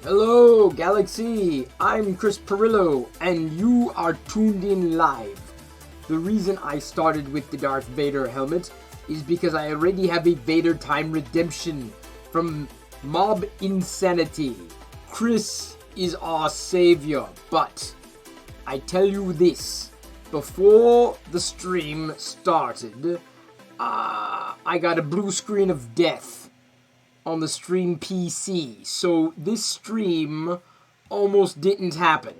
Hello, Galaxy! I'm Chris Perillo, and you are tuned in live. The reason I started with the Darth Vader helmet is because I already have a Vader time redemption from Mob Insanity. Chris is our savior, but I tell you this, before the stream started, I got a blue screen of death on the stream PC, so this stream almost didn't happen.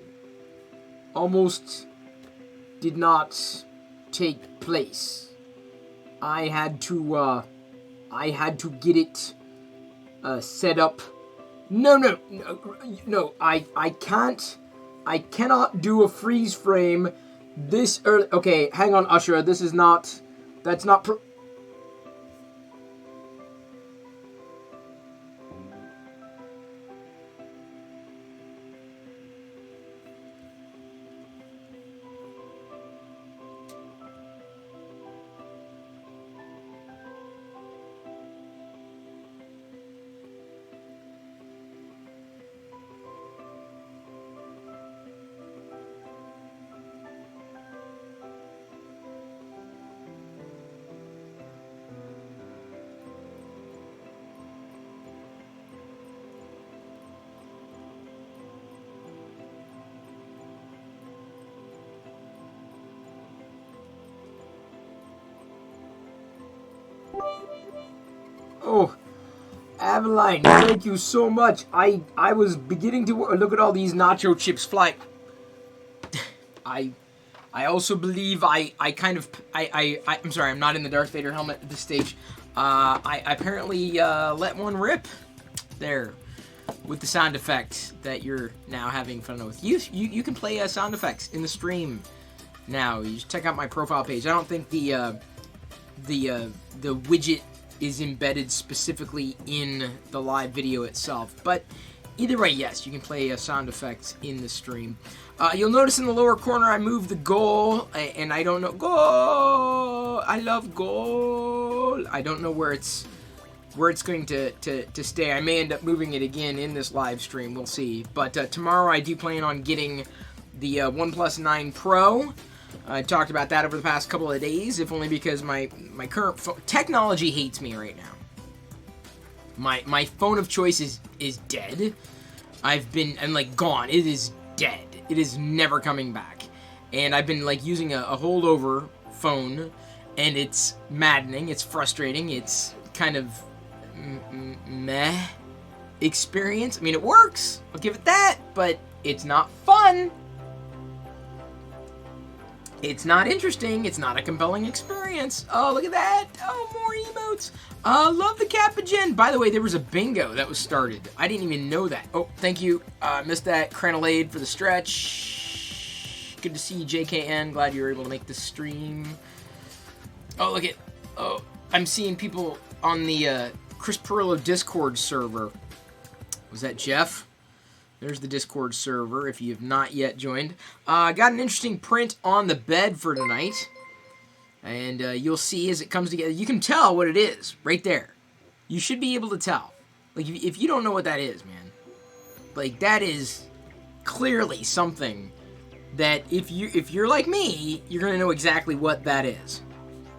Almost did not take place. I had to get it set up. No, I cannot do a freeze frame this early. Okay, hang on, Usher, that's not Oh, Aveline, thank you so much. I was beginning to look at all these nacho chips fly. I also believe I'm sorry, I'm not in the Darth Vader helmet at this stage. I apparently let one rip there with the sound effect that you're now having fun with. You can play sound effects in the stream now. You just check out my profile page. I don't think the widget is embedded specifically in the live video itself, but either way, yes, you can play sound effects in the stream. You'll notice in the lower corner I moved the goal, and I don't know, goal, I love goal, I don't know where it's going to stay. I may end up moving it again in this live stream, we'll see, but tomorrow I do plan on getting the OnePlus 9 Pro. I talked about that over the past couple of days, if only because my current phone... Technology hates me right now. My phone of choice is dead. I'm gone. It is dead. It is never coming back. And I've been using a holdover phone, and it's maddening, it's frustrating, it's kind of meh experience. I mean, it works, I'll give it that, but it's not fun. It's not interesting. It's not a compelling experience. Oh, look at that. Oh, more emotes. Love the Capagen. By the way, there was a bingo that was started. I didn't even know that. Oh, thank you. Missed that. Cranolade for the stretch. Good to see you, JKN. Glad you were able to make the stream. Oh, look at... Oh, I'm seeing people on the Chris Perillo Discord server. Was that Jeff? There's the Discord server if you have not yet joined. Got an interesting print on the bed for tonight. And you'll see as it comes together. You can tell what it is right there. You should be able to tell. If you don't know what that is, man. That is clearly something that if you're like me, you're going to know exactly what that is.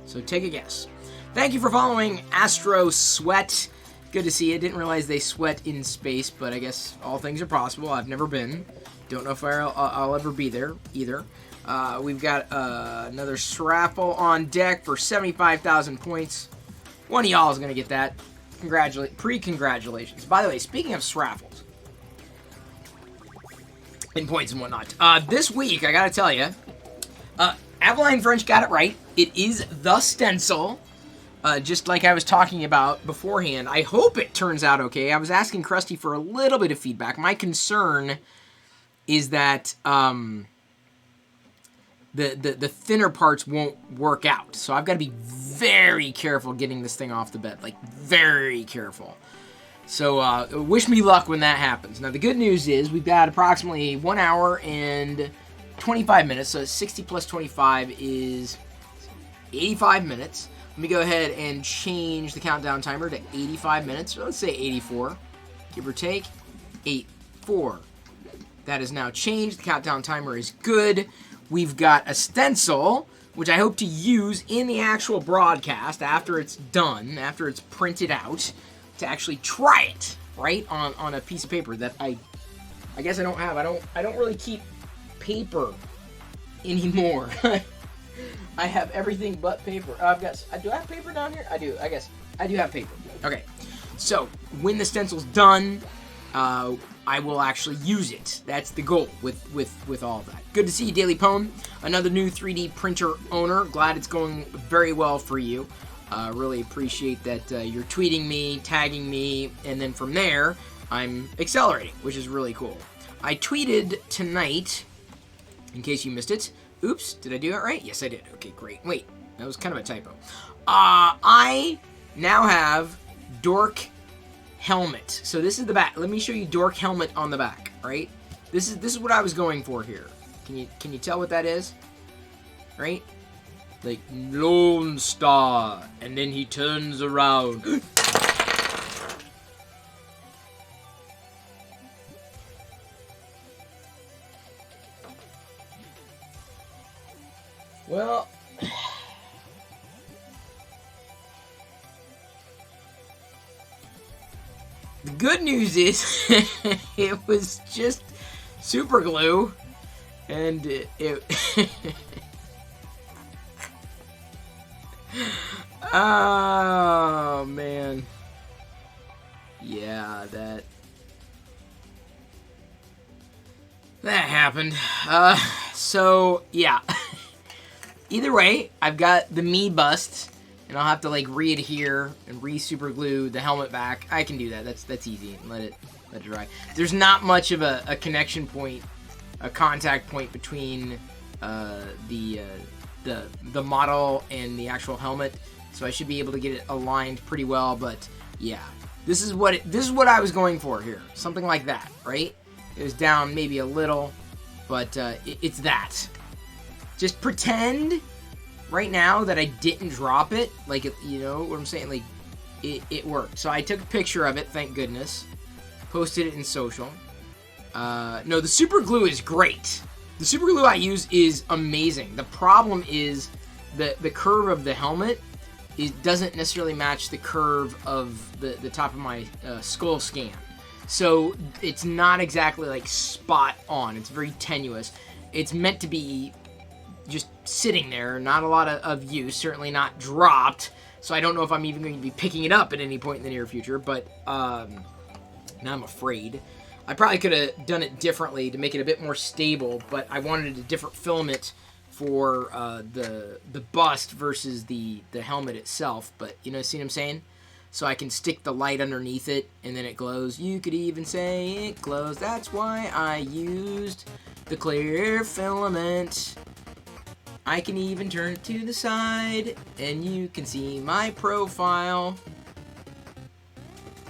So take a guess. Thank you for following Astro Sweat. Good to see you. Didn't realize they sweat in space, but I guess all things are possible. I've never been. Don't know if I'll ever be there either. We've got another Sraffle on deck for 75,000 points. One of y'all is going to get that. Pre-congratulations. By the way, speaking of Sraffles and points and whatnot, this week, I got to tell you, Aveline French got it right. It is the stencil. Just like I was talking about beforehand. I hope it turns out okay. I was asking Krusty for a little bit of feedback. My concern is that the thinner parts won't work out. So I've got to be very careful getting this thing off the bed. Very careful. So wish me luck when that happens. Now the good news is we've got approximately 1 hour and 25 minutes. So 60 plus 25 is 85 minutes. Let me go ahead and change the countdown timer to 85 minutes. Let's say 84, give or take. 8, 4. That is now changed. The countdown timer is good. We've got a stencil, which I hope to use in the actual broadcast after it's done, after it's printed out, to actually try it, right, on a piece of paper that I guess I don't have. I don't really keep paper anymore. I have everything but paper. Do I have paper down here? I do. I guess I do have paper. Okay. So when the stencil's done, I will actually use it. That's the goal with all of that. Good to see you, Daily Pwn. Another new 3D printer owner. Glad it's going very well for you. Really appreciate that you're tweeting me, tagging me, and then from there, I'm accelerating, which is really cool. I tweeted tonight, in case you missed it. Oops, did I do it right? Yes, I did. Okay, great. Wait, that was kind of a typo. I now have Dork Helmet. So this is the back. Let me show you Dork Helmet on the back, right? This is what I was going for here. Can you tell what that is? Right? Like Lone Star, and then he turns around. Well, the good news is it was just super glue, and it oh man, yeah, that happened. So yeah. Either way, I've got the me bust, and I'll have to like re-adhere and re-super glue the helmet back. I can do that. That's easy. Let it dry. There's not much of a connection point, a contact point between the model and the actual helmet, so I should be able to get it aligned pretty well. But yeah, this is what I was going for here. Something like that, right? It was down maybe a little, but it's that. Just pretend right now that I didn't drop it. Like, you know what I'm saying? Like, it worked. So I took a picture of it, thank goodness. Posted it in social. No, the super glue is great. The super glue I use is amazing. The problem is the curve of the helmet doesn't necessarily match the curve of the top of my skull scan. So it's not exactly like spot on. It's very tenuous. It's meant to be just sitting there, not a lot of use, certainly not dropped, so I don't know if I'm even going to be picking it up at any point in the near future, but now I'm afraid. I probably could have done it differently to make it a bit more stable, but I wanted a different filament for the bust versus the helmet itself, but you know, see what I'm saying? So I can stick the light underneath it, and then it glows. You could even say it glows. That's why I used the clear filament. I can even turn it to the side, and you can see my profile.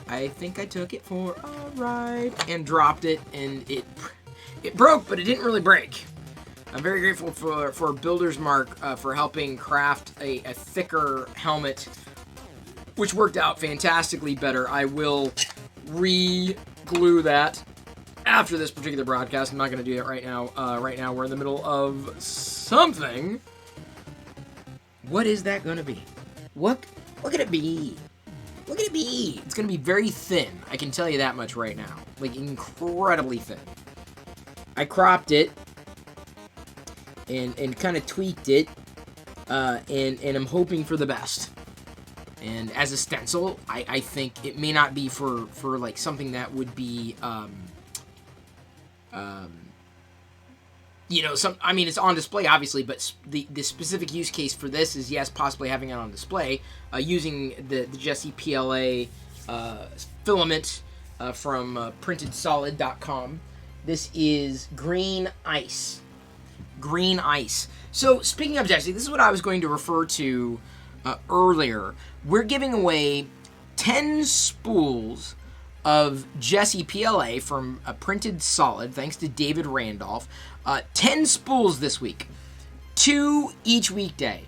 I think I took it for a ride and dropped it, and it broke, but it didn't really break. I'm very grateful for Builder's Mark for helping craft a thicker helmet, which worked out fantastically better. I will re-glue that after this particular broadcast. I'm not going to do that right now. Right now, we're in the middle of something. What is that going to be? What could it be? What could it be? It's going to be very thin. I can tell you that much right now. Like, incredibly thin. I cropped it and kind of tweaked it, and I'm hoping for the best. And as a stencil, I think it may not be for like something that would be you know, I mean, it's on display, obviously, but the specific use case for this is, yes, possibly having it on display, using the Jessie PLA filament from printedsolid.com. This is Green Ice. Green Ice. So, speaking of Jessie, this is what I was going to refer to earlier. We're giving away 10 spools of Jessie PLA from Printed Solid, thanks to David Randolph. 10 spools this week. 2 each weekday.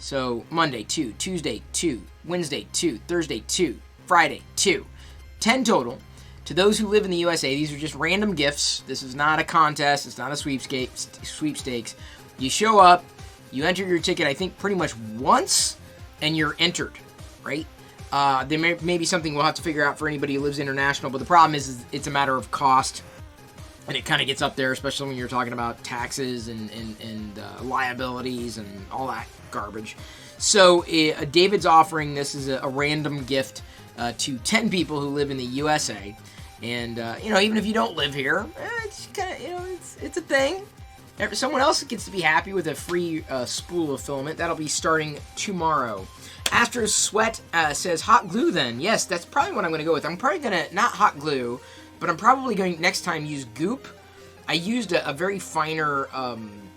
So Monday, 2, Tuesday, 2, Wednesday, 2, Thursday, 2, Friday, 2. 10 total. To those who live in the USA, these are just random gifts. This is not a contest. It's not a sweepstakes. You show up, you enter your ticket, I think, pretty much once, and you're entered, right? There may be something we'll have to figure out for anybody who lives international, but the problem is it's a matter of cost, and it kind of gets up there, especially when you're talking about taxes and liabilities and all that garbage. So David's offering this as a random gift to 10 people who live in the USA. And, even if you don't live here, it's kind of, it's a thing. Someone else gets to be happy with a free spool of filament. That'll be starting tomorrow. Astro Sweat says, hot glue then. Yes, that's probably what I'm going to go with. I'm probably going to, not hot glue, but I'm probably going to next time use goop. I used a very finer,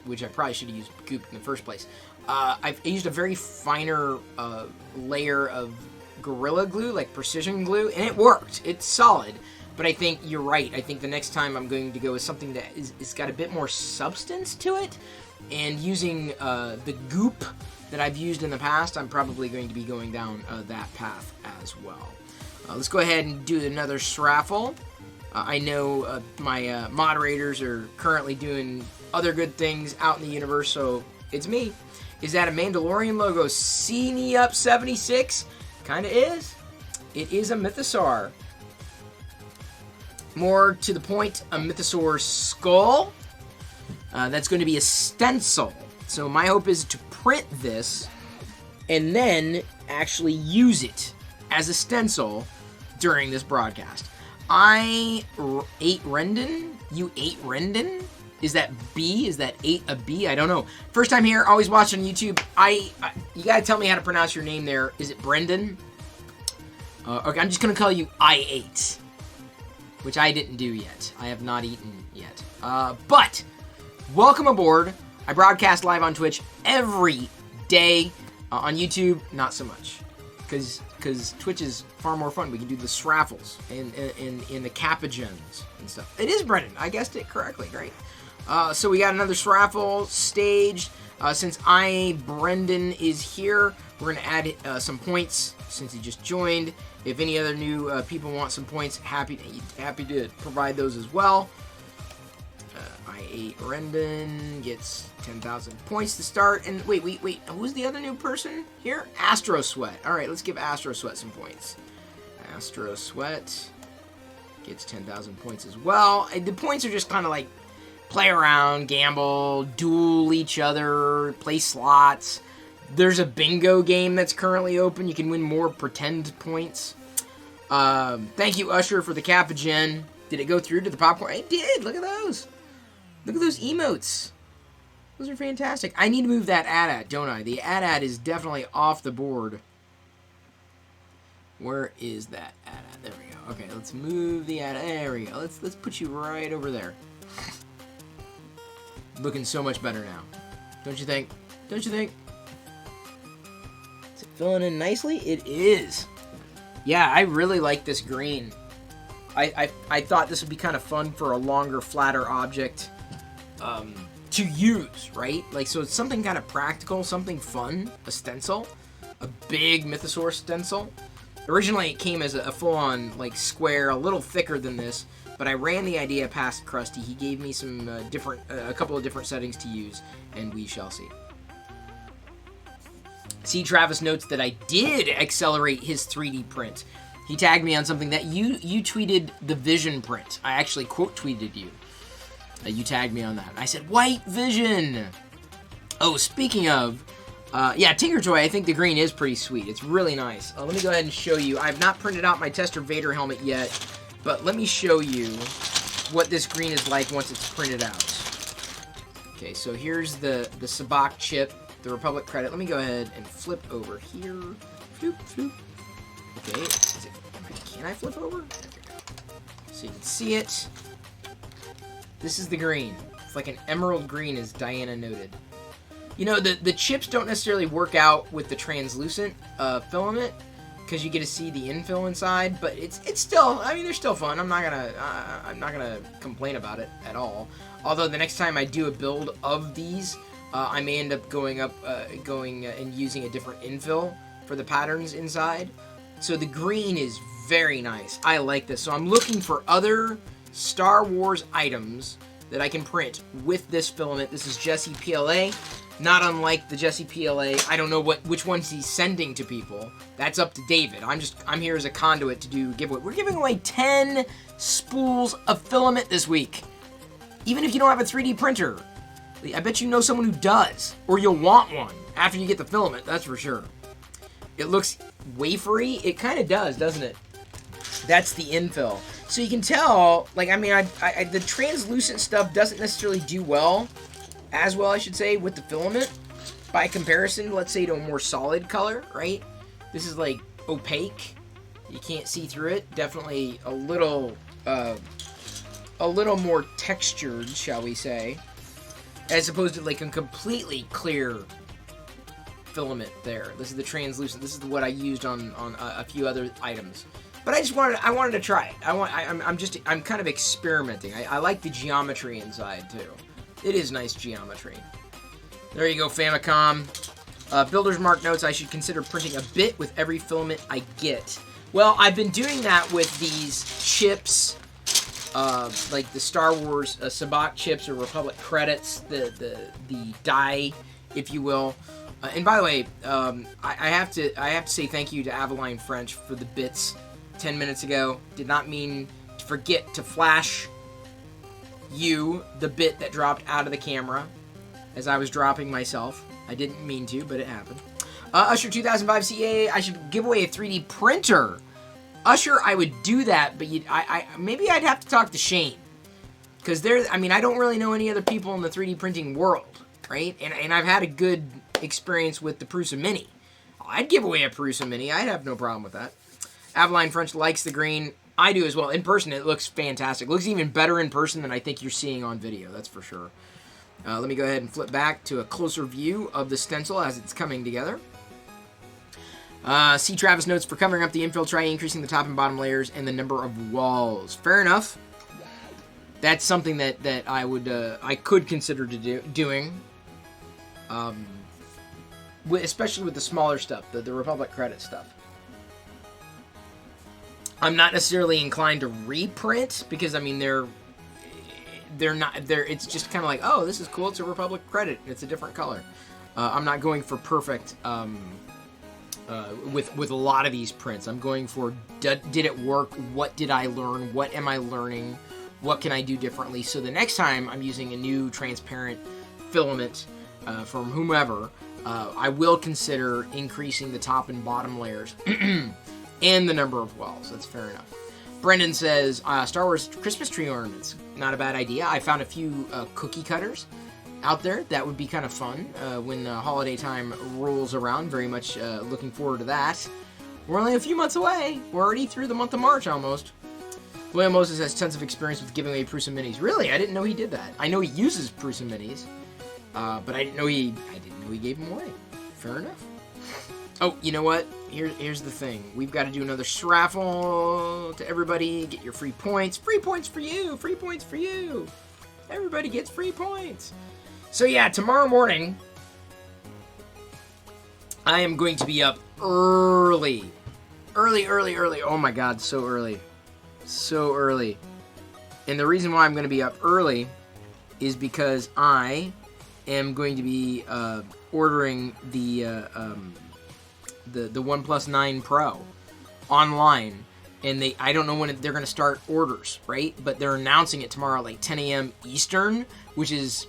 which I probably should have used goop in the first place. I used a very finer layer of Gorilla Glue, like precision glue, and it worked. It's solid. But I think you're right. I think the next time I'm going to go with something that is got a bit more substance to it. And using the goop that I've used in the past, I'm probably going to be going down that path as well. Let's go ahead and do another Sraffle. I know my moderators are currently doing other good things out in the universe, so it's me. Is that a Mandalorian logo? CNE Up 76? Kinda is. It is a Mythosaur. More to the point, a Mythosaur skull. That's going to be a stencil. So my hope is to print this and then actually use it as a stencil during this broadcast. I ate Rendon? You ate Rendon? Is that B? Is that 8 a B? I don't know. First time here, always watching on YouTube. You gotta tell me how to pronounce your name there. Is it Brendan? Okay, I'm just gonna call you I8. Which I didn't do yet. I have not eaten yet. But, welcome aboard. I broadcast live on Twitch every day. On YouTube, not so much. Because Twitch is far more fun. We can do the Sraffles and the Capagens and stuff. It is Brendan. I guessed it correctly. Great. So we got another Sraffle staged. Since Brendan is here, we're going to add some points since he just joined. If any other new people want some points, happy to provide those as well. I8 Rendon gets 10,000 points to start. And wait, who's the other new person here? Astro Sweat. All right, let's give Astro Sweat some points. Astro Sweat gets 10,000 points as well. The points are just kind of like play around, gamble, duel each other, play slots. There's a bingo game that's currently open. You can win more pretend points. Thank you, Usher, for the Capagen. Did it go through to the popcorn? It did. Look at those. Look at those emotes. Those are fantastic. I need to move that AT-AT, don't I? The AT-AT is definitely off the board. Where is that AT-AT? There we go. Okay, let's move the AT-AT. There we go. Let's put you right over there. Looking so much better now. Don't you think? Don't you think? Is it filling in nicely? It is. Yeah, I really like this green. I thought this would be kind of fun for a longer, flatter object to use, right? Like, so it's something kind of practical, something fun, a stencil, a big Mythosaur stencil. Originally, it came as a full-on, like, square, a little thicker than this, but I ran the idea past Krusty. He gave me some a couple of different settings to use, and we shall see. See, Travis notes that I did accelerate his 3D print. He tagged me on something that you tweeted the Vision print. I actually quote tweeted you. You tagged me on that. I said, White Vision! Oh, speaking of, yeah, Tinker Toy, I think the green is pretty sweet. It's really nice. Let me go ahead and show you. I've not printed out my Tester Vader helmet yet, but let me show you what this green is like once it's printed out. Okay, so here's the Sabak chip, the Republic credit. Let me go ahead and flip over here. Floop, floop. Okay, can I flip over? There we go. So you can see it. This is the green. It's like an emerald green, as Diana noted. You know, the chips don't necessarily work out with the translucent filament because you get to see the infill inside, but it's still, I mean, they're still fun. I'm not gonna complain about it at all. Although the next time I do a build of these, I may end up going and using a different infill for the patterns inside. So the green is Very nice. I like this. So I'm looking for other Star Wars items that I can print with this filament. This is Jesse PLA. Not unlike the Jesse PLA. I don't know which ones he's sending to people. That's up to David. I'm here as a conduit to do giveaway. We're giving away 10 spools of filament this week. Even if you don't have a 3D printer. I bet you know someone who does. Or you'll want one after you get the filament, that's for sure. It looks wafery. It kind of does, doesn't it? That's the infill. So you can tell, like, I mean, the translucent stuff doesn't necessarily do as well, I should say, with the filament. By comparison, let's say, to a more solid color, right? This is, like, opaque. You can't see through it. Definitely a little more textured, shall we say, as opposed to, like, a completely clear filament there. This is the translucent. This is what I used on a few other items. But I wanted to try it. I'm kind of experimenting. I like the geometry inside too. It is nice geometry. There you go, Famicom. Builder's Mark notes, I should consider printing a bit with every filament I get. Well, I've been doing that with these chips, like the Star Wars Sabacc chips or Republic credits, the die, if you will. And by the way, I have to say thank you to Aveline French for the bits 10 minutes ago. Did not mean to forget to flash you the bit that dropped out of the camera as I was dropping myself. I didn't mean to, but it happened. Usher 2005 CA, I should give away a 3D printer. Usher, I would do that, but maybe I'd have to talk to Shane. Because I don't really know any other people in the 3D printing world, right? And I've had a good experience with the Prusa Mini. I'd give away a Prusa Mini. I'd have no problem with that. Aveline French likes the green. I do as well. In person, it looks fantastic. It looks even better in person than I think you're seeing on video. That's for sure. Let me go ahead and flip back to a closer view of the stencil as it's coming together. See Travis notes for covering up the infill, try increasing the top and bottom layers and the number of walls. Fair enough. That's something that I could consider doing. Especially with the smaller stuff, the Republic credit stuff. I'm not necessarily inclined to reprint because, I mean, they're not, it's just kind of like, oh, this is cool, it's a Republic credit, it's a different color. I'm not going for perfect with a lot of these prints. I'm going for, did it work? What did I learn? What am I learning? What can I do differently? So the next time I'm using a new transparent filament from whomever, I will consider increasing the top and bottom layers and the number of walls. That's fair enough. Brendan says, Star Wars Christmas tree ornaments. Not a bad idea. I found a few cookie cutters out there. That would be kind of fun when the holiday time rolls around. Very much looking forward to that. We're only a few months away. We're already through the month of March almost. William Moses has tons of experience with giving away Prusa Minis. Really? I didn't know he did that. I know he uses Prusa Minis, but I didn't know he gave them away. Fair enough. Oh, you know what? Here's the thing. We've got to do another raffle to everybody. Get your free points. Free points for you. Free points for you. Everybody gets free points. So yeah, tomorrow morning, I am going to be up early. Early. Oh my God, so early. So early. And the reason why I'm going to be up early is because I am going to be ordering the OnePlus 9 Pro online, and I don't know when they're going to start orders, right? But they're announcing it tomorrow at like 10 a.m. Eastern, which is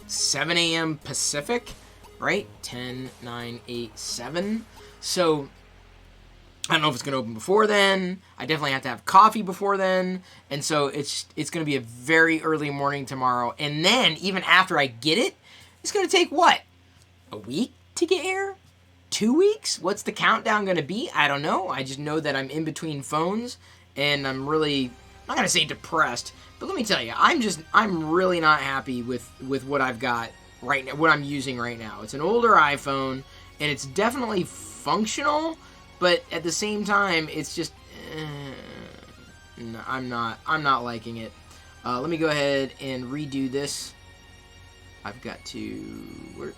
7 a.m. Pacific, right? 10, 9, 8, 7. So I don't know if it's going to open before then. I definitely have to have coffee before then. And so it's going to be a very early morning tomorrow. And then even after I get it, it's going to take what? A week to get here? 2 weeks? What's the countdown going to be? I don't know. I just know that I'm in between phones and I'm really, I'm not going to say depressed, but let me tell you, I'm really not happy with what I've got right now, what I'm using right now. It's an older iPhone and it's definitely functional, but at the same time, it's just, no, I'm not liking it. Let me go ahead and redo this. I've got to, wait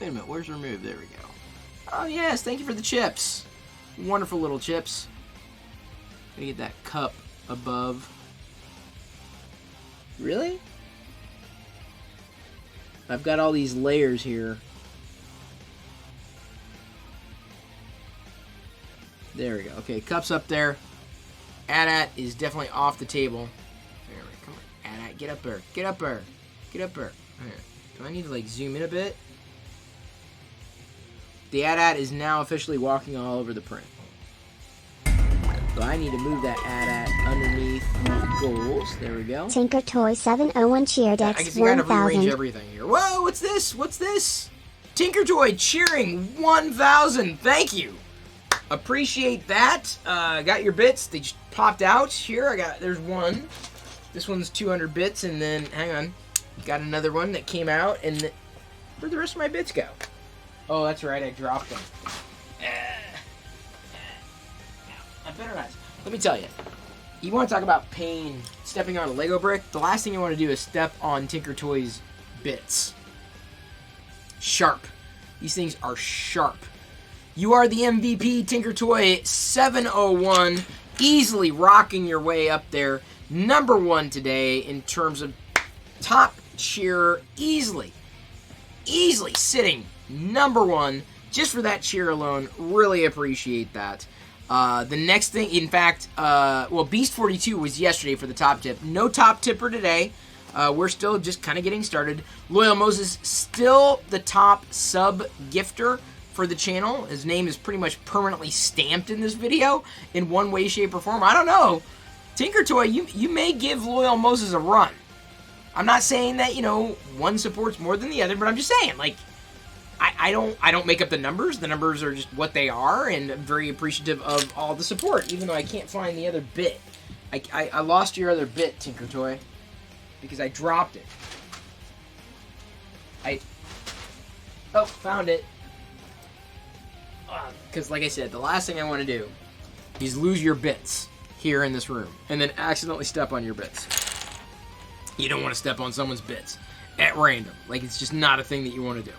a minute, where's remove? There we go. Oh yes, thank you for the chips. Wonderful little chips. Gotta get that cup above. Really? I've got all these layers here. There we go. Okay, cup's up there. AT-AT is definitely off the table. There we go. Come on, AT-AT, get up there. Get up there. Get up there. Right. Do I need to, like, zoom in a bit? The AT-AT is now officially walking all over the print. So I need to move that AT-AT underneath the goals. There we go. Tinker Toy 701 cheered I X guess you gotta 1000. rearrange everything here. Whoa, what's this? What's this? Tinker Toy cheering 1000. Thank you. Appreciate that. Got your bits. They just popped out here. There's one. This one's 200 bits, and then hang on, got another one that came out. And where'd the rest of my bits go? Oh, that's right. I dropped them. I better not. Let me tell you. You want to talk about pain stepping on a Lego brick? The last thing you want to do is step on Tinker Toy's bits. Sharp. These things are sharp. You are the MVP, Tinker Toy 701. Easily rocking your way up there. Number one today in terms of top cheer. Easily sitting number one just for that cheer alone. Really appreciate that. The next thing, in fact, Beast 42 was yesterday for the top tip. No top tipper today. We're still just kind of getting started. Loyal Moses, still the top sub gifter for the channel. His name is pretty much permanently stamped in this video in one way, shape, or form. I don't know. Tinker Toy, you may give Loyal Moses a run. I'm not saying that, one supports more than the other, but I'm just saying, like, I don't make up the numbers. The numbers are just what they are, and I'm very appreciative of all the support, even though I can't find the other bit. I lost your other bit, Tinker Toy, because I dropped it. Oh, found it. Because, like I said, the last thing I want to do is lose your bits here in this room, and then accidentally step on your bits. You don't want to step on someone's bits at random. Like, it's just not a thing that you want to do.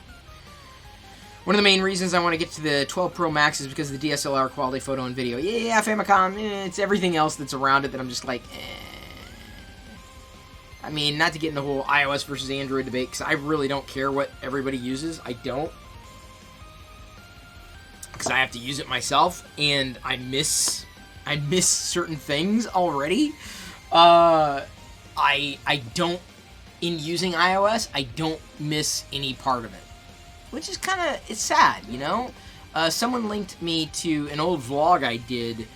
One of the main reasons I want to get to the 12 Pro Max is because of the DSLR quality photo and video. Yeah, Famicom, it's everything else that's around it that I'm just like, I mean, not to get in the whole iOS versus Android debate, because I really don't care what everybody uses. I don't. Because I have to use it myself, and I miss certain things already. I don't, in using iOS, I don't miss any part of it. Which is kind of, it's sad, Someone linked me to an old vlog I did,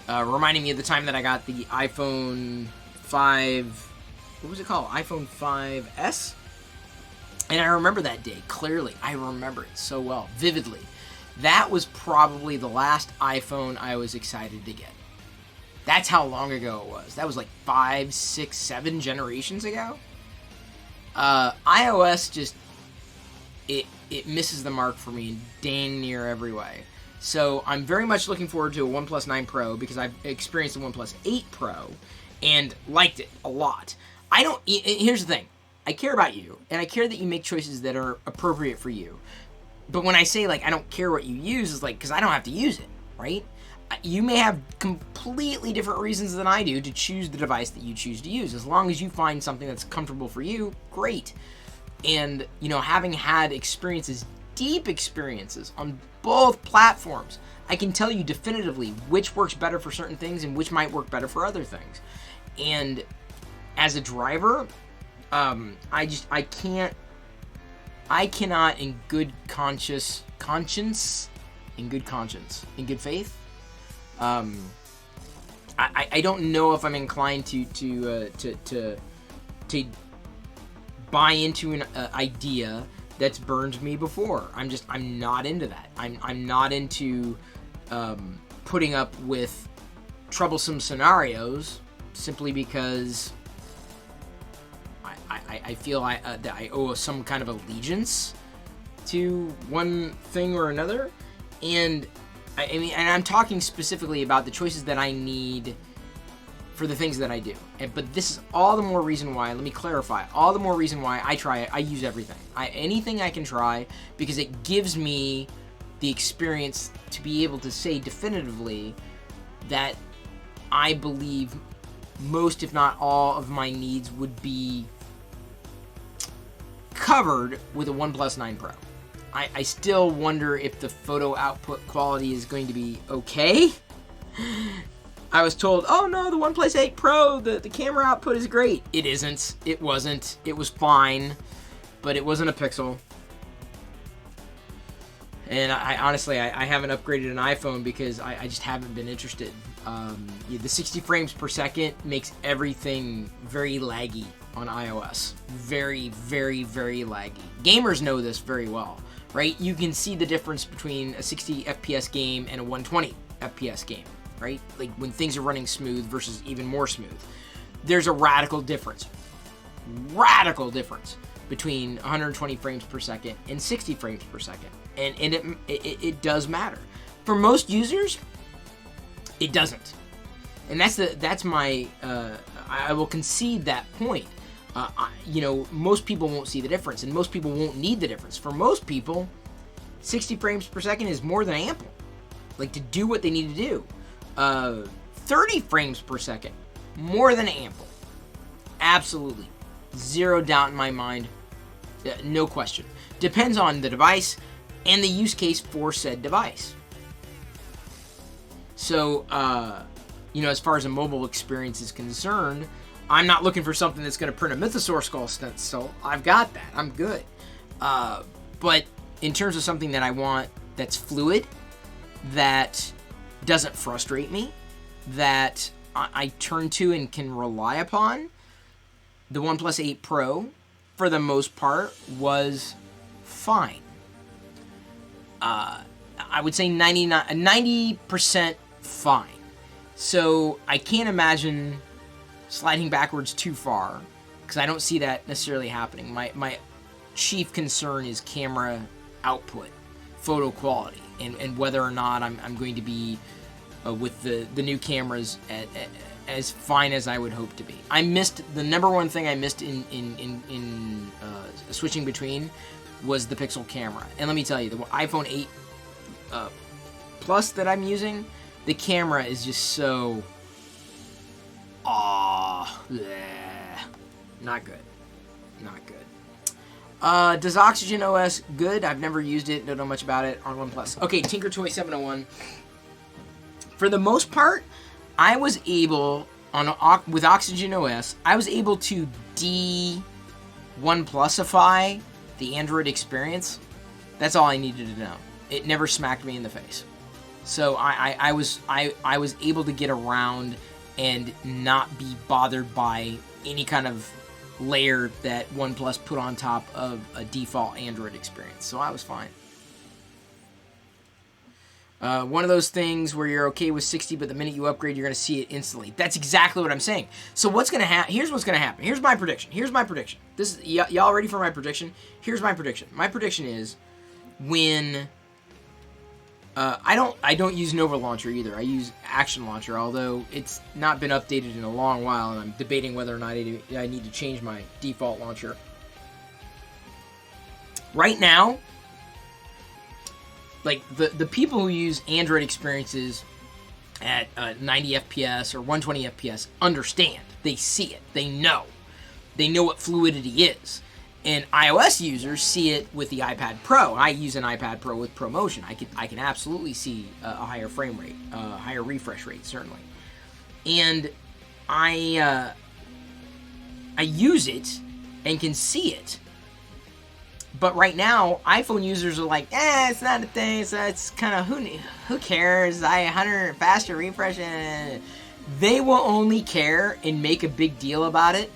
reminding me of the time that I got the iPhone 5, what was it called? iPhone 5S? And I remember that day, clearly. I remember it so well, vividly. That was probably the last iPhone I was excited to get. That's how long ago it was. That was like 5, 6, 7 generations ago. iOS just, it misses the mark for me in dang near every way. So I'm very much looking forward to a OnePlus 9 Pro because I've experienced the OnePlus 8 Pro and liked it a lot. Here's the thing. I care about you, and I care that you make choices that are appropriate for you. But when I say, like, I don't care what you use, it's like, because I don't have to use it, right? You may have completely different reasons than I do to choose the device that you choose to use. As long as you find something that's comfortable for you, great. And, having had experiences, deep experiences on both platforms, I can tell you definitively which works better for certain things and which might work better for other things. And as a driver, I cannot in good conscience, in good faith, I don't know if I'm inclined to buy into an idea that's burned me before. I'm not into that. I'm not into putting up with troublesome scenarios simply because I feel that I owe some kind of allegiance to one thing or another. And and I'm talking specifically about the choices that I need for the things that I do. But this is all the more reason why, let me clarify, all the more reason why I try it. I use everything. Anything I can try, because it gives me the experience to be able to say definitively that I believe most, if not all, of my needs would be covered with a OnePlus 9 Pro. I still wonder if the photo output quality is going to be okay. I was told, oh no, the OnePlus 8 Pro, the camera output is great. It isn't. It wasn't. It was fine, but it wasn't a Pixel. And I honestly, I haven't upgraded an iPhone because I just haven't been interested. The 60 frames per second makes everything very laggy on iOS. Very, very, very laggy. Gamers know this very well, right? You can see the difference between a 60 FPS game and a 120 FPS game, right? Like when things are running smooth versus even more smooth. There's a radical difference between 120 frames per second and 60 frames per second. And it does matter. For most users, it doesn't. And that's my, I will concede that point. Most people won't see the difference, and most people won't need the difference. For most people, 60 frames per second is more than ample, like to do what they need to do. 30 frames per second, more than ample. Absolutely. Zero doubt in my mind. No question. Depends on the device and the use case for said device. So, as far as a mobile experience is concerned, I'm not looking for something that's going to print a Mythosaur skull stencil. I've got that. I'm good. But in terms of something that I want that's fluid, that doesn't frustrate me, that I turn to and can rely upon, the OnePlus 8 Pro, for the most part, was fine. I would say 90% fine. So I can't imagine sliding backwards too far, because I don't see that necessarily happening. My chief concern is camera output, photo quality, and whether or not I'm going to be with the new cameras as fine as I would hope to be. I missed the number one thing I missed in switching between was the Pixel camera. And let me tell you, the iPhone 8 Plus that I'm using, the camera is just so not good. Does Oxygen OS good? I've never used it, don't know much about it on OnePlus. Okay, Tinker Toy 701. For the most part, I was able with Oxygen OS, I was able to de-OnePlusify the Android experience. That's all I needed to know. It never smacked me in the face. So I was able to get around and not be bothered by any kind of layer that OnePlus put on top of a default Android experience. So I was fine. One of those things where you're okay with 60, but the minute you upgrade, you're going to see it instantly. That's exactly what I'm saying. So what's going to happen? Here's what's going to happen. Here's my prediction. This is y'all ready for my prediction? Here's my prediction. My prediction is when I don't use Nova Launcher either. I use Action Launcher, although it's not been updated in a long while, and I'm debating whether or not I need to change my default launcher. Right now, like the people who use Android experiences at 90 FPS or 120 FPS understand. They see it. They know what fluidity is. And iOS users see it with the iPad Pro. I use an iPad Pro with ProMotion. I can absolutely see a higher frame rate, a higher refresh rate, certainly. And I use it and can see it. But right now, iPhone users are like, it's not a thing. So it's kind of who cares? 100 faster refresh. They will only care and make a big deal about it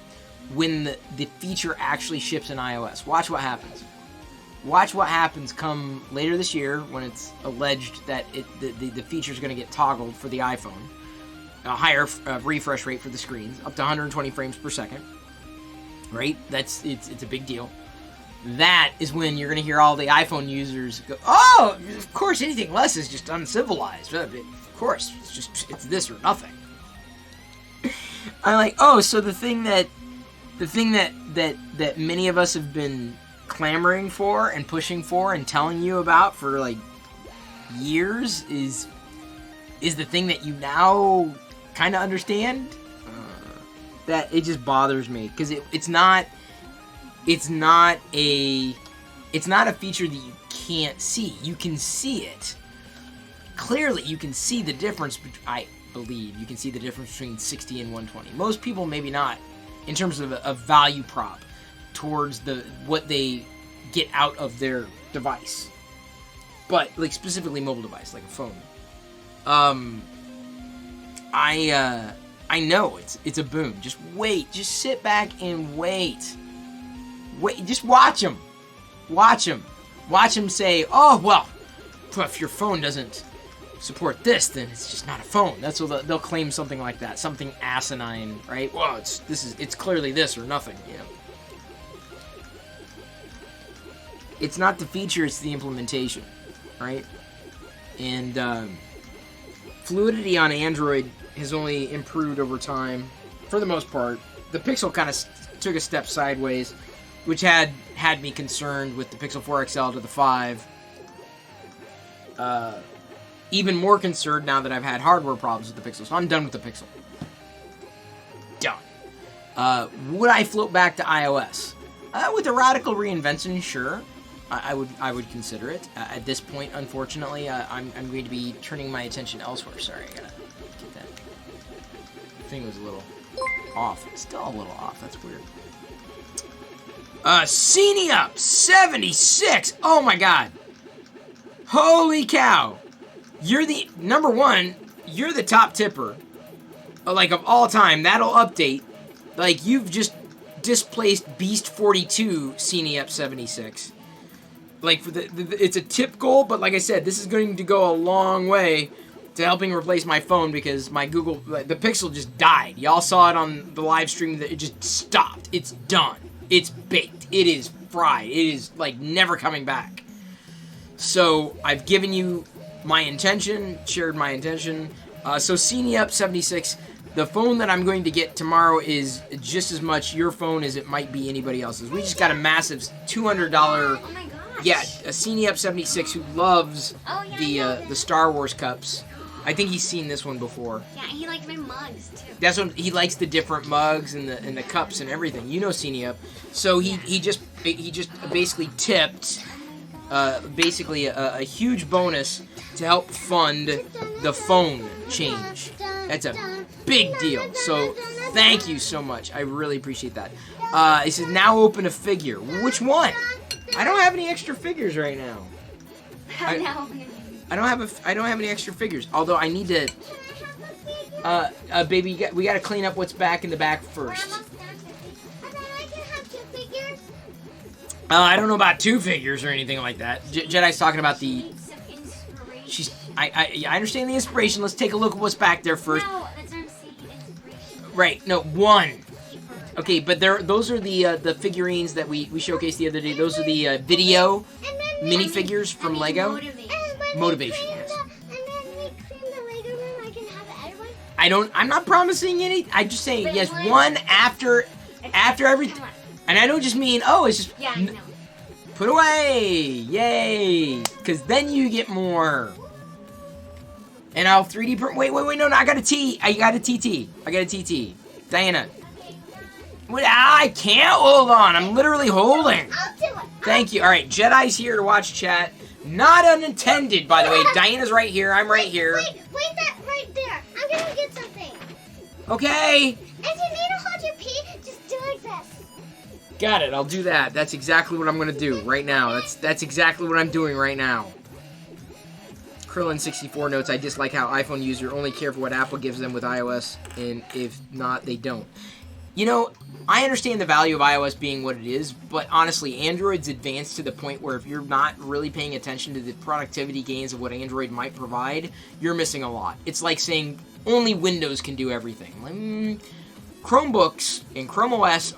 when the feature actually ships in iOS. Watch what happens. Watch what happens come later this year when it's alleged that the feature is going to get toggled for the iPhone. A higher refresh rate for the screens, up to 120 frames per second. Right? It's a big deal. That is when you're going to hear all the iPhone users go, oh, of course, anything less is just uncivilized. Of course, it's this or nothing. I'm like, oh, so the thing that many of us have been clamoring for and pushing for and telling you about for like years is the thing that you now kind of understand. That it just bothers me because it's not a feature that you can't see. You can see it clearly. You can see the difference. I believe you can see the difference between 60 and 120. Most people maybe not, in terms of a value prop towards what they get out of their device. But like specifically mobile device, like a phone. I know it's a boon. Just wait. Just sit back and wait. Wait. Just watch them. Watch them. Watch them say, "Oh well, if your phone doesn't support this, then it's just not a phone." That's what they'll claim, something like that, something asinine, right? Well, it's clearly this or nothing. You know. It's not the feature; it's the implementation, right? And fluidity on Android has only improved over time, for the most part. The Pixel kind of took a step sideways, which had me concerned with the Pixel 4 XL to the 5. Even more concerned now that I've had hardware problems with the Pixel, so I'm done with the Pixel. Done. Would I float back to iOS? With a radical reinvention, sure. I would consider it. At this point, unfortunately, I'm going to be turning my attention elsewhere. Sorry, I gotta get that thing was a little off. It's still a little off. That's weird. Up 76. Oh my god. Holy cow. You're the number one. You're the top tipper. Like of all time. That'll update. Like you've just displaced Beast 42. Up 76. Like for it's a tip goal, but like I said, this is going to go a long way to helping replace my phone because my the Pixel just died. Y'all saw it on the live stream that it just stopped. It's done. It's baked. It is fried. It is like never coming back. So I've given you my intention, shared my intention. So Up 76, the phone that I'm going to get tomorrow is just as much your phone as it might be anybody else's. We just got a massive $200. Oh my gosh. Yeah, a Up 76 who loves the Star Wars cups. I think he's seen this one before. Yeah, he likes my mugs too. That's what he likes, the different mugs and the cups and everything. You know Up. So he just basically tipped basically a huge bonus to help fund the phone change. That's a big deal. So thank you so much. I really appreciate that. It says now open a figure. Which one? I don't have any extra figures right now. I don't have any extra figures. Although I need to. Baby, we gotta clean up what's back in the back first. I don't know about 2 figures or anything like that. Jedi's talking about the. I understand the inspiration. Let's take a look at what's back there first. No, that's what I'm saying. Inspiration. Right. No, 1. Okay, but those are the figurines that we showcased the other day. Those are the video minifigures from Lego. Motivation. Yes. And then we clean the Lego room. I can have everyone. I'm not promising any. I'm just saying yes. One after everything. And I don't just mean it's just. Yeah, I know. Put away, yay! Because then you get more. And I'll 3D print. Wait, no, I got a T. I got a TT. I got a TT. Diana. Wait, I can't hold on. I'm literally holding. I'll do it. Thank you. All right, Jedi's here to watch chat. Not unintended, by the way. Diana's right here. I'm right here. Wait that right there. I'm gonna get something. Okay. If you need to hold your pee, just do like this. Got it. I'll do that. That's exactly what I'm gonna do right now. That's exactly what I'm doing right now. Krillin64 notes, I dislike how iPhone users only care for what Apple gives them with iOS, and if not, they don't. You know, I understand the value of iOS being what it is, but honestly, Android's advanced to the point where if you're not really paying attention to the productivity gains of what Android might provide, you're missing a lot. It's like saying only Windows can do everything. Chromebooks and Chrome OS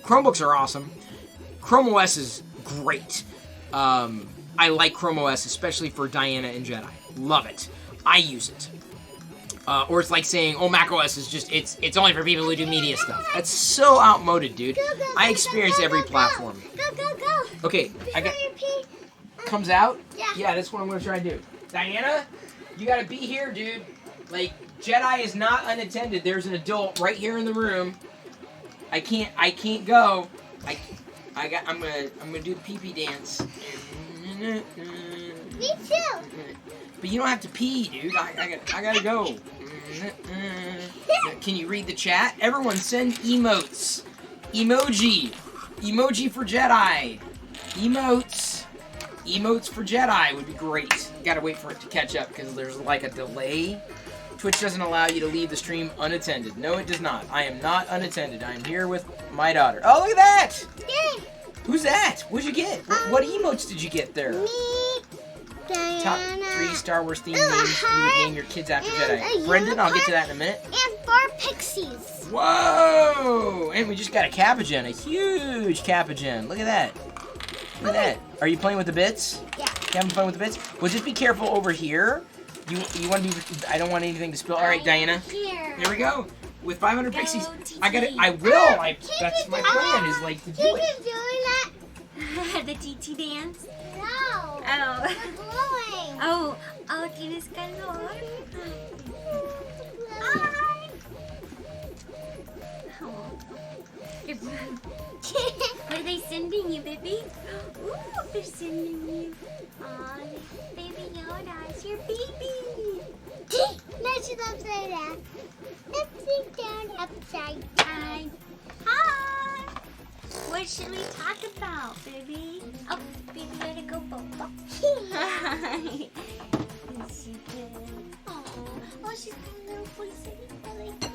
Chromebooks are awesome. Chrome OS is great. I like Chrome OS, especially for Diana and Jedi. Love it. I use it. Or it's like saying, Mac OS is just, it's only for people who do media stuff. That's so outmoded, dude. I experience every platform. Go. Okay, I got... Your pee. Comes out? Yeah. Yeah, that's what I'm going to try to do. Diana, you got to be here, dude. Like, Jedi is not unattended. There's an adult right here in the room. I can't go. I'm gonna do the pee-pee dance. Me too. But you don't have to pee, dude. I gotta go. Can you read the chat? Everyone send emotes. Emoji. Emoji for Jedi. Emotes. Emotes for Jedi would be great. Gotta wait for it to catch up because there's like a delay. Twitch doesn't allow you to leave the stream unattended. No, it does not. I am not unattended. I am here with my daughter. Oh, look at that! Yay. Who's that? What'd you get? What emotes did you get there? Me, Diana. Top 3 Star Wars themed names you would name your kids after and Jedi. a Brendan, I'll get to that in a minute. And 4 pixies. Whoa! And we just got a Capagen, a huge Capagen. Look at that. Look at that. Are you playing with the bits? Yeah. You having fun with the bits? Well, just be careful over here. You want to be? I don't want anything to spill. All right, Diana. Here. Here we go. With 500 pixies, TT. I got it. I will. That's my plan. Is like to do Can it. you doing that? The TT dance. No. Oh. We're blowing. Oh. Oh, tienes calor. Oh. What are they sending you, baby? Ooh, they're sending you. Aw, baby Yoda, it's your baby. No, she's upside down. Upside down, upside down. Hi. What should we talk about, baby? Oh, baby Yoda, go Boba. Hi. Is she good? Oh, she's got a little voice. I like you.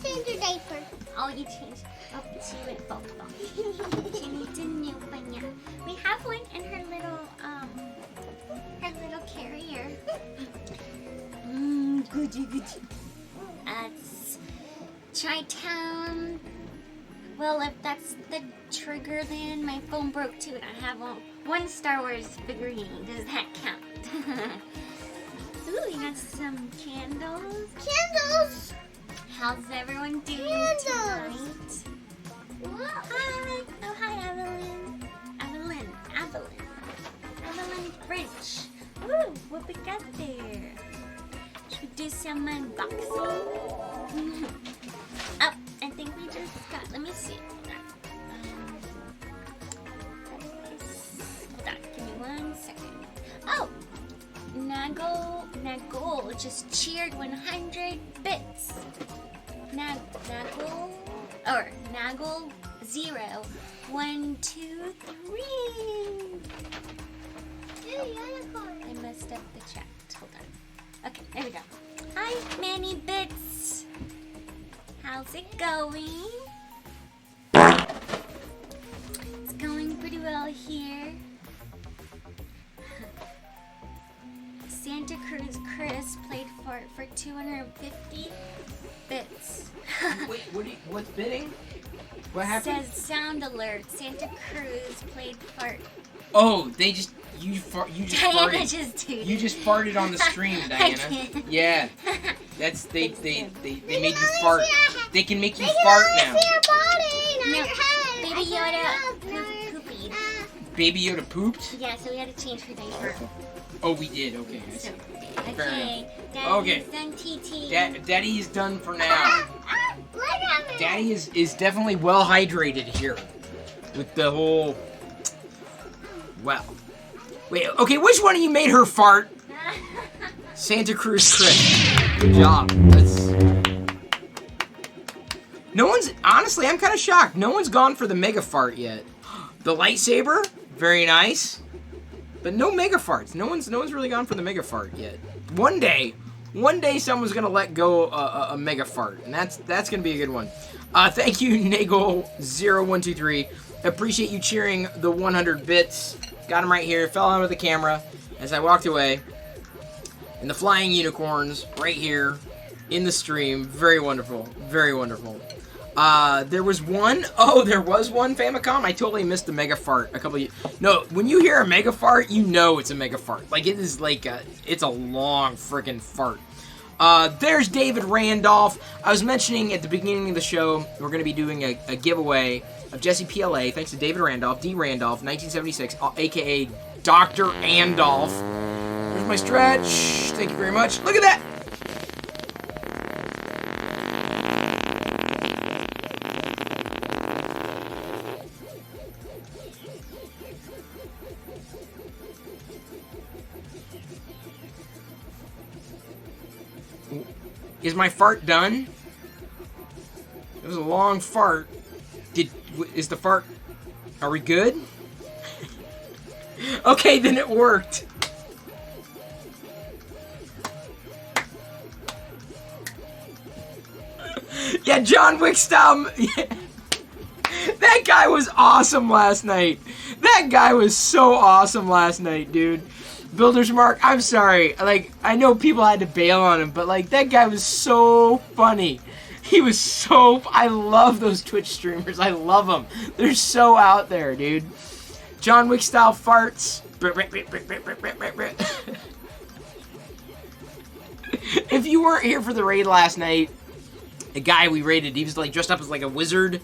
Change your diaper. Oh, you changed. Oh, she went Boba. She needs a new banana. We have one in her little carrier. Goody. That's Chi-Town. Well, if that's the trigger, then my phone broke too, and I have one Star Wars figurine. Does that count? Ooh, we got some candles. Candles. How's everyone doing Candles. tonight? Hi. Oh, hi, Evelyn. Evelyn French. Ooh, what we got there? Should we do some unboxing? Oh, I think we just got, let me see. Hold on, give me 1 second. Oh, Nagol just cheered 100 bits. Nagol 0, 1, 2, 3. I messed up the chat. Hold on. Okay, there we go. Hi, Manny Bits. How's it going? It's going pretty well here. Santa Cruz Chris played for 250 bits. Wait, what's bidding? What happened? Says sound alert. Santa Cruz played part. Oh, you just Diana farted. just did. You just farted on the stream, Diana. can't. Yeah, that's they made you fart. They can make you fart now. See your body, not No, your head. Baby I Yoda can't poopy. Baby Yoda pooped. Yeah, so we had to change her diaper. Oh, we did. Okay, I see. So, Fair okay, Okay. Daddy's done TT. Daddy is done for now. Look at me. Daddy is definitely well hydrated here with the whole. Well, wait. Okay, which one of you made her fart? Santa Cruz Chris. Good job. No one's honestly. I'm kind of shocked. No one's gone for the mega fart yet. The lightsaber, very nice, but no mega farts. No one's really gone for the mega fart yet. One day someone's gonna let go a mega fart, and that's gonna be a good one. Thank you, Nagel0123. Appreciate you cheering the 100 bits. Got him right here. Fell out of the camera as I walked away. And the flying unicorns right here in the stream. Very wonderful. Very wonderful. There was one Famicom. I totally missed the mega fart a couple of. No, when you hear a mega fart, you know it's a mega fart. Like it is like it's a long freaking fart. There's David Randolph. I was mentioning at the beginning of the show we're going to be doing a giveaway of Jesse PLA. Thanks to David Randolph, D Randolph, 1976, aka Dr. Andolph. There's my stretch. Thank you very much. Look at that. Is my fart done? It was a long fart. Is the fart... Are we good? Okay, then it worked. Yeah, John Wick style. That guy was awesome last night. That guy was so awesome last night, dude. Builder's Mark, I'm sorry. Like, I know people had to bail on him, but like, that guy was so funny. He was so... I love those Twitch streamers. I love them. They're so out there, dude. John Wick style farts. If you weren't here for the raid last night, the guy we raided, he was like dressed up as like a wizard.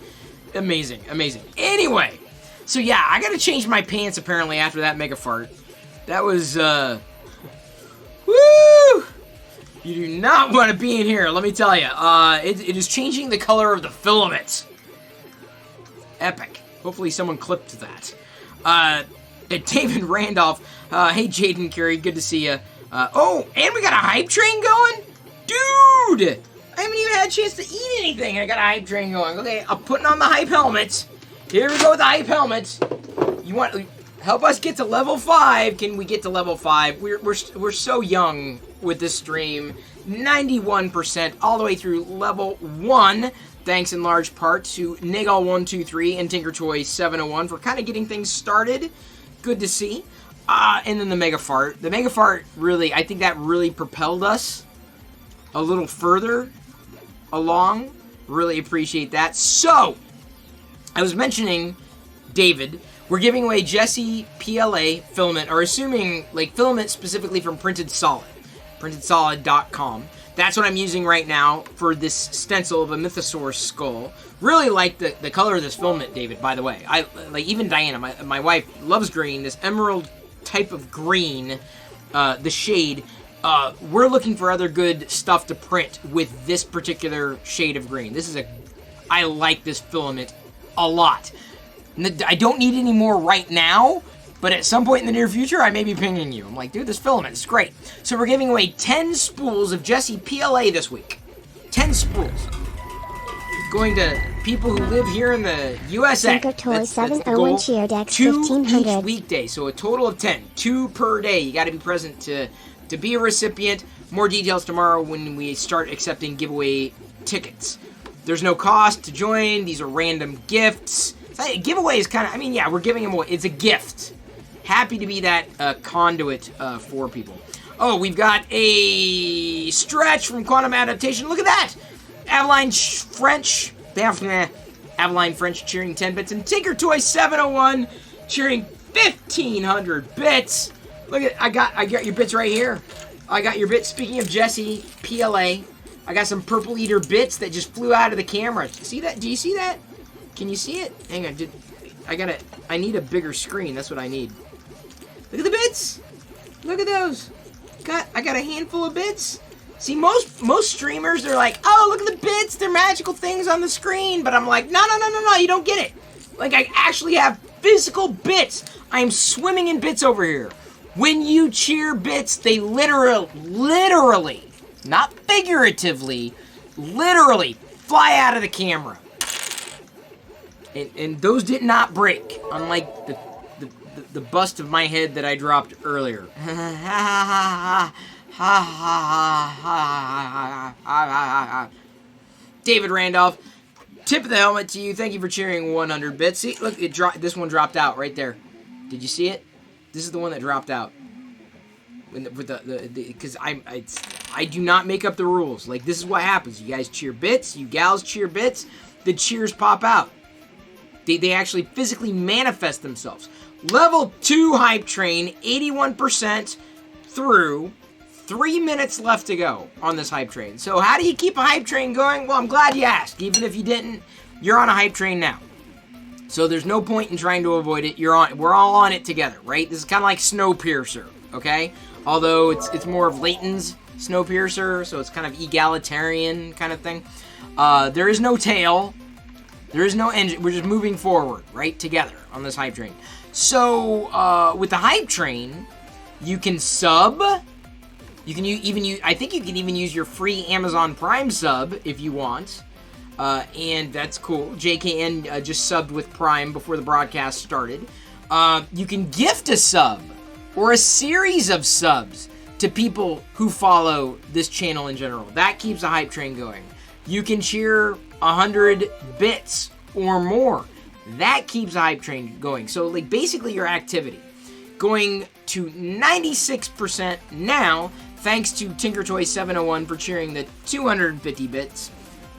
Amazing, amazing. Anyway, so yeah, I gotta change my pants apparently after that mega fart. That was, woo! You do not want to be in here, let me tell you. It is changing the color of the filament. Epic. Hopefully someone clipped that. David Randolph, hey Jaden Curry, good to see you. Oh, and we got a hype train going? Dude! I haven't even had a chance to eat anything, and I got a hype train going. Okay, I'm putting on the hype helmets. Here we go with the hype helmets. You want... Help us get to level 5. Can we get to level 5? We're so young with this stream. 91% all the way through level 1. Thanks in large part to Nagal123 and TinkerToy701 for kind of getting things started. Good to see. And then the Mega Fart. The Mega Fart really, I think that really propelled us a little further along. Really appreciate that. So, I was mentioning, David... We're giving away Jessie PLA filament, or assuming, like, filament specifically from Printed Solid. PrintedSolid.com. That's what I'm using right now for this stencil of a Mythosaur skull. Really like the color of this filament, David, by the way. Like, even Diana, my wife, loves green. This emerald type of green, the shade. We're looking for other good stuff to print with this particular shade of green. I like this filament a lot. I don't need any more right now, but at some point in the near future, I may be pinging you. I'm like, dude, this filament is great. So we're giving away 10 spools of Jessie PLA this week. 10 spools. Going to people who live here in the USA. That's the goal. 2 each weekday, so a total of 10. 2 per day. You got to be present to be a recipient. More details tomorrow when we start accepting giveaway tickets. There's no cost to join. These are random gifts. Giveaway is kind of, I mean, yeah, we're giving them away. It's a gift. Happy to be that conduit for people. Oh, we've got a stretch from Quantum Adaptation. Look at that! Avaline French cheering 10 bits. And TinkerToy701 cheering 1,500 bits. Look at, I got your bits right here. I got your bits. Speaking of Jessie PLA, I got some Purple Eater bits that just flew out of the camera. See that? Do you see that? Can you see it? Hang on, I need a bigger screen. That's what I need. Look at the bits. Look at those. I got a handful of bits. See, most streamers, they're like, oh, look at the bits. They're magical things on the screen. But I'm like, no, you don't get it. Like, I actually have physical bits. I am swimming in bits over here. When you cheer bits, they literally, not figuratively, literally fly out of the camera. And those did not break, unlike the bust of my head that I dropped earlier. David Randolph, tip of the helmet to you. Thank you for cheering 100 bits. See, look, this one dropped out right there. Did you see it? This is the one that dropped out. Because I do not make up the rules. Like, this is what happens. You guys cheer bits. You gals cheer bits. The cheers pop out. They actually physically manifest themselves. Level 2 hype train, 81% through. 3 minutes left to go on this hype train. So how do you keep a hype train going? Well, I'm glad you asked. Even if you didn't, you're on a hype train now. So there's no point in trying to avoid it. We're all on it together, right? This is kind of like Snowpiercer. okay? Although it's more of Layton's Snowpiercer, so it's kind of egalitarian kind of thing. There is no tail. There is no engine. We're just moving forward, right, together on this hype train. So with the hype train, you can sub. You can even use. I think you can even use your free Amazon Prime sub if you want, and that's cool. JKN just subbed with Prime before the broadcast started. You can gift a sub or a series of subs to people who follow this channel in general. That keeps the hype train going. You can cheer 100 bits or more. That keeps the hype train going. So, like, basically your activity going to 96% now, thanks to TinkerToy701 for cheering the 250 bits.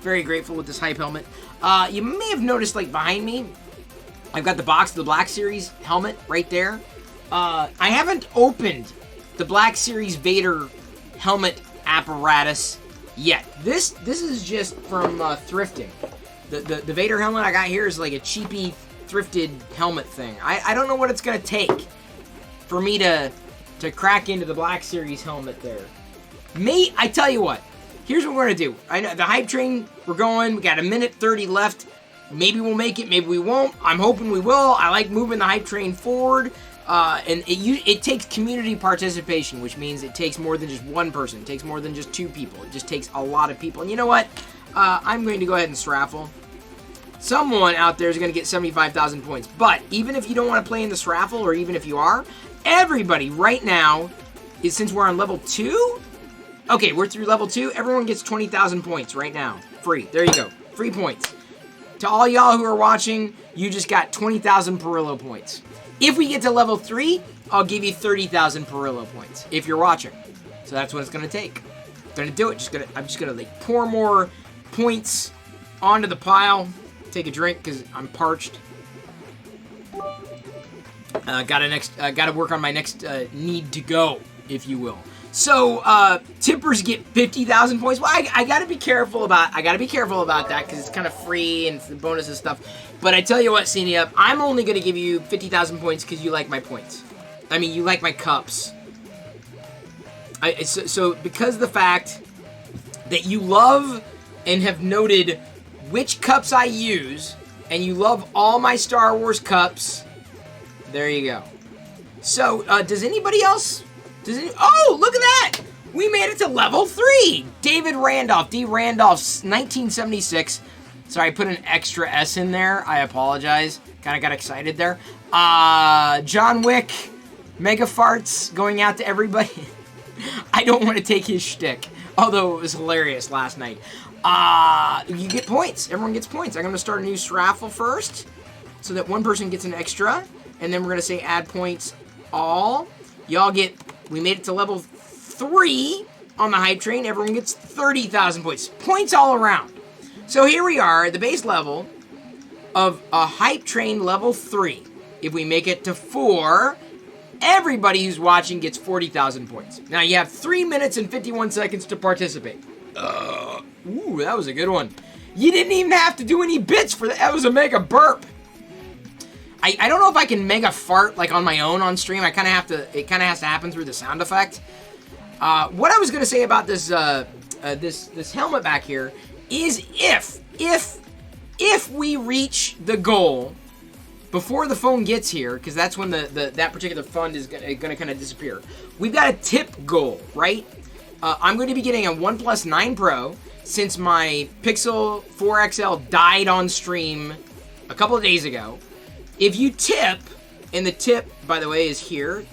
Very grateful with this hype helmet. You may have noticed, like, behind me, I've got the box of the Black Series helmet right there. I haven't opened the Black Series Vader helmet apparatus yet. This is just from thrifting. The Vader helmet I got here is like a cheapy thrifted helmet thing. I don't know what it's gonna take for me to crack into the Black Series helmet there. I tell you what, here's what we're gonna do. I know the hype train, we're going, we got a minute 30 left. Maybe we'll make it, maybe we won't. I'm hoping we will. I like moving the hype train forward. And it takes community participation, which means it takes more than just one person. It takes more than just two people. It just takes a lot of people. And you know what? I'm going to go ahead and sraffle. Someone out there is going to get 75,000 points. But even if you don't want to play in the sraffle, or even if you are, everybody right now, since we're on level 2, okay, we're through level 2, everyone gets 20,000 points right now. Free. There you go. Free points. To all y'all who are watching, you just got 20,000 Perillo points. If we get to level 3, I'll give you 30,000 Perillo points if you're watching. So that's what it's going to take. I'm going to do it. I'm just going to like pour more points onto the pile. Take a drink because I'm parched. Got to work on my next need to go, if you will. So tippers get 50,000 points. Well, I got to be careful about that because it's kind of free and it's the bonus and stuff. But I tell you what, Cenia, I'm only going to give you 50,000 points because you like my points. I mean, you like my cups. So because of the fact that you love and have noted which cups I use, and you love all my Star Wars cups, there you go. So, does anybody else... Oh, look at that! We made it to level 3! David Randolph, D. Randolph, 1976... Sorry, I put an extra S in there. I apologize. Kind of got excited there. John Wick, Mega Farts, going out to everybody. I don't want to take his shtick, although it was hilarious last night. You get points. Everyone gets points. I'm going to start a new raffle first, so that one person gets an extra, and then we're going to say add points all. Y'all get, we made it to level 3 on the hype train. Everyone gets 30,000 points. Points all around. So here we are at the base level of a hype train level 3. If we make it to 4, everybody who's watching gets 40,000 points. Now you have 3 minutes and 51 seconds to participate. Ooh, that was a good one. You didn't even have to do any bits for that. That was a mega burp. I don't know if I can mega fart like on my own on stream. It kind of has to happen through the sound effect. What I was going to say about this this helmet back here is if we reach the goal before the phone gets here, because that's when that particular fund is going to kind of disappear. We've got a tip goal, right? I'm going to be getting a OnePlus 9 Pro since my Pixel 4 XL died on stream a couple of days ago. If you tip, and the tip, by the way, is here.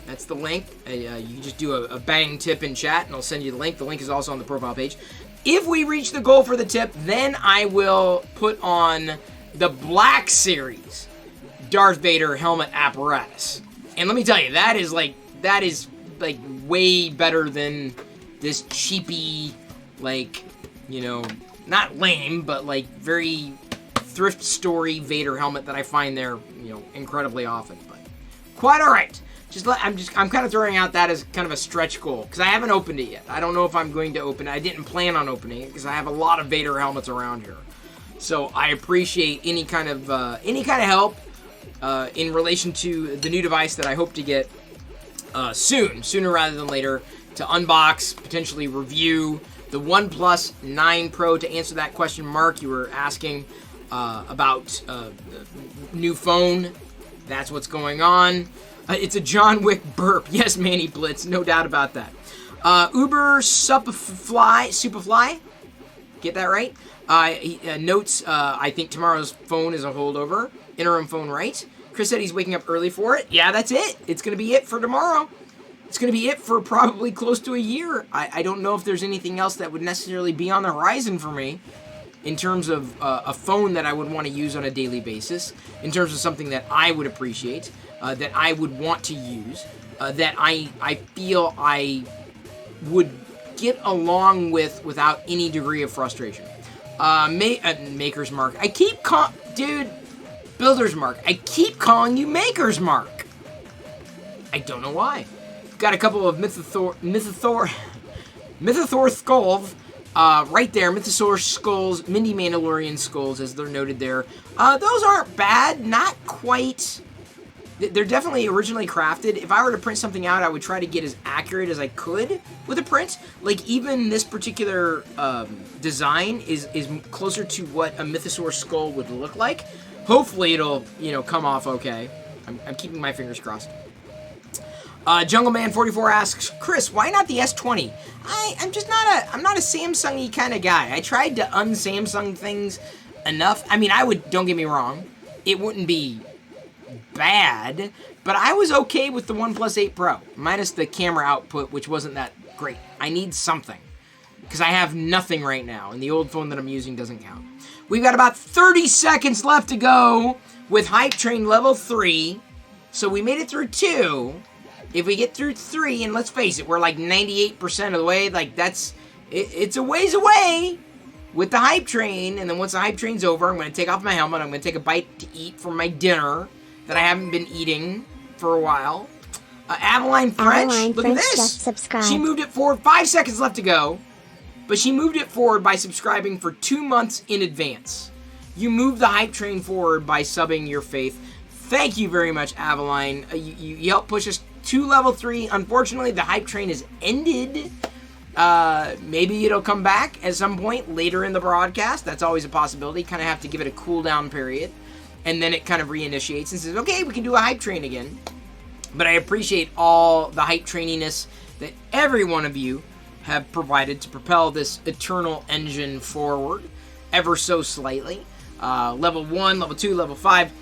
That's the link. You can just do a bang tip in chat, and I'll send you the link. The link is also on the profile page. If we reach the goal for the tip, then I will put on the Black Series Darth Vader helmet apparatus. And let me tell you, that is like way better than this cheapy, like, you know, not lame, but like very thrift story Vader helmet that I find there, you know, incredibly often. But quite all right. I'm kind of throwing out that as kind of a stretch goal because I haven't opened it yet. I don't know if I'm going to open it. I didn't plan on opening it because I have a lot of Vader helmets around here. So I appreciate any kind of help in relation to the new device that I hope to get sooner rather than later, to unbox, potentially review the OnePlus 9 Pro. To answer that question, Mark, you were asking about new phone. That's what's going on. It's a John Wick burp. Yes, Manny Blitz, no doubt about that. Uber Superfly, get that right? He notes, I think tomorrow's phone is a holdover. Interim phone, right? Chris said he's waking up early for it. Yeah, that's it. It's going to be it for tomorrow. It's going to be it for probably close to a year. I don't know if there's anything else that would necessarily be on the horizon for me in terms of a phone that I would want to use on a daily basis, in terms of something that I would appreciate, that I would want to use, that I feel I would get along with without any degree of frustration. Maker's Mark. Builder's Mark. I keep calling you Maker's Mark. I don't know why. Got a couple of Mythosaur skulls right there. Mythosaur skulls, Mini Mandalorian skulls, as they're noted there. Those aren't bad. Not quite. They're definitely originally crafted. If I were to print something out, I would try to get as accurate as I could with a print. Like, even this particular design is closer to what a Mythosaur skull would look like. Hopefully it'll, come off okay. I'm keeping my fingers crossed. Jungleman44 asks, Chris, why not the S20? I'm not a Samsung-y kind of guy. I tried to un-Samsung things enough. I mean, don't get me wrong, it wouldn't be bad, but I was okay with the OnePlus 8 Pro, minus the camera output, which wasn't that great. I need something, because I have nothing right now, and the old phone that I'm using doesn't count. We've got about 30 seconds left to go with Hype Train Level 3, so we made it through 2. If we get through 3, and let's face it, we're like 98% of the way, like it's a ways away with the Hype Train, and then once the Hype Train's over, I'm going to take off my helmet, I'm going to take a bite to eat from my dinner that I haven't been eating for a while. Adeline French, look at this. She moved it forward, 5 seconds left to go, but she moved it forward by subscribing for 2 months in advance. You moved the Hype Train forward by subbing your faith. Thank you very much, Aveline. You helped push us to level 3. Unfortunately, the Hype Train has ended. Maybe it'll come back at some point later in the broadcast. That's always a possibility. Kind of have to give it a cooldown period. And then it kind of reinitiates and says, okay, we can do a Hype Train again. But I appreciate all the Hype Traininess that every one of you have provided to propel this eternal engine forward ever so slightly. Level 1, Level 2, Level 5.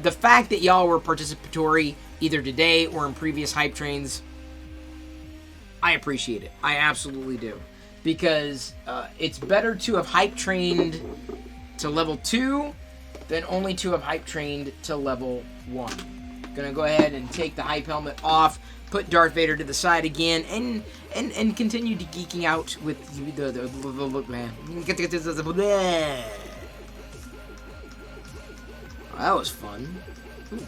The fact that y'all were participatory either today or in previous Hype Trains, I appreciate it. I absolutely do. Because it's better to have Hype Trained to Level 2 than only to have Hype Trained to Level 1. Gonna go ahead and take the Hype Helmet off, put Darth Vader to the side again, and continue to geeking out with that was fun. Ooh.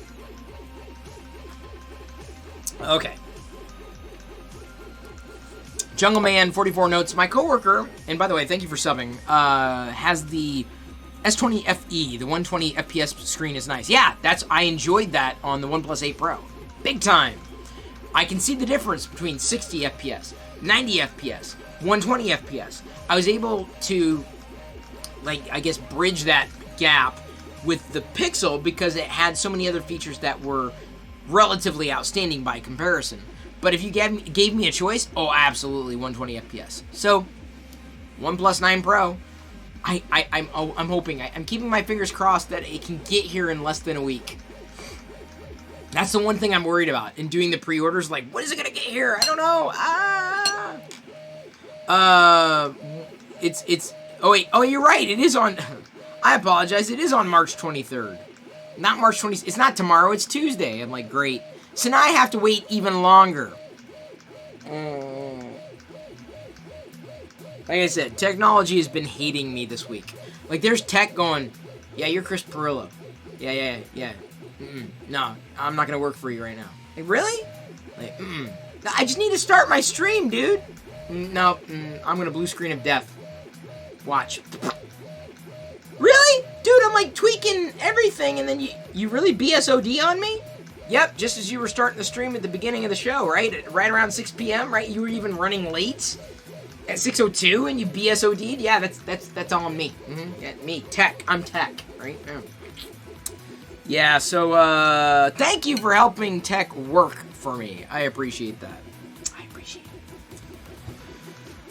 Okay. Jungleman44 notes, my coworker, and by the way, thank you for subbing, has the S20 FE, the 120 FPS screen is nice. Yeah, I enjoyed that on the OnePlus 8 Pro. Big time. I can see the difference between 60 FPS, 90 FPS, 120 FPS. I was able to, bridge that gap with the Pixel because it had so many other features that were relatively outstanding by comparison. But if you gave me a choice, absolutely 120 FPS. So, OnePlus 9 Pro, I'm hoping, I'm keeping my fingers crossed that it can get here in less than a week. That's the one thing I'm worried about in doing the pre-orders. Like, when is it gonna get here? I don't know. You're right. It is on. I apologize. It is on March 23rd, not March 20th. It's not tomorrow. It's Tuesday. I'm like, great. So now I have to wait even longer. Like I said, technology has been hating me this week. Like, there's tech going, yeah, you're Chris Pirillo. Yeah. No, I'm not gonna work for you right now. Like, really? Like, I just need to start my stream, dude. No, I'm gonna blue screen of death. Watch. Really? Dude, I'm like tweaking everything and then you really BSOD on me? Yep, just as you were starting the stream at the beginning of the show, right? Right around 6 p.m., right? You were even running late at 6:02 and you BSOD'd? Yeah, that's all on me. Yeah, me. Tech. I'm tech, right? Yeah, so thank you for helping tech work for me. I appreciate that. I appreciate it.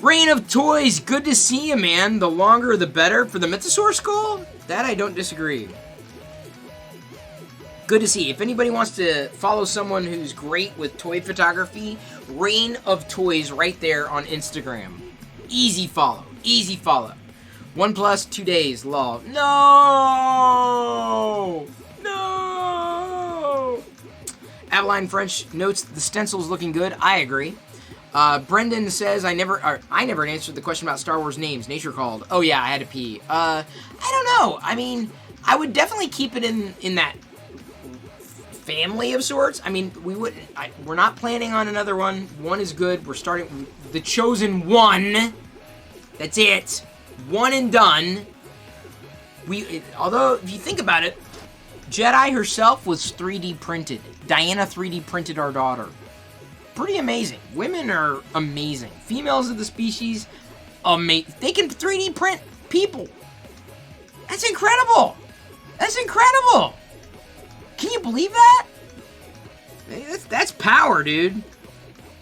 Reign of Toys, good to see you, man. The longer the better. For the Mythosaur skull? That I don't disagree. Good to see. If anybody wants to follow someone who's great with toy photography, Reign of Toys right there on Instagram. Easy follow. Easy follow. 1+ 2 days, lol. No! No! Adeline French notes the stencil's looking good. I agree. Brendan says I never answered the question about Star Wars names. Nature called. Oh yeah, I had to pee. I don't know. I mean, I would definitely keep it in that family of sorts. I mean, we're not planning on another one. One is good. We're starting the Chosen One. That's it. One and done. Although if you think about it, Jedi herself was 3D printed. Diana 3D printed our daughter. Pretty amazing. Women are amazing. Females of the species, amazing. They can 3D print people. That's incredible. That's incredible. Can you believe that? That's power, dude.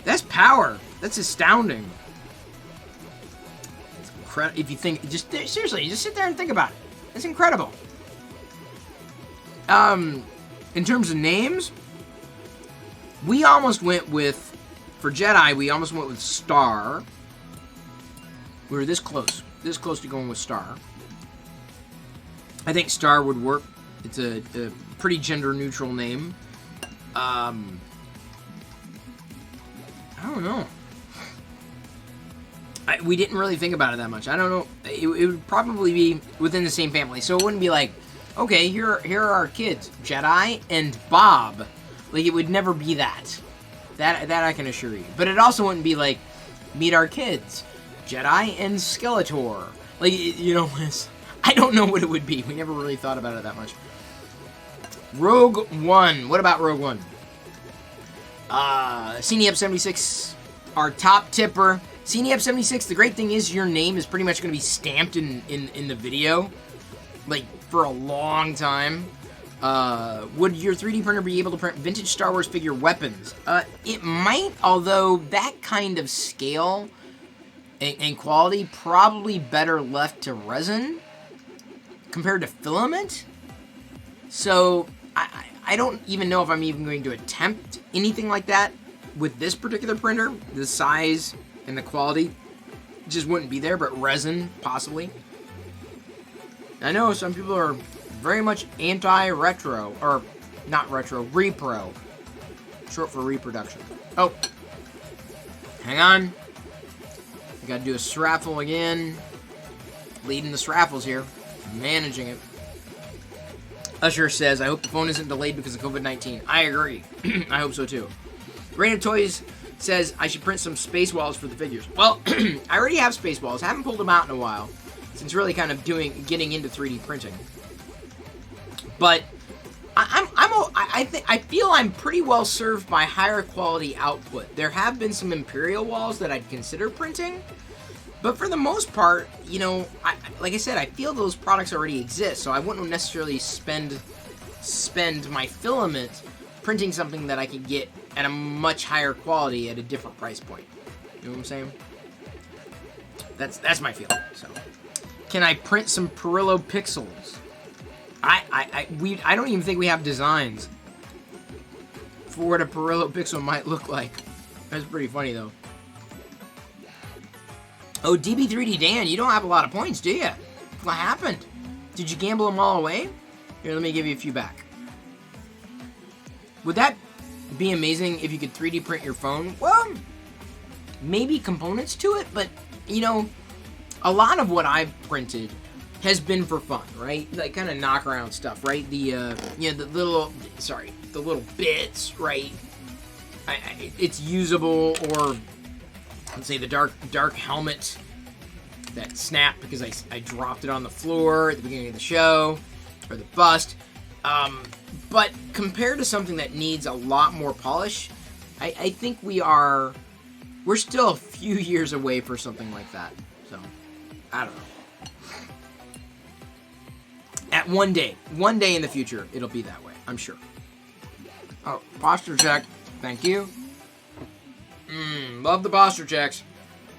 That's power. That's astounding. It's incredible. If you think, seriously, just sit there and think about it. That's incredible. In terms of names, we almost went with, for Jedi, we almost went with Star. We were this close to going with Star. I think Star would work. It's a pretty gender-neutral name. I don't know. We didn't really think about it that much. I don't know. It would probably be within the same family. So it wouldn't be like, okay, here are our kids, Jedi and Bob. Like, it would never be that. That I can assure you. But it also wouldn't be like, meet our kids, Jedi and Skeletor. Like, you know, I don't know what it would be. We never really thought about it that much. Rogue One. What about Rogue One? CNEP76, our top tipper. CNEP76, the great thing is your name is pretty much going to be stamped in the video. Like, for a long time. Would your 3D printer be able to print vintage Star Wars figure weapons? It might, although that kind of scale and quality probably better left to resin compared to filament. So, I don't even know if I'm even going to attempt anything like that with this particular printer. The size and the quality just wouldn't be there, but resin, possibly. I know some people are very much anti-retro, or not retro, repro. Short for reproduction. Oh. Hang on. I gotta do a sraffle again. Leading the sraffles here. Managing it. Usher says, I hope the phone isn't delayed because of COVID-19. I agree. I hope so too. Reign of Toys says, I should print some space walls for the figures. Well, I already have space walls. Haven't pulled them out in a while. Since really kind of getting into 3D printing. But I feel I'm pretty well served by higher quality output. There have been some Imperial walls that I'd consider printing. But for the most part, you know, like I said, I feel those products already exist, so I wouldn't necessarily spend my filament printing something that I could get at a much higher quality at a different price point. You know what I'm saying? That's my feeling. So, can I print some Perillo pixels? I don't even think we have designs for what a Perillo pixel might look like. That's pretty funny though. Oh, DB3D Dan, you don't have a lot of points, do you? What happened? Did you gamble them all away? Here, let me give you a few back. Would that be amazing if you could 3D print your phone? Well, maybe components to it, but, you know, a lot of what I've printed has been for fun, right? Like, kind of knock around stuff, right? The little bits, right? It's usable, or let's say the dark helmet that snapped because I dropped it on the floor at the beginning of the show, or the bust. But compared to something that needs a lot more polish, I think we're still a few years away for something like that. So, I don't know. At one day in the future, it'll be that way, I'm sure. Oh, posture check. Thank you. Love the posture checks.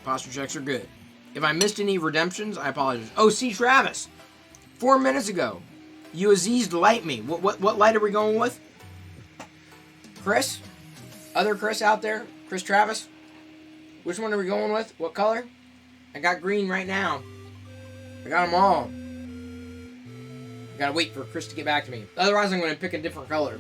Posture checks are good. If I missed any redemptions, I apologize. Oh, C. Travis. 4 minutes ago, you Aziz light me. What light are we going with? Chris? Other Chris out there? Chris Travis? Which one are we going with? What color? I got green right now. I got them all. I gotta wait for Chris to get back to me. Otherwise, I'm gonna pick a different color.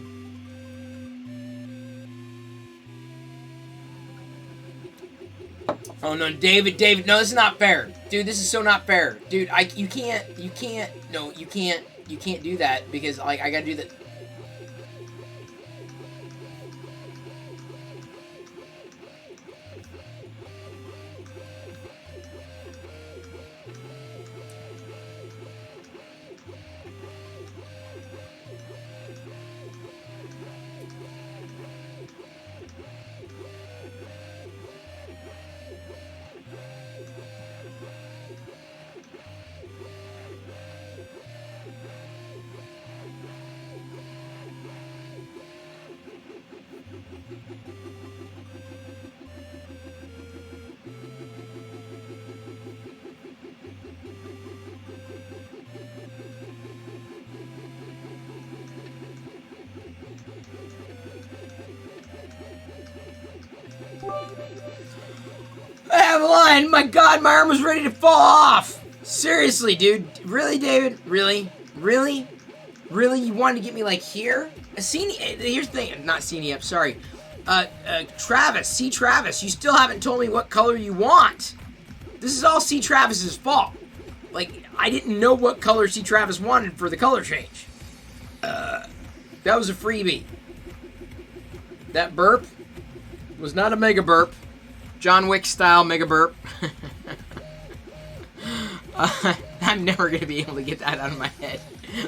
Oh no, David, no, this is not fair. Dude, this is so not fair. Dude, you can't do that because, like, I gotta do that. Avalon, my God, my arm was ready to fall off. Seriously, dude. Really, David? Really? Really? Really? You wanted to get me, like, here? Here's the thing. Not Cini up, sorry. Travis, C. Travis, you still haven't told me what color you want. This is all C. Travis's fault. Like, I didn't know what color C. Travis wanted for the color change. That was a freebie. That burp was not a mega burp. John Wick style mega burp. I'm never going to be able to get that out of my head.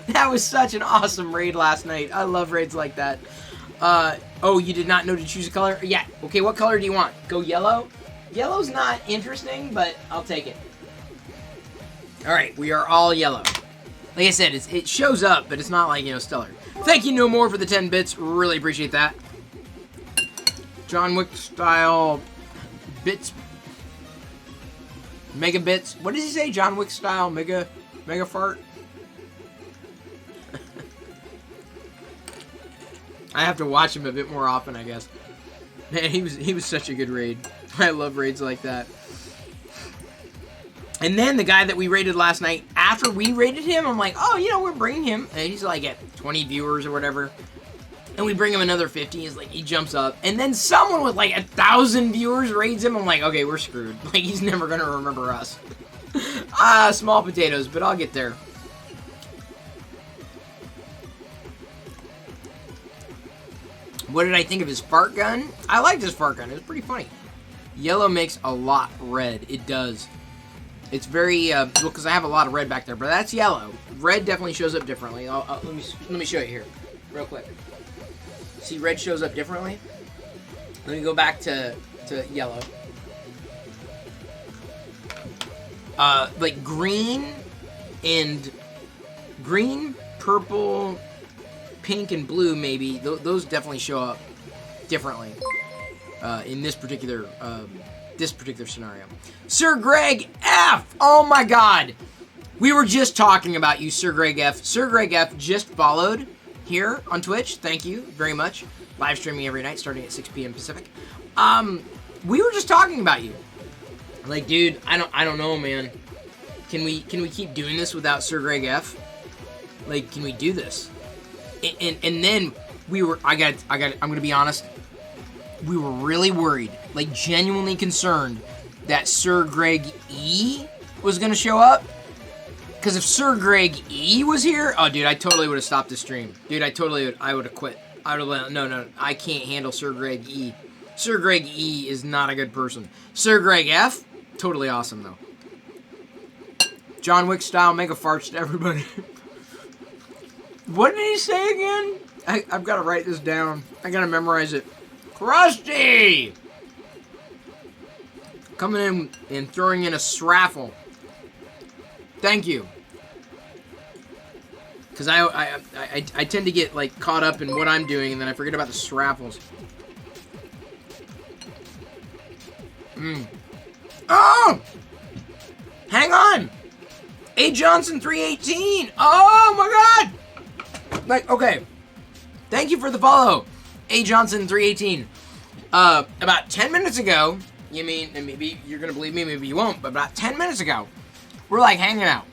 That was such an awesome raid last night. I love raids like that. Oh, you did not know to choose a color? Yeah. Okay, what color do you want? Go yellow? Yellow's not interesting, but I'll take it. Alright, we are all yellow. Like I said, it shows up, but it's not like, stellar. Thank you, No More, for the 10 bits. Really appreciate that. John Wick style bits. Mega bits. What does he say? John Wick style mega fart? I have to watch him a bit more often, I guess. Man, he was such a good raid. I love raids like that. And then the guy that we raided last night, after we raided him, I'm like, oh, we're bringing him. And he's like at 20 viewers or whatever. And we bring him another 50. He's like, he jumps up. And then someone with like 1,000 viewers raids him. I'm like, okay, we're screwed. Like, he's never going to remember us. Small potatoes, but I'll get there. What did I think of his fart gun? I liked his fart gun. It was pretty funny. Yellow makes a lot red. It does. It's very, well, because I have a lot of red back there, but that's yellow. Red definitely shows up differently. Let me show you here, real quick. See, red shows up differently. Let me go back to yellow. Like green, purple, pink, and blue, maybe. Those definitely show up differently in this particular scenario. Sir Greg F! Oh my God! We were just talking about you, Sir Greg F. Sir Greg F just followed here on Twitch. Thank you very much. Live streaming every night starting at 6 p.m. Pacific. We were just talking about you. Like, dude, I don't know, man. Can we keep doing this without Sir Greg F? Like, can we do this? And then I'm gonna be honest. We were really worried, like genuinely concerned that Sir Greg E was gonna show up. Because if Sir Greg E was here, oh dude, I totally would have stopped the stream. Dude, I would have quit. I would have no, I can't handle Sir Greg E. Sir Greg E is not a good person. Sir Greg F, totally awesome though. John Wick style mega farts to everybody. What did he say again? I've got to write this down. I got to memorize it. Krusty! Coming in and throwing in a sraffle. Thank you. Because I tend to get, like, caught up in what I'm doing, and then I forget about the sraffles. Oh! Hang on! A. Johnson 318! Oh, my God! Like, okay. Thank you for the follow, A. Johnson 318. About 10 minutes ago, you mean, and maybe you're going to believe me, maybe you won't, but about 10 minutes ago, we're, like, hanging out.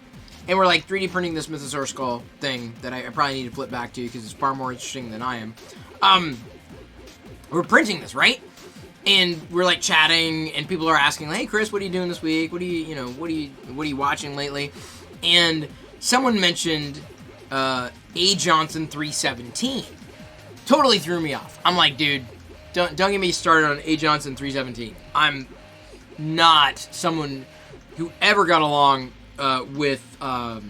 And we're, like, 3D printing this Mythosaur skull thing that I probably need to flip back to because it's far more interesting than I am. We're printing this, right? And we're, like, chatting, and people are asking, hey, Chris, what are you doing this week? What are you watching lately? And someone mentioned A. Johnson 317. Totally threw me off. I'm like, dude, don't get me started on A. Johnson 317. I'm not someone who ever got along with A.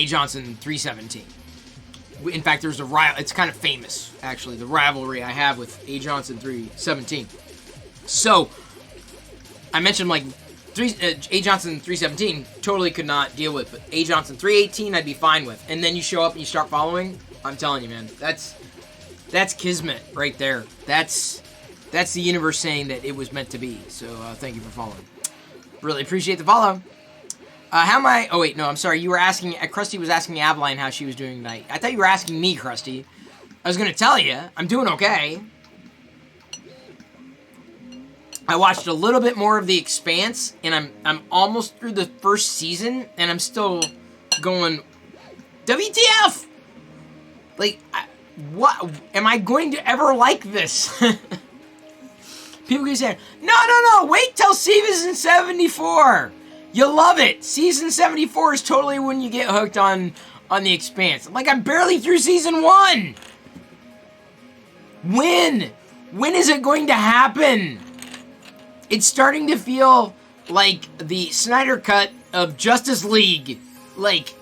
Johnson 317. In fact, there's it's kind of famous, actually, the rivalry I have with A. Johnson 317. So, I mentioned, like, A. Johnson 317, totally could not deal with, but A. Johnson 318, I'd be fine with. And then you show up and you start following, I'm telling you, man, that's kismet right there. That's the universe saying that it was meant to be. So, thank you for following. Really appreciate the follow. How am I... Oh, wait, no, I'm sorry. You were asking... Krusty was asking Aveline how she was doing tonight. I thought you were asking me, Krusty. I was going to tell you. I'm doing okay. I watched a little bit more of The Expanse, and I'm almost through the first season, and I'm still going... WTF? Like, what... Am I going to ever like this? People keep saying, no, wait till season 74. You'll love it. Season 74 is totally when you get hooked on The Expanse. Like, I'm barely through season 1. When? When is it going to happen? It's starting to feel like the Snyder Cut of Justice League. Like...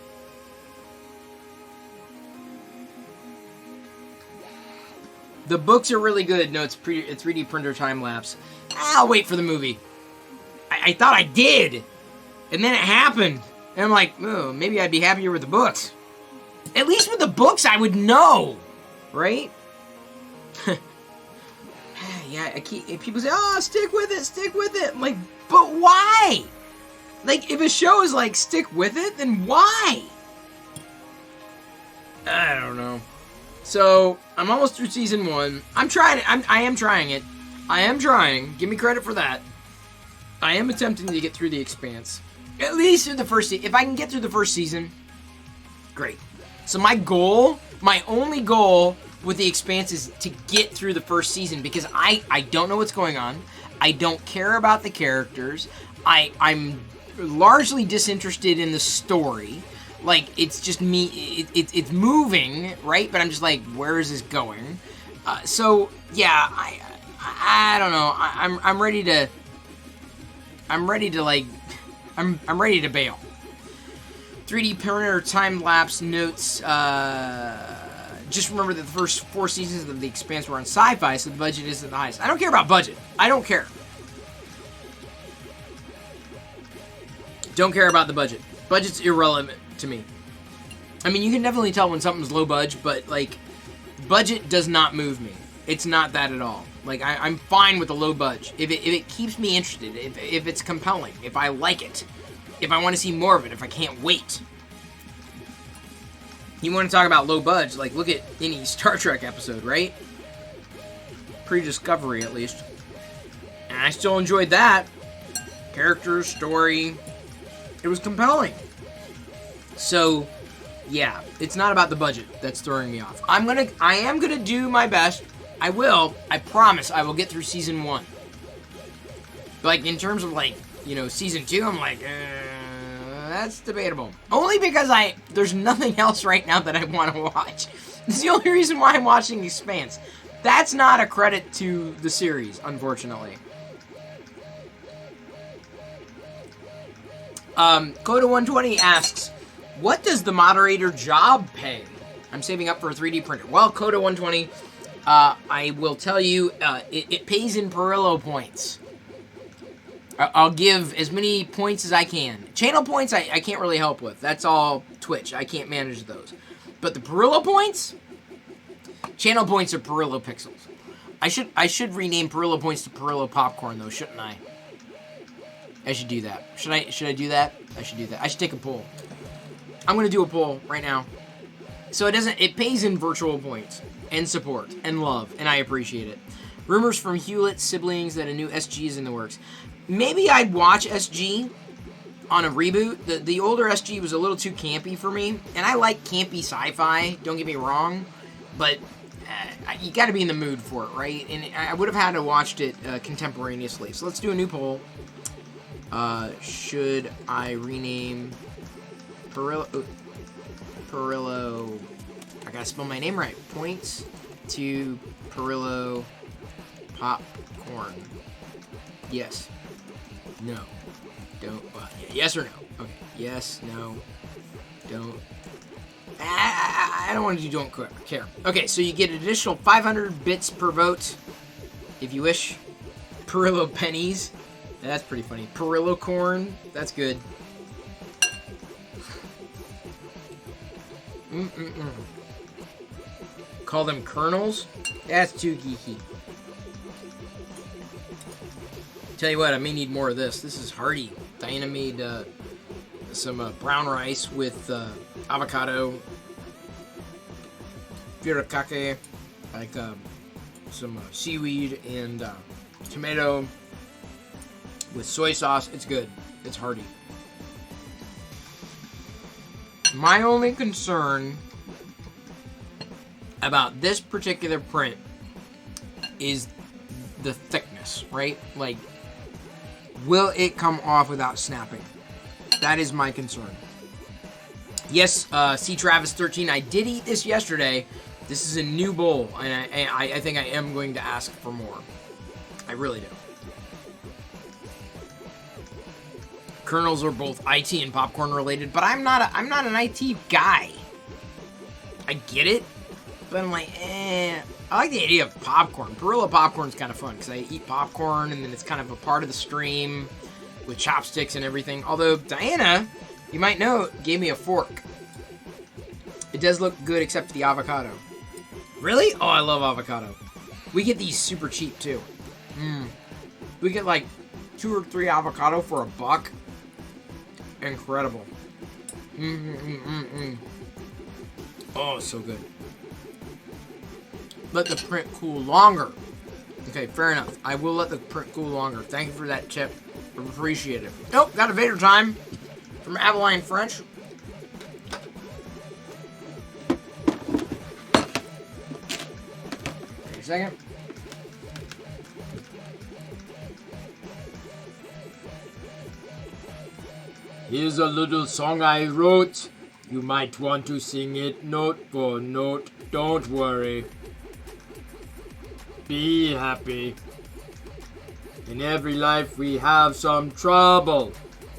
The books are really good. No, it's 3D printer time lapse. I'll wait for the movie. I thought I did. And then it happened. And I'm like, oh, maybe I'd be happier with the books. At least with the books, I would know. Right? Yeah, people say, oh, stick with it. I'm like, but why? Like, if a show is like, stick with it, then why? I don't know. So, I'm almost through season 1. I'm trying it. I am trying it. I am trying. Give me credit for that. I am attempting to get through The Expanse. At least through the first season. If I can get through the first season, great. So my only goal with The Expanse is to get through the first season because I don't know what's going on. I don't care about the characters. I'm largely disinterested in the story. Like, it's just me, it's moving, right? But I'm just like, where is this going? So, yeah, I don't know. I'm ready to bail. 3D printer time-lapse notes, just remember that the first 4 seasons of The Expanse were on Sci-Fi, so the budget isn't the highest. I don't care about budget. I don't care. Don't care about the budget. Budget's irrelevant to me. I mean, you can definitely tell when something's low budget, but, like, budget does not move me. It's not that at all. Like, I'm fine with the low budget. If it keeps me interested, if it's compelling, if I like it, if I want to see more of it, if I can't wait. You want to talk about low budget, like, look at any Star Trek episode, right? Pre-Discovery, at least. And I still enjoyed that. Characters, story. It was compelling. So, yeah, it's not about the budget that's throwing me off. I am gonna do my best. I will. I promise I will get through season 1. But, like, in terms of, like, you know, season 2, I'm like, that's debatable. Only because there's nothing else right now that I want to watch. It's the only reason why I'm watching Expanse. That's not a credit to the series, unfortunately. Coda120 asks, What does the moderator job pay? I'm saving up for a 3D printer. Well, Coda 120, I will tell you, it pays in Perillo points. I'll give as many points as I can. Channel points, I can't really help with. That's all Twitch. I can't manage those. But the Perillo points, channel points are Perillo pixels. I should rename Perillo points to Perillo popcorn though, shouldn't I? I should do that. Should I do that? I should do that. I should take a poll. I'm gonna do a poll right now. So it pays in virtual points and support and love, and I appreciate it. Rumors from Hewlett siblings that a new SG is in the works. Maybe I'd watch SG on a reboot. The older SG was a little too campy for me, and I like campy sci-fi, don't get me wrong, but you gotta be in the mood for it, right? And I would have had to watched it contemporaneously. So let's do a new poll. Should I rename Perillo, I gotta spell my name right, points to Perillo popcorn? Yes. No. Don't. Yes or no? Okay. Yes. No. Don't. I don't want to do don't care. Okay, so you get an additional 500 bits per vote, if you wish. Perillo pennies. That's pretty funny. Perillo corn. That's good. Call them kernels? That's too geeky. Tell you what, I may need more of this. This is hearty. Diana made some brown rice with avocado, furikake, like some seaweed and tomato with soy sauce. It's good. It's hearty. My only concern about this particular print is the thickness, right? Like, will it come off without snapping? That is my concern. Yes, C. Travis 13, I did eat this yesterday. This is a new bowl, and I think I am going to ask for more. I really do. Kernels are both IT and popcorn related, but I'm not an IT guy. I get it, but I'm like, I like the idea of popcorn. Perillo popcorn's kind of fun because I eat popcorn and then it's kind of a part of the stream with chopsticks and everything. Although Diana, you might know, gave me a fork. It does look good except for the avocado. Really? Oh, I love avocado. We get these super cheap too. We get like 2 or 3 avocado for $1. Incredible. Oh, so good. Let the print cool longer. Okay, fair enough. I will let the print cool longer. Thank you for that tip. Appreciate it. Oh, got a Vader time from Aveline French. Wait a second. Here's a little song I wrote. You might want to sing it note for note. Don't worry. Be happy. In every life we have some trouble.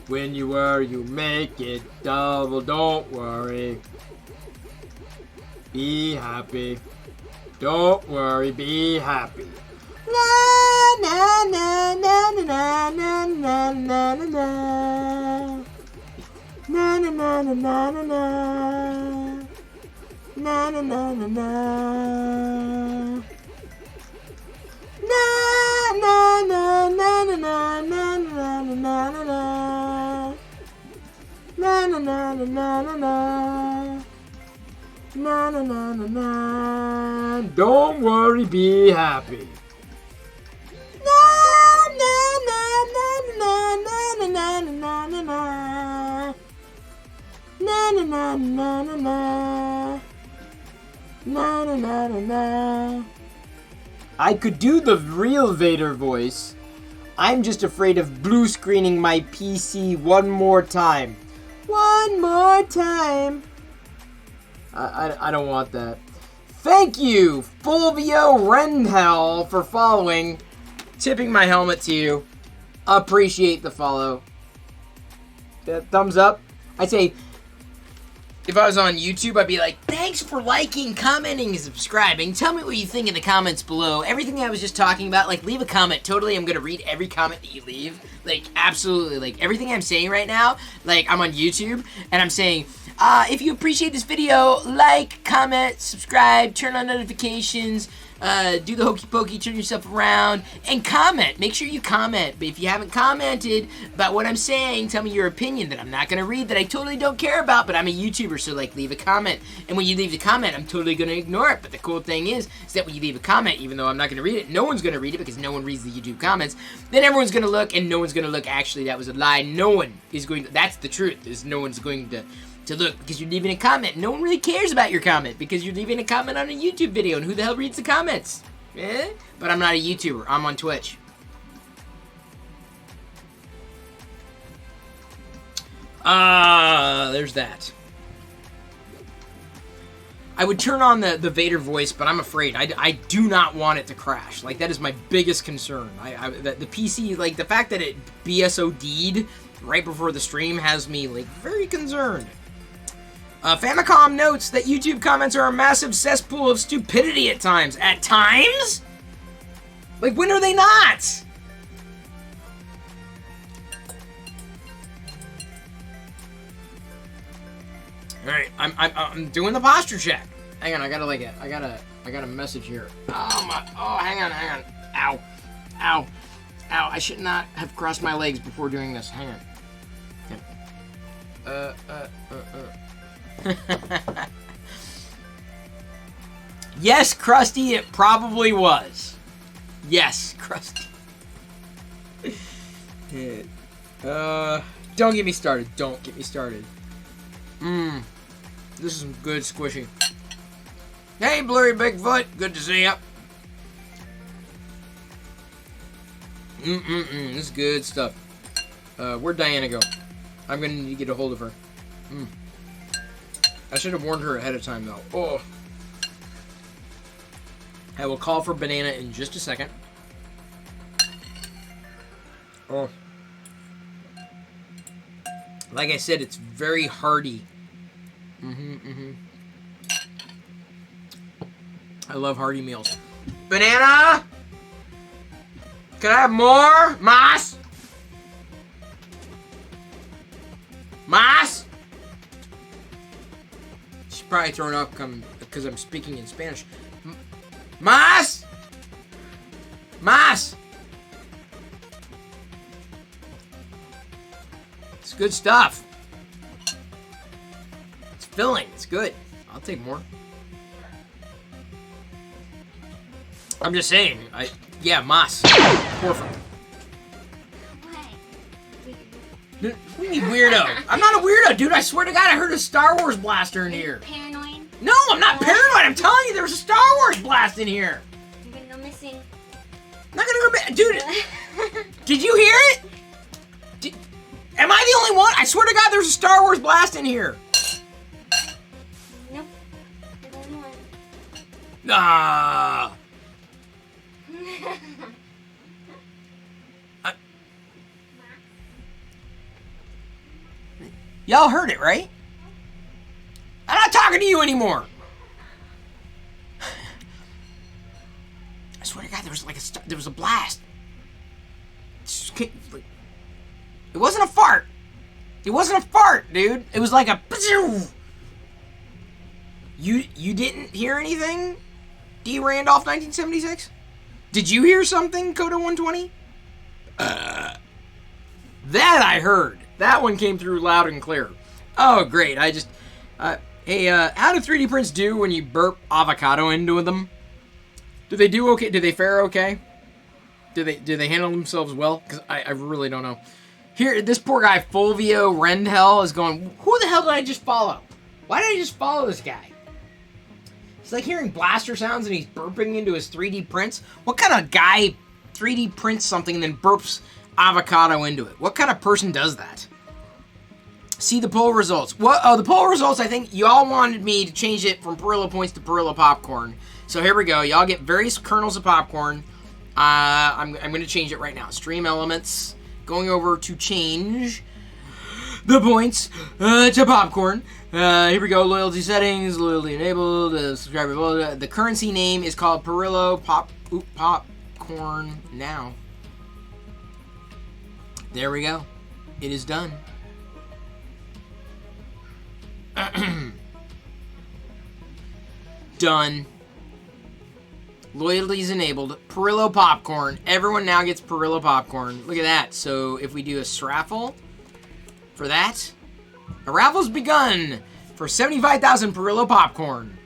When you worry, you make it double. Don't worry. Be happy. Don't worry, be happy. La na na na na na na na na na. Na na na na na na na. Na na na na na. Na na na na na na na na na na. Na na na na na na na. Na na na na na. Don't worry, be happy. Na na na na na na na na na na. Na na na na na na. Na na na na na. I could do the real Vader voice. I'm just afraid of blue screening my PC one more time. One more time. I don't want that. Thank you, Fulvio Rendell, for following. Tipping my helmet to you. Appreciate the follow. Thumbs up. I say If I was on YouTube, I'd be like, thanks for liking, commenting, and subscribing. Tell me what you think in the comments below. Everything I was just talking about, like, leave a comment. Totally, I'm going to read every comment that you leave. Like, absolutely. Like, everything I'm saying right now, like, I'm on YouTube, and I'm saying, if you appreciate this video, like, comment, subscribe, turn on notifications, do the hokey pokey, turn yourself around, and comment. Make sure you comment. But if you haven't commented about what I'm saying, tell me your opinion that I'm not going to read, that I totally don't care about, but I'm a YouTuber, so, like, leave a comment. And when you leave the comment, I'm totally going to ignore it. But the cool thing is that when you leave a comment, even though I'm not going to read it, no one's going to read it because no one reads the YouTube comments, then everyone's going to look, and no one's going to look, actually, that was a lie. No one is going to, that's the truth, is no one's going to look, because you're leaving a comment. No one really cares about your comment, because you're leaving a comment on a YouTube video, and who the hell reads the comments? Eh? But I'm not a YouTuber. I'm on Twitch. There's that. I would turn on the Vader voice, but I'm afraid. I do not want it to crash. Like, that is my biggest concern. The PC, like, the fact that it BSOD'd right before the stream has me, like, very concerned. Famicom notes that YouTube comments are a massive cesspool of stupidity at times. At times? Like, when are they not? Alright, I'm doing the posture check. Hang on, I got a message here. Hang on. Ow. Ow. I should not have crossed my legs before doing this. Hang on. Yes, Krusty, it probably was. Yes, Krusty. Don't get me started. Don't get me started. This is some good squishy. Hey, Blurry Bigfoot. Good to see ya. This is good stuff. Where'd Diana go? I'm gonna need to get a hold of her. I should have warned her ahead of time, though. Oh. I will call for Banana in just a second. Oh. Like I said, it's very hearty. I love hearty meals. Banana! Can I have more? Mas? Mas? She's probably thrown up because I'm speaking in Spanish. Mas? Mas? It's good stuff. It's filling. It's good. I'll take more. I'm just saying. Yeah, mas. Porfa. What do you mean weirdo? I'm not a weirdo, dude. I swear to God, I heard a Star Wars blaster in here. Paranoid? No, I'm not paranoid. I'm telling you, there was a Star Wars blast in here. I'm gonna go missing. I'm not gonna go back. Dude, did you hear it? Am I the only one? I swear to God, there's a Star Wars blast in here. Nope. You're the only one. Ah. Y'all heard it, right? I'm not talking to you anymore. I swear to God, there was a blast. It wasn't a fart. It wasn't a fart, dude. It was like a. You didn't hear anything, D. Randolph, 1976? Did you hear something, Coda 120? That I heard. That one came through loud and clear. Oh, great. Hey, how do 3D prints do when you burp avocado into them? Do they do okay? Do they fare okay? Do they handle themselves well? Because I really don't know. Here, this poor guy, Fulvio Rendhell, is going, who the hell did I just follow? Why did I just follow this guy? It's like hearing blaster sounds and he's burping into his 3D prints. What kind of guy 3D prints something and then burps avocado into it? What kind of person does that? See the poll results. What? Oh, the poll results, I think you all wanted me to change it from Perillo Points to Perillo Popcorn. So here we go. Y'all get various kernels of popcorn. I'm going to change it right now. Stream elements. Going over to change the points to Popcorn. Here we go. Loyalty settings, loyalty enabled, subscriber. The currency name is called Perillo Popcorn now. There we go. It is done. Done. Loyalty is enabled. Perillo Popcorn. Everyone now gets Perillo Popcorn. Look at that. So if we do a raffle for that, a raffle's begun for 75,000 Perillo Popcorn.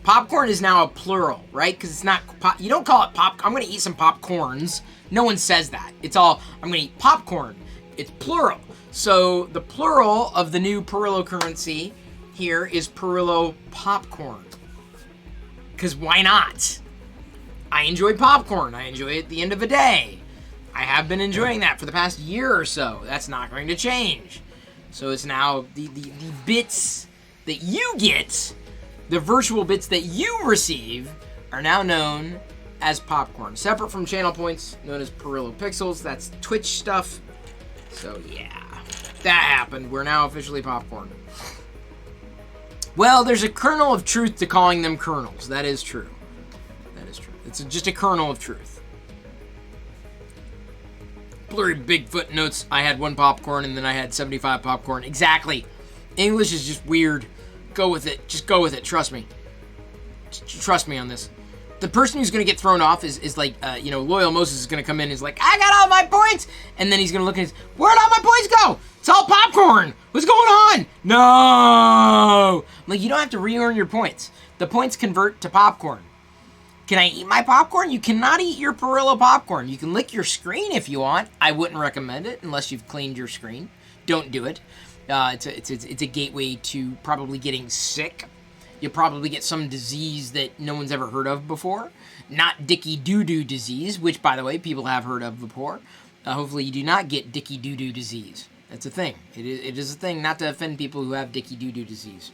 Popcorn is now a plural, right? Because it's not, you don't call it pop, I'm going to eat some popcorns. No one says that. It's all, I'm going to eat popcorn. It's plural. So the plural of the new Perillo currency here is Perillo Popcorn. Because why not? I enjoy popcorn. I enjoy it at the end of the day. I have been enjoying that for the past year or so. That's not going to change. So it's now the bits that you get, the virtual bits that you receive, are now known as popcorn. Separate from channel points, known as Perillo Pixels. That's Twitch stuff. So yeah, that happened. We're now officially popcorn. Well, there's a kernel of truth to calling them kernels. That is true. That is true. It's just a kernel of truth. Blurry Bigfoot notes, I had 1 popcorn and then I had 75 popcorn. Exactly. English is just weird. Go with it. Just go with it. Trust me. Trust me on this. The person who's going to get thrown off is like, Loyal Moses is going to come in and is like, I got all my points. And then he's going to look at his, where'd all my points go? It's all popcorn. What's going on? No. Like, you don't have to re-earn your points. The points convert to popcorn. Can I eat my popcorn? You cannot eat your Perillo popcorn. You can lick your screen if you want. I wouldn't recommend it unless you've cleaned your screen. Don't do it. It's a gateway to probably getting sick. You'll probably get some disease that no one's ever heard of before. Not Dicky Doo-Doo disease, which, by the way, people have heard of before. Hopefully you do not get Dicky Doo-Doo disease. That's a thing. It is a thing, not to offend people who have Dicky Doo-Doo disease.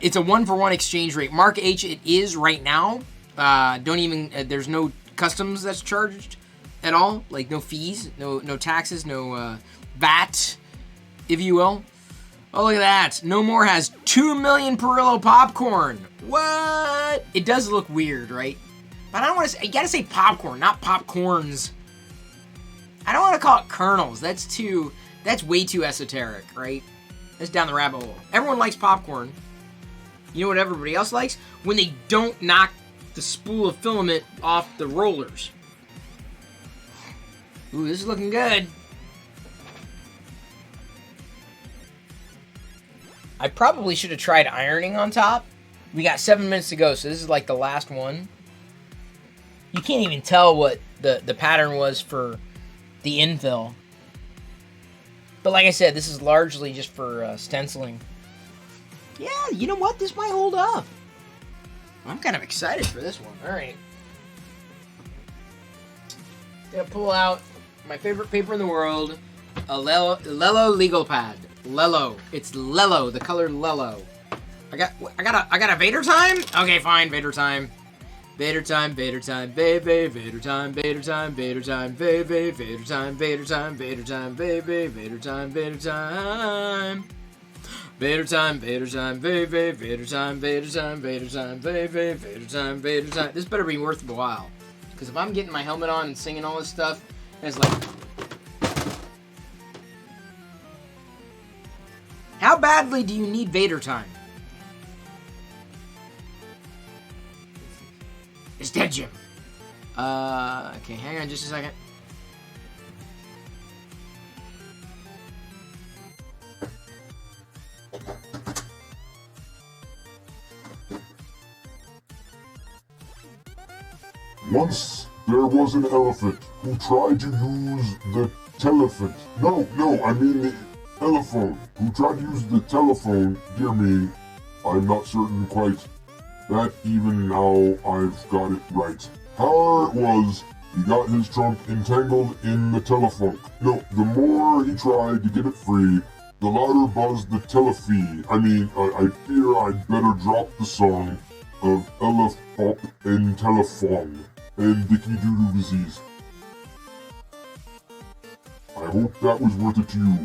It's a 1-for-1 exchange rate. Mark H, it is right now. There's no customs that's charged at all. Like, no fees, no taxes, no VAT, if you will. Oh, look at that. No More has 2 million Perillo popcorn. What? It does look weird, right? But I don't want to say, you gotta say popcorn, not popcorns. I don't want to call it kernels. That's way too esoteric, right? That's down the rabbit hole. Everyone likes popcorn. You know what everybody else likes? When they don't knock the spool of filament off the rollers. Ooh, this is looking good. I probably should have tried ironing on top. We got 7 minutes to go, so this is like the last one. You can't even tell what the pattern was for the infill. But like I said, this is largely just for stenciling. Yeah, you know what? This might hold up. I'm kind of excited for this one. All right. Gonna pull out my favorite paper in the world, a Lello legal pad. Lello. It's Lello, the color Lello. I got a Vader time? Okay, fine, Vader time. Vader time, Vader time, baby, Vader time, Vader time, Vader time, baby, Vader time, Vader time, Vader time, baby, Vader time, Vader time. Vader time, Vader time, baby, Vader time, Vader time, Vader time, baby, Vader time, Vader time. This better be worth the while. Because if I'm getting my helmet on and singing all this stuff, it's like... How badly do you need Vader time? It's dead, Jim. Okay, hang on just a second. Once there was an elephant who tried to use the telephone. No, I mean the telephone. Who tried to use the telephone. Dear me, I'm not certain quite that even now I've got it right. However it was, he got his trunk entangled in the telephone. No, the more he tried to get it free, the louder buzzed the telefee. I fear I'd better drop the song of Elef Pop and Telephone and Dicky Doo-Doo disease. I hope that was worth it to you.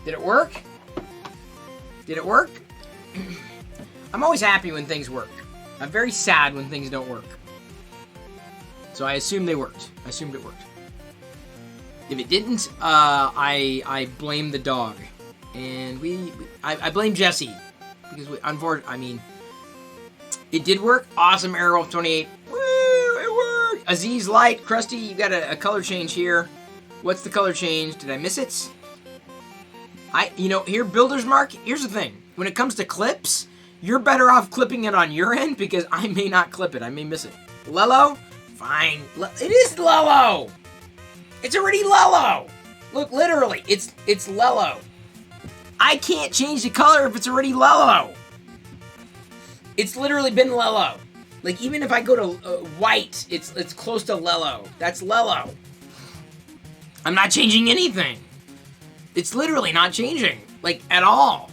Did it work? Did it work? I'm always happy when things work. I'm very sad when things don't work. So I assume they worked. I assumed it worked. If it didn't, I blame the dog. And I blame Jesse. Because unfortunately, I mean, it did work. Awesome, Airwolf 28. Woo, it worked. Aziz Light, Krusty, you got a color change here. What's the color change? Did I miss it? Here, Builder's Mark, here's the thing. When it comes to clips, you're better off clipping it on your end because I may not clip it. I may miss it. Lello? Fine. It is Lello! It's already Lello! Look, literally, it's Lello. I can't change the color if it's already Lello. It's literally been Lello. Like, even if I go to white, it's close to Lello. That's Lello. I'm not changing anything. It's literally not changing, like, at all.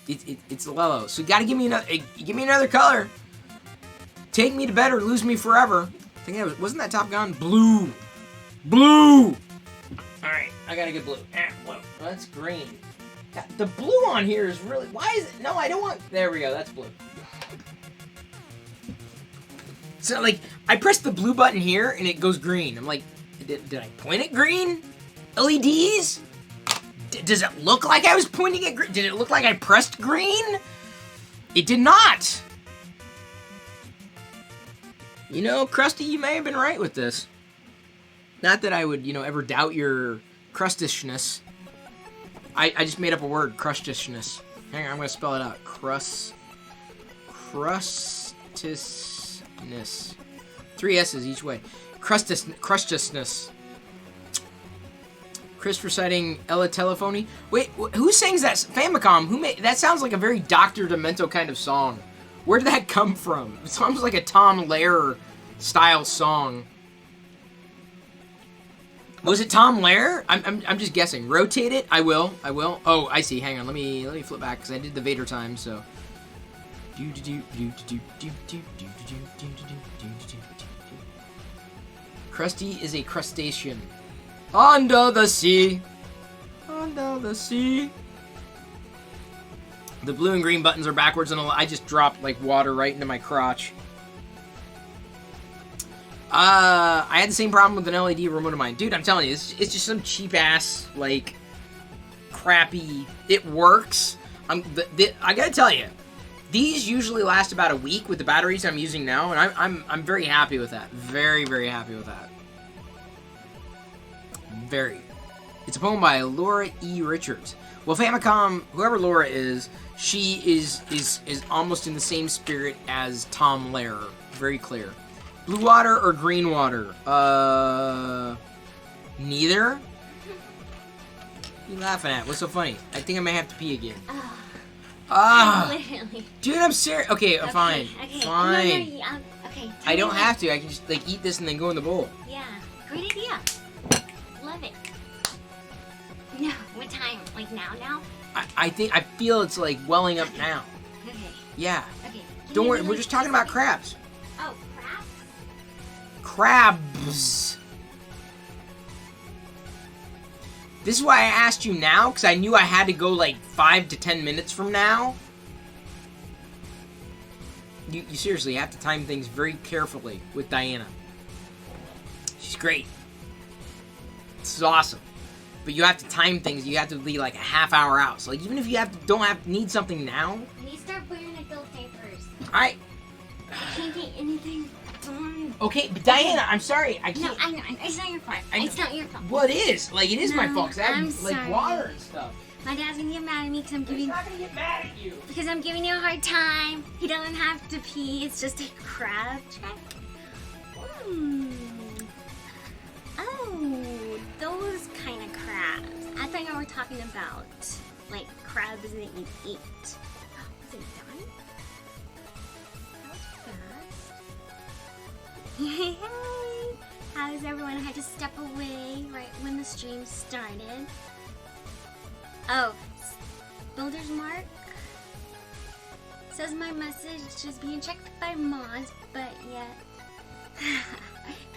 It's Lello. So you gotta give me another color. Take me to bed or lose me forever. I think that wasn't that Top Gun? Blue. Blue. All right, I gotta get blue. Blue. That's green. The blue on here is really. Why is it? No, I don't want. There we go. That's blue. So like, I press the blue button here and it goes green. I'm like, did I point it green? LEDs? Does it look like I was pointing at green? Did it look like I pressed green? It did not. You know, Krusty, you may have been right with this. Not that I would, ever doubt your crustishness. I just made up a word, crustishness. Hang on, I'm gonna spell it out. Crustishness. 3 S's each way. Crustishness. Chris reciting Ella Telephony. Wait, who sings that? Famicom. Who made that? Sounds like a very Dr. Demento kind of song. Where did that come from? It sounds like a Tom Lehrer style song. Was it Tom Lehrer? I'm just guessing. Rotate it. I will. Oh, I see. Hang on. Let me flip back because I did the Vader time. So. Krusty is a crustacean. Under the sea. Under the sea. The blue and green buttons are backwards, and I just dropped like water right into my crotch. I had the same problem with an LED remote of mine. Dude, I'm telling you, it's just some cheap ass, like, crappy. It works. I gotta tell you, these usually last about a week with the batteries I'm using now, and I'm very happy with that. Very, very happy with that. Very. It's a poem by Laura E. Richards. Well, Famicom, whoever Laura is, she is almost in the same spirit as Tom Lehrer. Very clear. Blue water or green water? Neither? What are you laughing at? What's so funny? I think I may have to pee again. Literally. Dude, I'm serious. Okay, fine. Okay. Fine. No, okay. I don't have to. I can just, like, eat this and then go in the bowl. Yeah. Great idea. Love it. No, what time? Like now? I feel it's, like, welling up now. Okay. Yeah. Okay. Don't worry. We're just talking about crabs. Oh, crabs? Crabs. This is why I asked you now, because I knew I had to go like 5 to 10 minutes from now. You seriously have to time things very carefully with Diana. She's great. This is awesome. But you have to time things. You have to be like a half hour out. So like, even if you need something now. You start wearing adult diapers. I can't get anything done. Okay, but Diana, I'm sorry. I can't. No, I know. It's not your fault. It's not your fault. Well, it is. Like, it is my fault. Because I have, like, sorry. water and stuff. My dad's gonna get mad at me because I'm He's giving. not going to get mad at you. Because I'm giving you a hard time. He doesn't have to pee. It's just a crab track. Oh, those kind of crabs. I thought you were talking about like crabs that you eat. Is it done? That was fast. Hey, how's everyone? I had to step away right when the stream started. Oh, Builder's Mark Says my message is just being checked by mods, but yeah.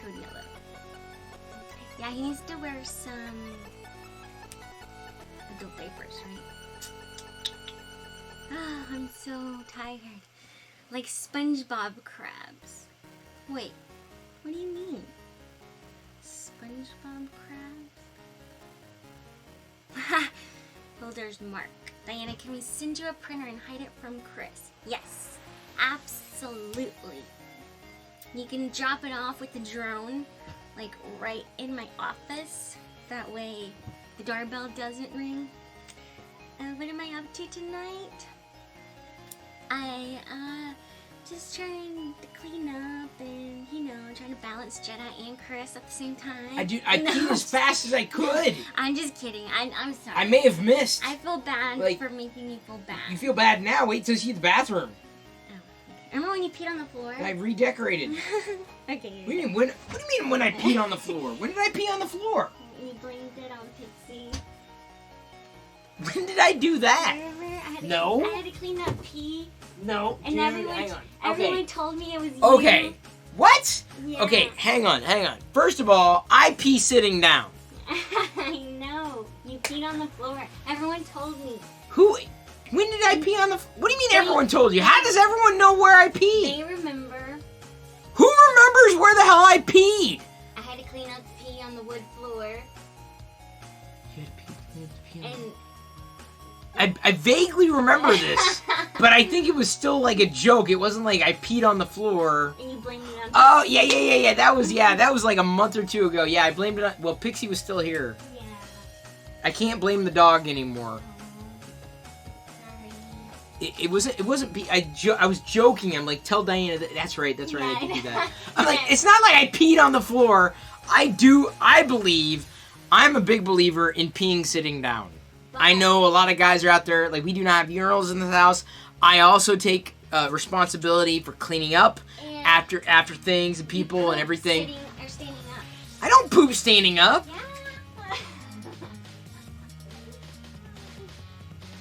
Code yellow. Yeah, he needs to wear some adult diapers, right? Oh, I'm so tired. Like SpongeBob crabs. Wait, what do you mean? SpongeBob crabs? Builder's mark. Diana, can we send you a printer and hide it from Chris? Yes, absolutely. You can drop it off with the drone, like right in my office. That way the doorbell doesn't ring. What am I up to tonight? Just trying to clean up and, trying to balance Jedi and Chris at the same time. I peed as fast as I could. I'm just kidding. I'm sorry. I may have missed. I feel bad for making you feel bad. You feel bad now? Wait till you see the bathroom. Oh, okay. Remember when you peed on the floor? I redecorated. Okay. What do you mean when I peed on the floor? When did I pee on the floor? You blamed it on Pixie. When did I do that? Remember? No. I had to clean up pee. No. And hang on. everyone told me it was you. Okay. What? Yeah. Okay, hang on. First of all, I pee sitting down. I know. You peed on the floor. Everyone told me. Who? When did I pee on the... What do you mean everyone told you? How does everyone know where I peed? They remember. Who remembers where the hell I peed? I had to clean up pee on the wood floor. You had to pee on And... I vaguely remember this, but I think it was still like a joke. It wasn't like I peed on the floor. And you blamed it on Pixie. Oh, yeah. That was like a month or two ago. Yeah, I blamed it on... Well, Pixie was still here. Yeah. I can't blame the dog anymore. Sorry. It wasn't pee. I was joking. I'm like, tell Diana that's right, I did do that. I'm like, it's not like I peed on the floor. I believe, I'm a big believer in peeing sitting down. I know a lot of guys are out there, like, we do not have urinals in the house. I also take responsibility for cleaning up And after things and people and everything. Sitting or standing up. I don't poop standing up. Yeah.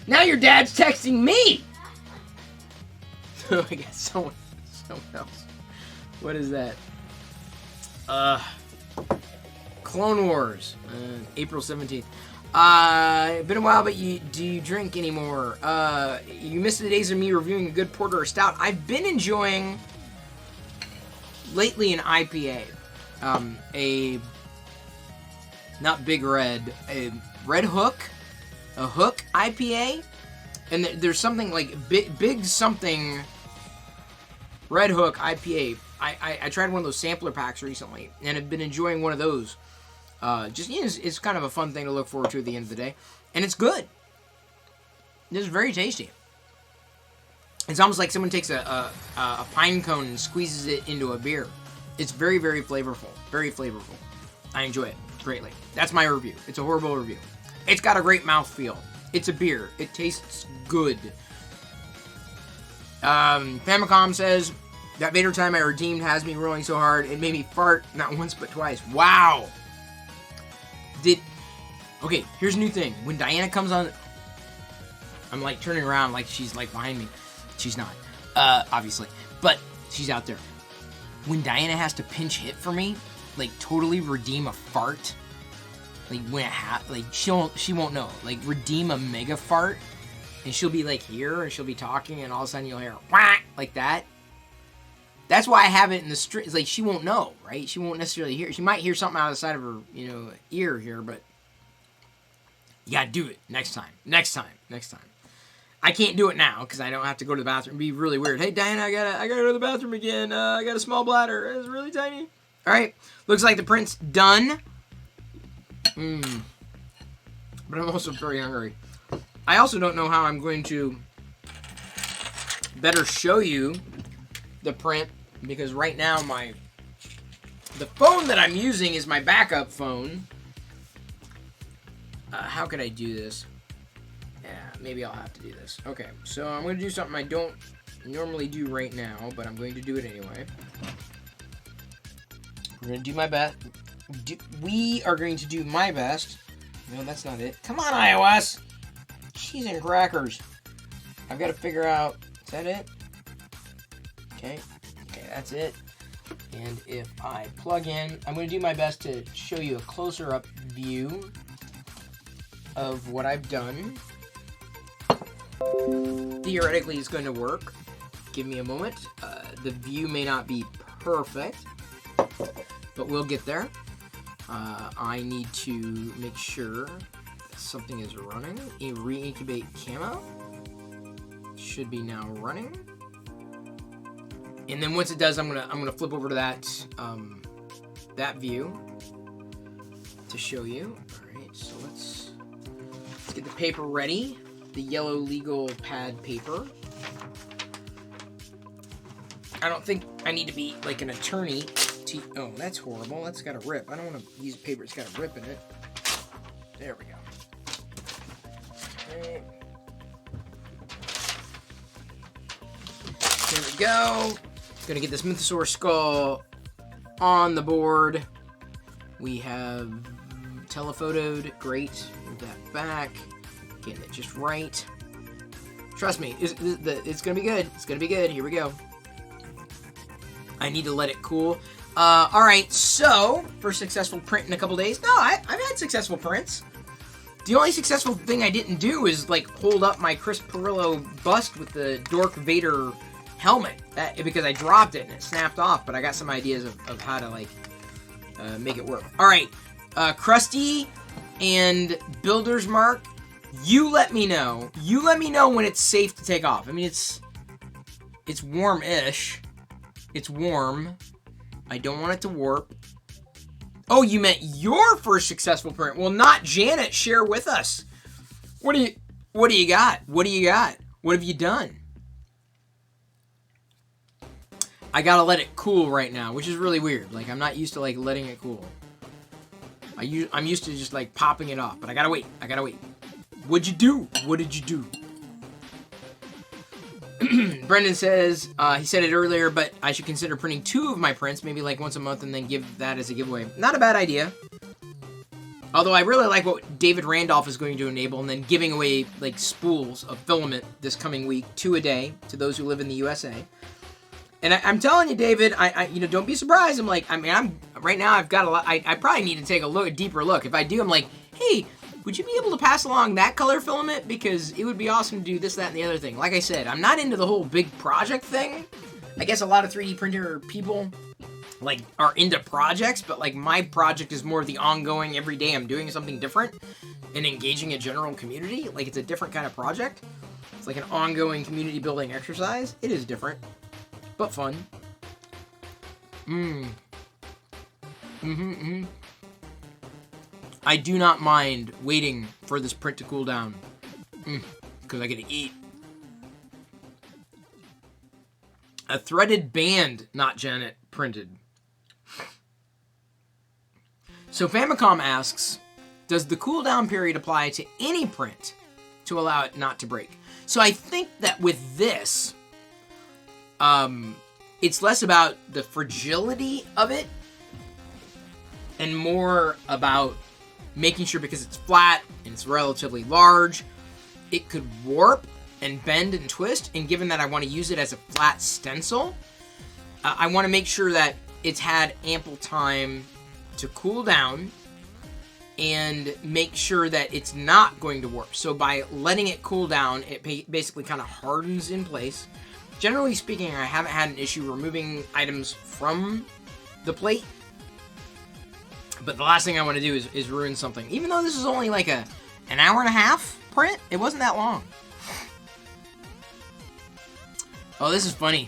Now your dad's texting me. I guess someone else. What is that? Clone Wars, April 17th. Been a while, but do you drink anymore? You missed the days of me reviewing a good porter or stout. I've been enjoying lately an IPA, not Big Red, a Red Hook, a Hook IPA, and there's something like big something Red Hook IPA. I tried one of those sampler packs recently, and have been enjoying one of those. It's kind of a fun thing to look forward to at the end of the day. And it's good. It's very tasty. It's almost like someone takes a pine cone and squeezes it into a beer. It's very, very flavorful. Very flavorful. I enjoy it greatly. That's my review. It's a horrible review. It's got a great mouthfeel. It's a beer. It tastes good. Famicom says, that Vader time I redeemed has me rolling so hard it made me fart not once but twice. Wow. Okay, here's a new thing. When Diana comes on, I'm like turning around like she's like behind me. She's not, obviously, but she's out there. When Diana has to pinch hit for me, like totally redeem a fart, like when it she won't know, like redeem a mega fart, and she'll be like here and she'll be talking and all of a sudden you'll hear whack like that. That's why I have it in the street. It's like she won't know, right? She won't necessarily hear. She might hear something out of the side of her, ear here, but you gotta do it next time. Next time. I can't do it now because I don't have to go to the bathroom. It'd be really weird. Hey, Diana, I gotta go to the bathroom again. I got a small bladder. It's really tiny. All right. Looks like the print's done. But I'm also very hungry. I also don't know how I'm going to better show you the print, because right now the phone that I'm using is my backup phone. How could I do this? Yeah, maybe I'll have to do this. Okay, so I'm going to do something I don't normally do right now, but I'm going to do it anyway. We're going to do my best. We are going to do my best. No, that's not it. Come on, iOS! Cheese and crackers. I've got to figure out Is that it? Okay. Okay, that's it. And if I plug in, I'm going to do my best to show you a closer up view of what I've done. Theoretically, it's going to work. Give me a moment. The view may not be perfect, but we'll get there. I need to make sure something is running. A re-incubate camo should be now running. And then once it does, I'm gonna flip over to that that view to show you. All right, so let's get the paper ready. The yellow legal pad paper. I don't think I need to be like an attorney to. Oh, that's horrible. That's got a rip. I don't want to use paper. It's got a rip in it. There we go. Okay. There we go. Gonna get this Mythosaur skull on the board. We have telephotoed. Great. Move that back. Getting it just right. Trust me, it's gonna be good. It's gonna be good. Here we go. I need to let it cool. Alright, so, first successful print in a couple days. No, I've had successful prints. The only successful thing I didn't do is, like, hold up my Chris Pirillo bust with the Dork Vader helmet. Because I dropped it and it snapped off, but I got some ideas of how to, like, make it work. Alright, Krusty and Builder's Mark, you let me know. You let me know when it's safe to take off. I mean, it's warm-ish. It's warm. I don't want it to warp. Oh, you meant your first successful print. Well, not Janet. Share with us. What do you got? What do you got? What have you done? I gotta let it cool right now, which is really weird. Like, I'm not used to, like, letting it cool. I'm used to just, like, popping it off, but I gotta wait. What'd you do? What did you do? Brendan says, he said it earlier, but I should consider printing 2 of my prints, maybe like once a month, and then give that as a giveaway. Not a bad idea. Although I really like what David Randolph is going to enable, and then giving away like spools of filament this coming week, 2 a day, to those who live in the USA. And I'm telling you, David, you know, don't be surprised. I'm like, right now I've got a lot. I probably need to take a deeper look. If I do, I'm like, hey, would you be able to pass along that color filament? Because it would be awesome to do this, that, and the other thing. Like I said, I'm not into the whole big project thing. I guess a lot of 3D printer people, like, are into projects, but, like, my project is more of the ongoing, every day I'm doing something different and engaging a general community. Like, it's a different kind of project. It's like an ongoing community building exercise. It is different, but fun. I do not mind waiting for this print to cool down. Because I get to eat. A threaded band, not Janet, printed. So Famicom asks, does the cooldown period apply to any print to allow it not to break? So I think that with this, it's less about the fragility of it and more about making sure, because it's flat and it's relatively large, it could warp and bend and twist. And given that I want to use it as a flat stencil, I want to make sure that it's had ample time to cool down and make sure that it's not going to warp. So by letting it cool down, it basically kind of hardens in place. Generally speaking, I haven't had an issue removing items from the plate. But the last thing I want to do is ruin something. Even though this is only like an hour and a half print, it wasn't that long. Oh, this is funny.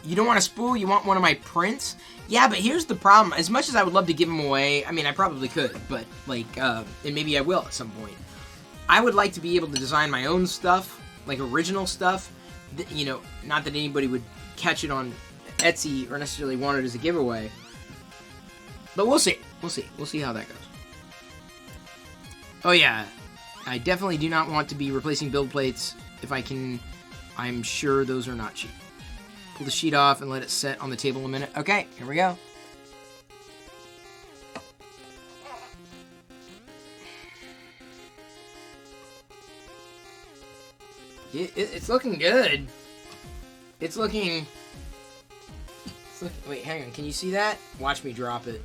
You don't want a spool, you want one of my prints? Yeah, but here's the problem. As much as I would love to give them away, I mean, I probably could, but like, and maybe I will at some point. I would like to be able to design my own stuff, like original stuff. You know, not that anybody would catch it on Etsy or necessarily want it as a giveaway. But we'll see. We'll see how that goes. Oh yeah, I definitely do not want to be replacing build plates. If I can, I'm sure those are not cheap. Pull the sheet off and let it set on the table a minute. Okay, here we go. It's looking good. It's looking... Wait, hang on. Can you see that? Watch me drop it.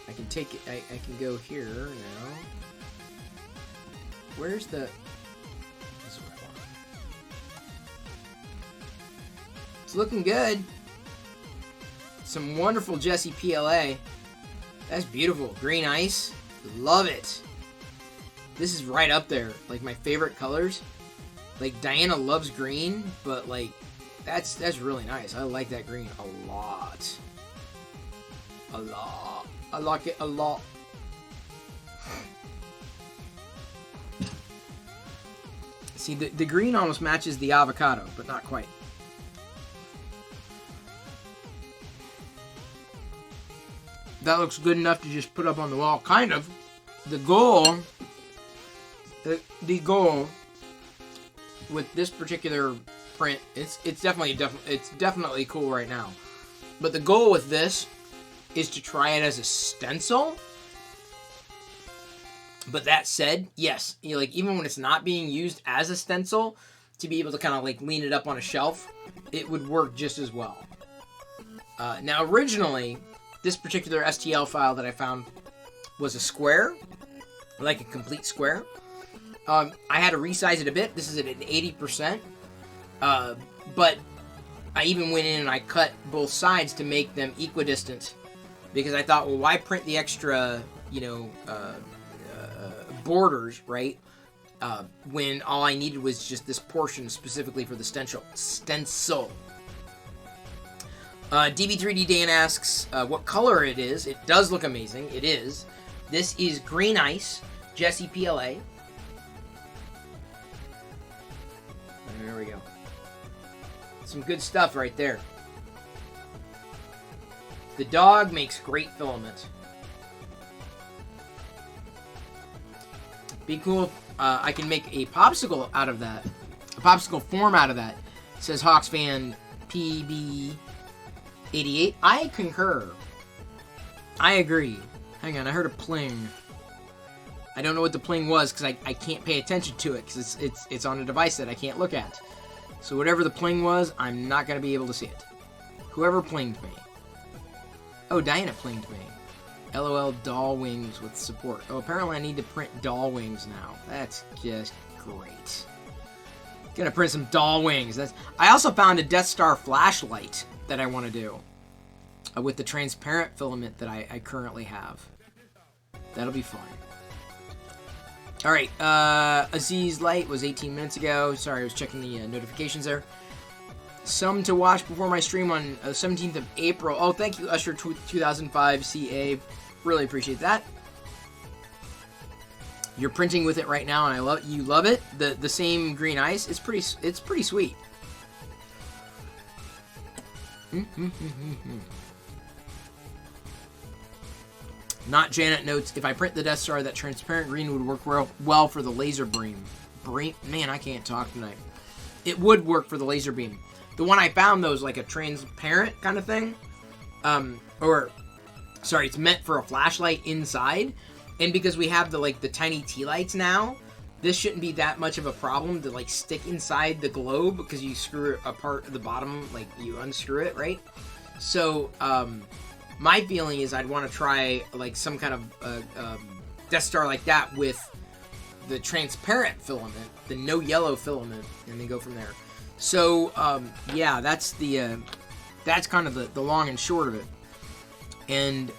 I can take it... I can go here now. Where's the... This one. It's looking good. Some wonderful Jessie PLA. That's beautiful. Green ice. Love it. This is right up there. Like, my favorite colors. Like, Diana loves green, but, like, that's really nice. I like that green a lot. A lot. I like it a lot. See, the green almost matches the avocado, but not quite. That looks good enough to just put up on the wall, kind of. The goal with this particular print, it's definitely cool right now. But the goal with this is to try it as a stencil. But that said, yes, like even when it's not being used as a stencil, to be able to kind of like lean it up on a shelf, it would work just as well. Now originally, this particular STL file that I found was a square, like a complete square. I had to resize it a bit. This is at an 80%. But I even went in and I cut both sides to make them equidistant. Because I thought, well, why print the extra, borders, right? When all I needed was just this portion specifically for the stencil. DB3D Dan asks what color it is. It does look amazing. It is. This is Green Ice, Jessie PLA. There we go. Some good stuff right there. The dog makes great filament. Be cool if I can make a popsicle out of that. A popsicle form out of that. Says Hawks fan PB88. I concur. I agree. Hang on, I heard a pling. I don't know what the pling was because I can't pay attention to it because it's on a device that I can't look at. So whatever the pling was, I'm not going to be able to see it. Whoever plinged me. Oh, Diana plinged me. LOL doll wings with support. Oh, apparently I need to print doll wings now. That's just great. Gonna print some doll wings. I also found a Death Star flashlight that I want to do. With the transparent filament that I currently have. That'll be fun. Alright, Aziz Light was 18 minutes ago. Sorry, I was checking the notifications there. Some to watch before my stream on 17th of April. Oh, thank you, Usher 2005 CA. Really appreciate that. You're printing with it right now, and you love it. The same green ice. It's pretty sweet. Not Janet notes, if I print the Death Star, that transparent green would work well for the laser beam. Man, I can't talk tonight. It would work for the laser beam. The one I found, though, is like a transparent kind of thing. It's meant for a flashlight inside. And because we have the tiny tea lights now, this shouldn't be that much of a problem to like stick inside the globe because you screw apart the bottom, like you unscrew it, right? So, my feeling is I'd want to try like some kind of Death Star like that with the transparent filament, the no yellow filament, and then go from there. So yeah, that's kind of the long and short of it. And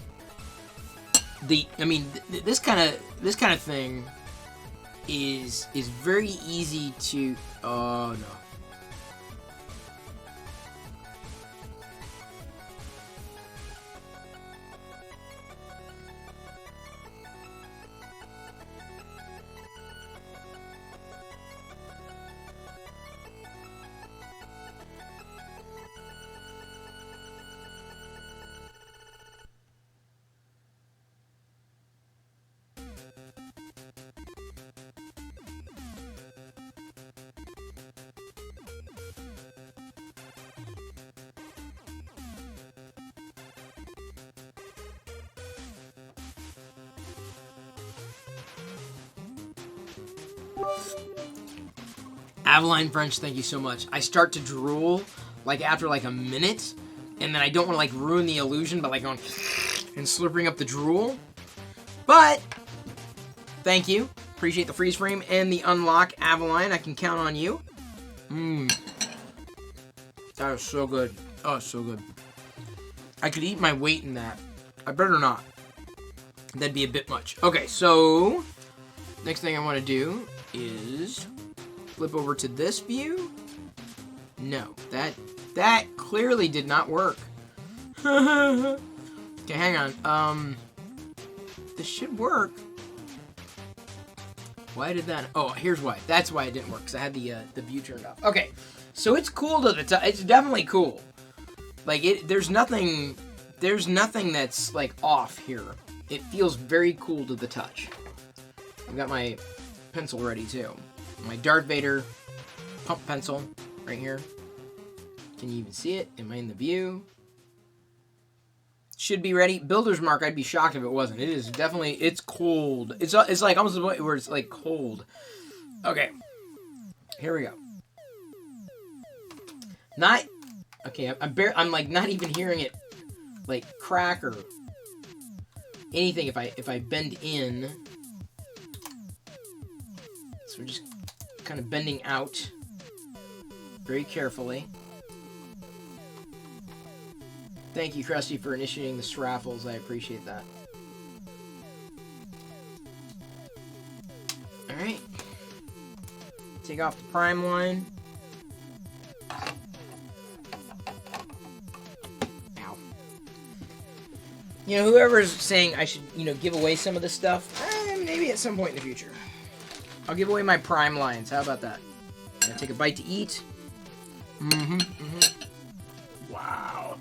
this kind of thing is very easy to. Oh no. Avaline French, thank you so much. I start to drool like after like a minute, and then I don't want to like ruin the illusion by like going and slurping up the drool. But thank you. Appreciate the freeze frame and the unlock, Avaline. I can count on you. That is so good. Oh, so good. I could eat my weight in that. I better not. That'd be a bit much. Okay, so next thing I want to do is flip over to this view. No, that clearly did not work. Okay, hang on. This should work. Why did that? Oh, here's why. That's why it didn't work, because I had the view turned off. Okay, so it's cool to the touch. It's definitely cool. Like there's nothing that's like off here. It feels very cool to the touch. I've got my pencil ready too. My Darth Vader pump pencil right here. Can you even see it? Am I in the view? Should be ready. Builder's mark, I'd be shocked if it wasn't. It is definitely, it's cold. It's like almost the point where it's like cold. Okay. Here we go. Okay, I'm like not even hearing it like crack or anything if I bend in. So we're just kind of bending out very carefully. Thank you, Krusty, for initiating the Sraffles. I appreciate that. Alright. Take off the prime line. Ow. You know, whoever's saying I should, give away some of this stuff, maybe at some point in the future. I'll give away my prime lines. How about that? I'm gonna take a bite to eat. Wow.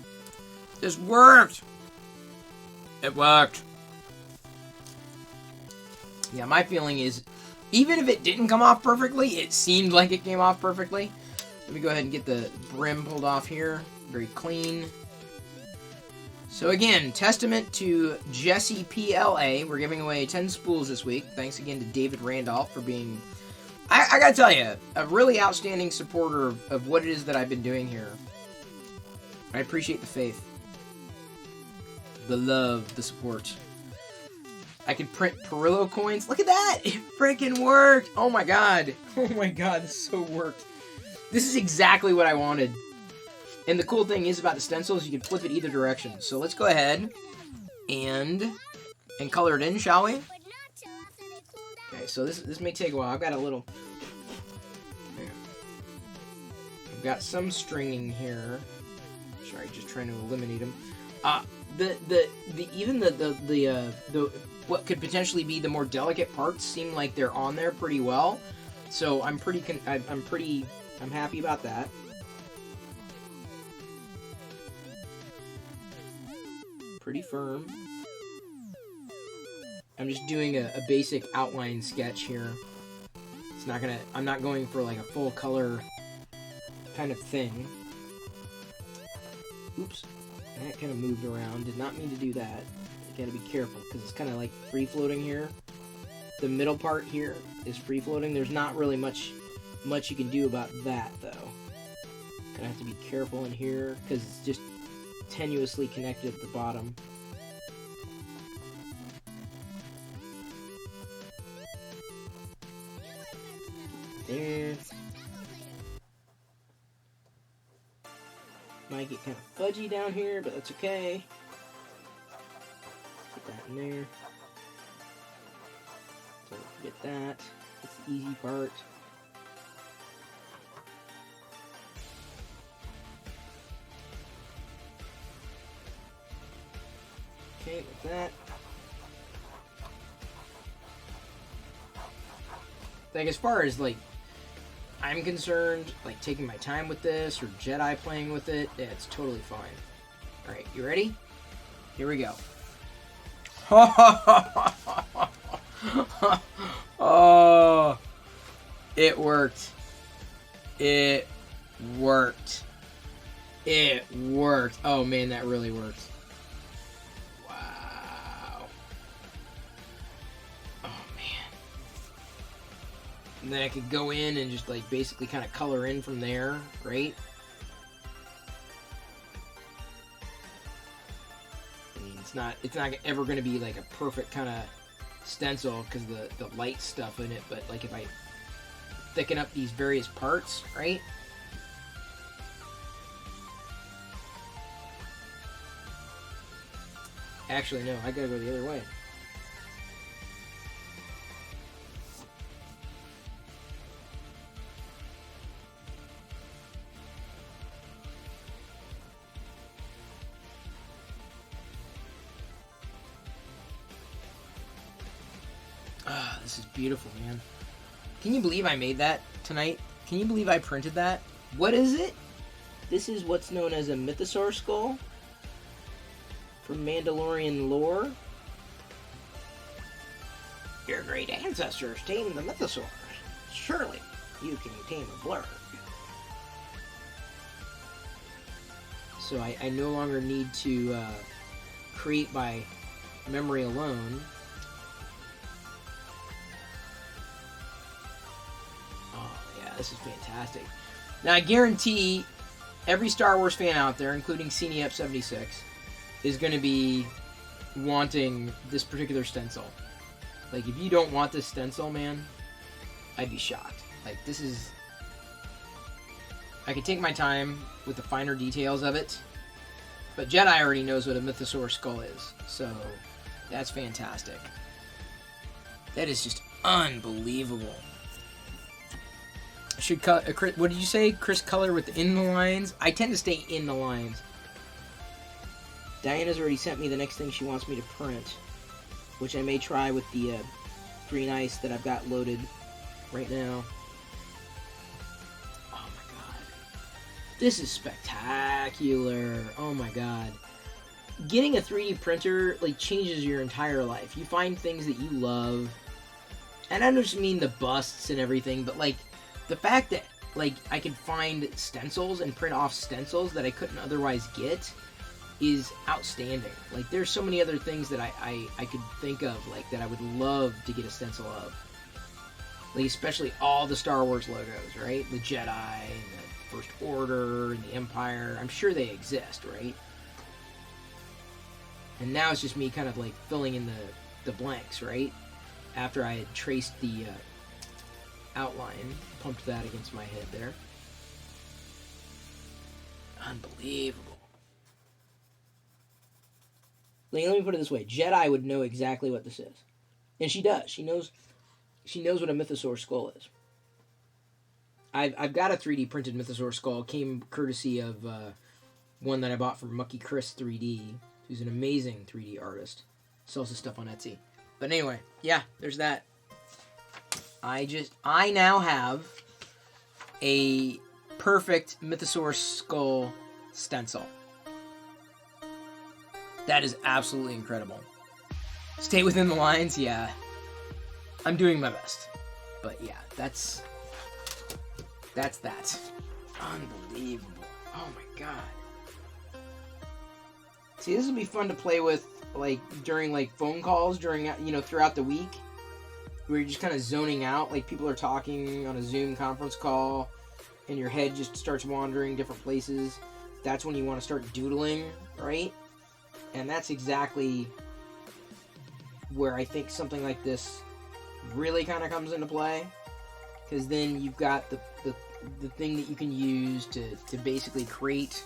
This worked! It worked. Yeah, my feeling is, even if it didn't come off perfectly, it seemed like it came off perfectly. Let me go ahead and get the brim pulled off here. Very clean. So again, testament to Jesse PLA. We're giving away 10 spools this week. Thanks again to David Randolph for being, I gotta tell you, a really outstanding supporter of what it is that I've been doing here. I appreciate the faith. The love, the support. I can print Perillo coins. Look at that! It freaking worked! Oh my god. Oh my god, this so worked. This is exactly what I wanted. And the cool thing is about the stencil is you can flip it either direction. So let's go ahead and color it in, shall we? Okay, so this may take a while. I've got a little... I've got some stringing here. Sorry, just trying to eliminate them. Even the what could potentially be the more delicate parts seem like they're on there pretty well, so I'm happy about that. Pretty firm. I'm just doing a basic outline sketch here. It's not gonna. I'm not going for like a full color kind of thing. Oops. That kind of moved around. Did not mean to do that. You gotta be careful, because it's kind of like free-floating here. The middle part here is free-floating. There's not really much you can do about that, though. Gonna have to be careful in here, because it's just tenuously connected at the bottom. There. Might get kind of fudgy down here, but that's okay. Put that in there. So get that. That's the easy part. Okay, with that. Like, as far as, like, I'm concerned, like, taking my time with this, or Jedi playing with it, yeah, it's totally fine. Alright, you ready? Here we go. Oh, it worked. It worked. It worked. Oh, man, that really worked. Wow. Oh, man. And then I could go in and just like basically kind of color in from there, right? I mean, it's not ever going to be like a perfect kind of stencil because the light stuff in it, but like if I thicken up these various parts, right? Actually, no, I gotta go the other way. Ah, this is beautiful, man. Can you believe I made that tonight? Can you believe I printed that? What is it? This is what's known as a mythosaur skull from Mandalorian lore. Your great ancestors tamed the mythosaurs. Surely you can tame a blurg. So I no longer need to create by memory alone. This is fantastic. Now, I guarantee every Star Wars fan out there, including CNEP76, is going to be wanting this particular stencil. Like, if you don't want this stencil, man, I'd be shocked. Like, this is... I can take my time with the finer details of it, but Jedi already knows what a mythosaur skull is, so that's fantastic. That is just unbelievable. Should cut. What did you say? Chris color within the lines? I tend to stay in the lines. Diana's already sent me the next thing she wants me to print, which I may try with the green ice that I've got loaded right now. Oh my god. This is spectacular. Oh my god. Getting a 3D printer like changes your entire life. You find things that you love. And I don't just mean the busts and everything, but like the fact that, like, I can find stencils and print off stencils that I couldn't otherwise get is outstanding. Like, there's so many other things that I could think of, like, that I would love to get a stencil of. Like, especially all the Star Wars logos, right? The Jedi, and the First Order, and the Empire. I'm sure they exist, right? And now it's just me kind of, like, filling in the blanks, right? After I had traced the outline, pumped that against my head there. Unbelievable. Like, let me put it this way: Jedi would know exactly what this is, and she does. She knows what a mythosaur skull is. I've got a 3D printed mythosaur skull. It came courtesy of one that I bought from Mucky Chris 3D, who's an amazing 3D artist. Sells his stuff on Etsy. But anyway, yeah, there's that. I now have a perfect mythosaur skull stencil. That is absolutely incredible. Stay within the lines, yeah. I'm doing my best. But yeah, that's that. Unbelievable. Oh my god. See, this would be fun to play with, like, during, like, phone calls, during, you know, throughout the week. Where you're just kind of zoning out, like people are talking on a Zoom conference call, and your head just starts wandering different places. That's when you want to start doodling, right? And that's exactly where I think something like this really kind of comes into play. Because then you've got the thing that you can use to basically create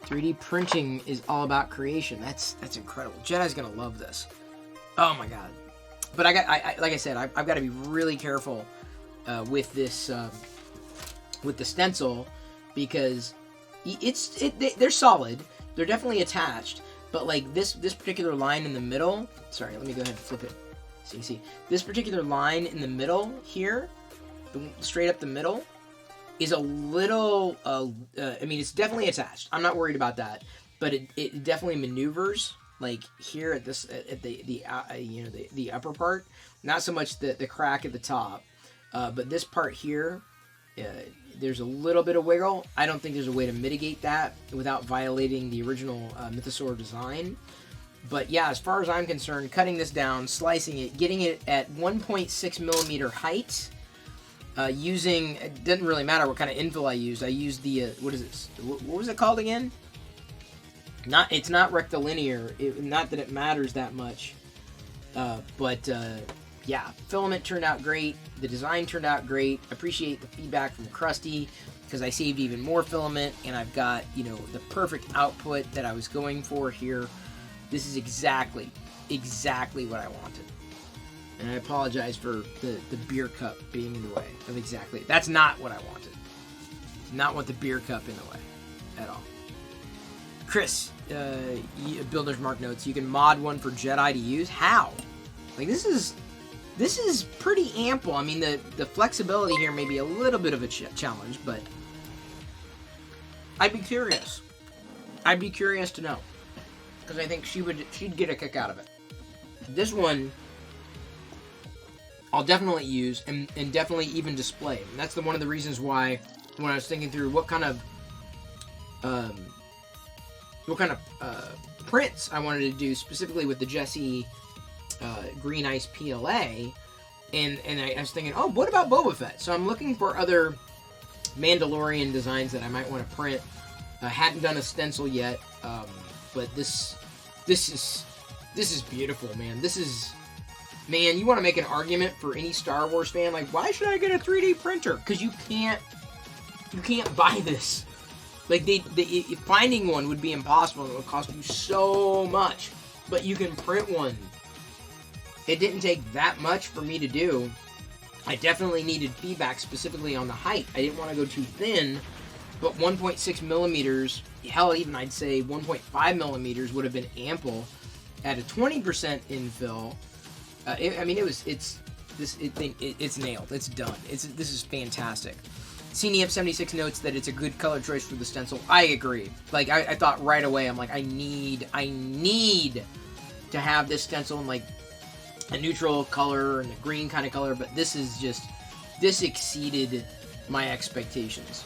3D printing is all about creation. That's incredible. Jedi's gonna love this. Oh my god! But I like I said, I've got to be really careful with this with the stencil because they're solid. They're definitely attached. But like this particular line in the middle. Sorry, let me go ahead and flip it. So you see this particular line in the middle here, straight up the middle, is a little, I mean, it's definitely attached. I'm not worried about that, but it definitely maneuvers, like here at this, at the upper part. Not so much the crack at the top, but this part here, there's a little bit of wiggle. I don't think there's a way to mitigate that without violating the original Mythosaur design. But yeah, as far as I'm concerned, cutting this down, slicing it, getting it at 1.6 millimeter height, using, it doesn't really matter what kind of infill I used. I used the, what is this? What was it called again? It's not rectilinear. Not that it matters that much. But yeah, filament turned out great. The design turned out great. Appreciate the feedback from Krusty, because I saved even more filament, and I've got, you know, the perfect output that I was going for here. This is exactly what I wanted. And I apologize for the beer cup being in the way of exactly. That's not what I wanted. Not want the beer cup in the way at all. Chris, Builder's Mark notes, you can mod one for Jedi to use. How? Like, this is pretty ample. I mean, the flexibility here may be a little bit of a challenge, but I'd be curious. I'd be curious to know, because I think she'd get a kick out of it. This one I'll definitely use and definitely even display. And that's one of the reasons why, when I was thinking through what kind of prints I wanted to do specifically with the Jessie Green Ice PLA, and I was thinking, oh, what about Boba Fett? So I'm looking for other Mandalorian designs that I might want to print. I hadn't done a stencil yet, but this is beautiful, man. Man, you want to make an argument for any Star Wars fan, like, why should I get a 3D printer? Because you can't buy this. Like, finding one would be impossible. It would cost you so much. But you can print one. It didn't take that much for me to do. I definitely needed feedback specifically on the height. I didn't want to go too thin, but 1.6 millimeters, hell, even I'd say 1.5 millimeters would have been ample at a 20% infill. It's nailed. It's done. This is fantastic. CNEF76 notes that it's a good color choice for the stencil. I agree. Like, I thought right away, I'm like, I need to have this stencil in, like, a neutral color and a green kind of color, but this exceeded my expectations.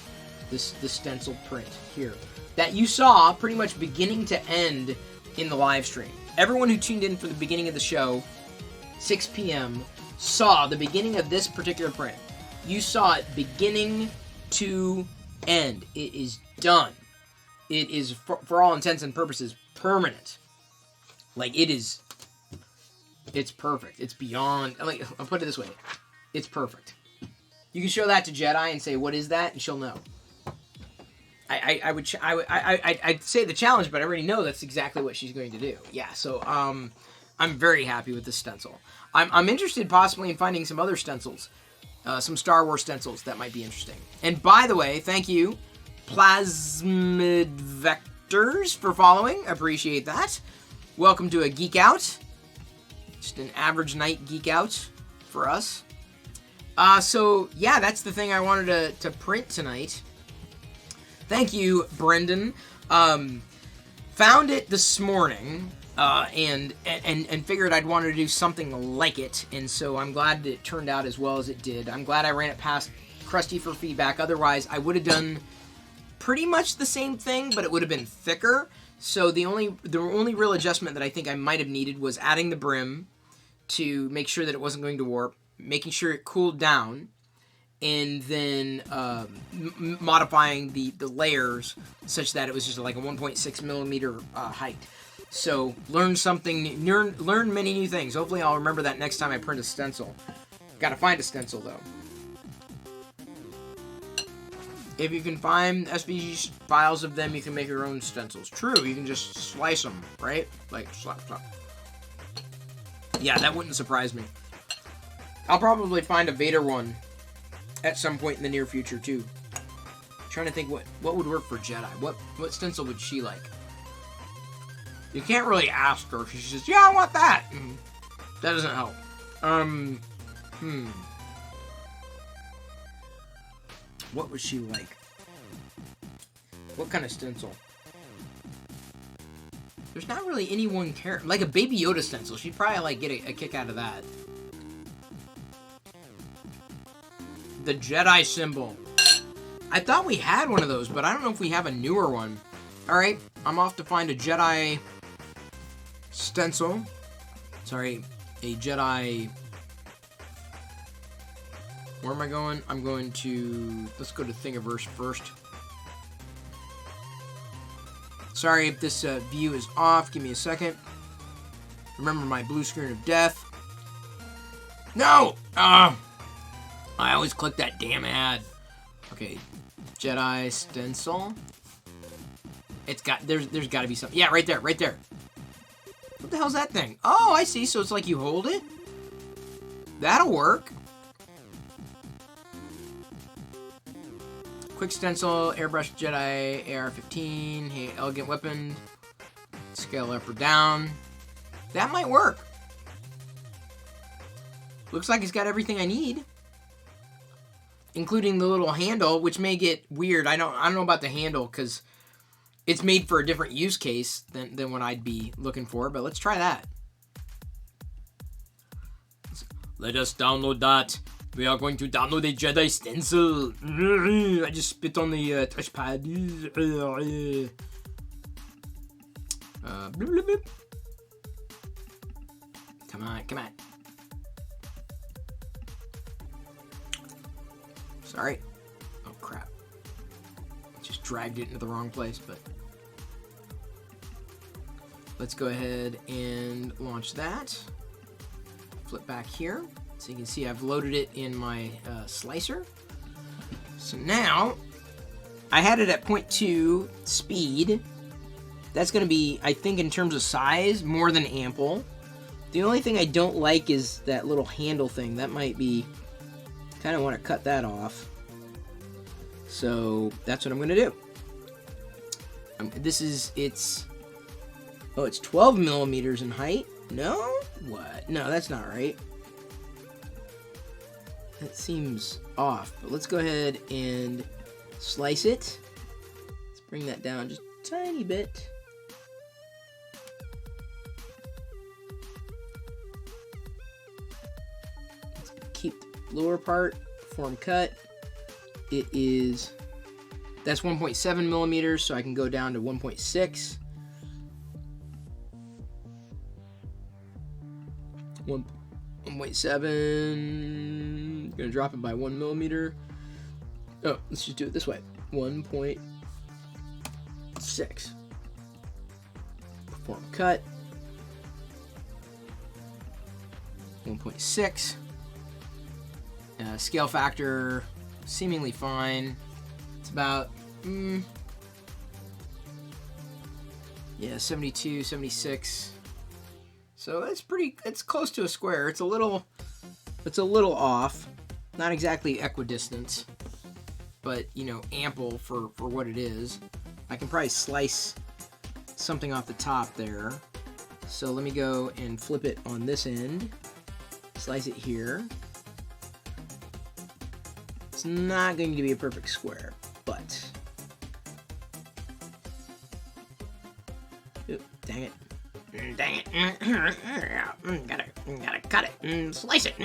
The stencil print here that you saw pretty much beginning to end in the live stream. Everyone who tuned in for the beginning of the show, 6 p.m., saw the beginning of this particular print. You saw it beginning to end. It is done. It is, for all intents and purposes, permanent. Like, it's perfect. It's beyond, like, I'll put it this way. It's perfect. You can show that to Jedi and say, what is that? And she'll know. I'd say the challenge, but I already know that's exactly what she's going to do. Yeah, so, I'm very happy with this stencil. I'm interested possibly in finding some other stencils. Some Star Wars stencils that might be interesting. And by the way, thank you, Plasmid Vectors, for following. Appreciate that. Welcome to a Geek Out. Just an average night geek out for us. So, yeah, that's the thing I wanted to print tonight. Thank you, Brendan. Found it this morning, and figured I'd wanted to do something like it, and so I'm glad it turned out as well as it did. I'm glad I ran it past Krusty for feedback. Otherwise, I would have done pretty much the same thing, but it would have been thicker. So the only real adjustment that I think I might have needed was adding the brim to make sure that it wasn't going to warp, making sure it cooled down, and then modifying the layers such that it was just like a 1.6 millimeter height. So learn many new things. Hopefully I'll remember that next time I print a stencil. Gotta find a stencil though. If you can find SVG files of them, you can make your own stencils. True, you can just slice them, right? Like, slap. Yeah, that wouldn't surprise me. I'll probably find a Vader one at some point in the near future, too. I'm trying to think what would work for Jedi. What stencil would she like? You can't really ask her. She says, yeah, I want that. That doesn't help. What would she like? What kind of stencil? There's not really any one character. Like a Baby Yoda stencil. She'd probably like get a kick out of that. The Jedi symbol. I thought we had one of those, but I don't know if we have a newer one. Alright, I'm off to find a Jedi stencil. Sorry, a Jedi. Where am I going? I'm going to... Let's go to Thingiverse first. Sorry if this view is off. Give me a second. Remember my blue screen of death. No! I always click that damn ad. Okay, Jedi stencil. It's got... There's got to be something. Yeah, right there, right there. What the hell's that thing? Oh, I see. So it's like you hold it? That'll work. Quick stencil, airbrush Jedi, AR-15, hey, elegant weapon, scale up or down. That might work. Looks like it's got everything I need, including the little handle, which may get weird. I don't know about the handle because it's made for a different use case than what I'd be looking for. But let's try that. Let us download that. We are going to download a Jedi stencil. I just spit on the touchpad. Bloop, bloop, bloop. Come on, come on. Sorry. Oh, crap. Just dragged it into the wrong place, but... Let's go ahead and launch that. Flip back here. So you can see I've loaded it in my slicer. So now, I had it at 0.2 speed. That's going to be, I think in terms of size, more than ample. The only thing I don't like is that little handle thing. That might be, kind of want to cut that off. So that's what I'm going to do. This is, it's 12 millimeters in height. No? What? No, that's not right. That seems off, but let's go ahead and slice it. Let's bring that down just a tiny bit. Let's keep the lower part, form cut. That's 1.7 millimeters, so I can go down to 1.6. 1.7. Gonna drop it by 1 millimeter. Oh, let's just do it this way. 1.6. Perform cut. 1.6. Scale factor, seemingly fine. It's about, 72, 76. So it's close to a square. It's a little off. Not exactly equidistant, but, you know, ample for what it is. I can probably slice something off the top there. So let me go and flip it on this end. Slice it here. It's not going to be a perfect square, but... Oop, dang it. Dang it. Gotta cut it and slice it.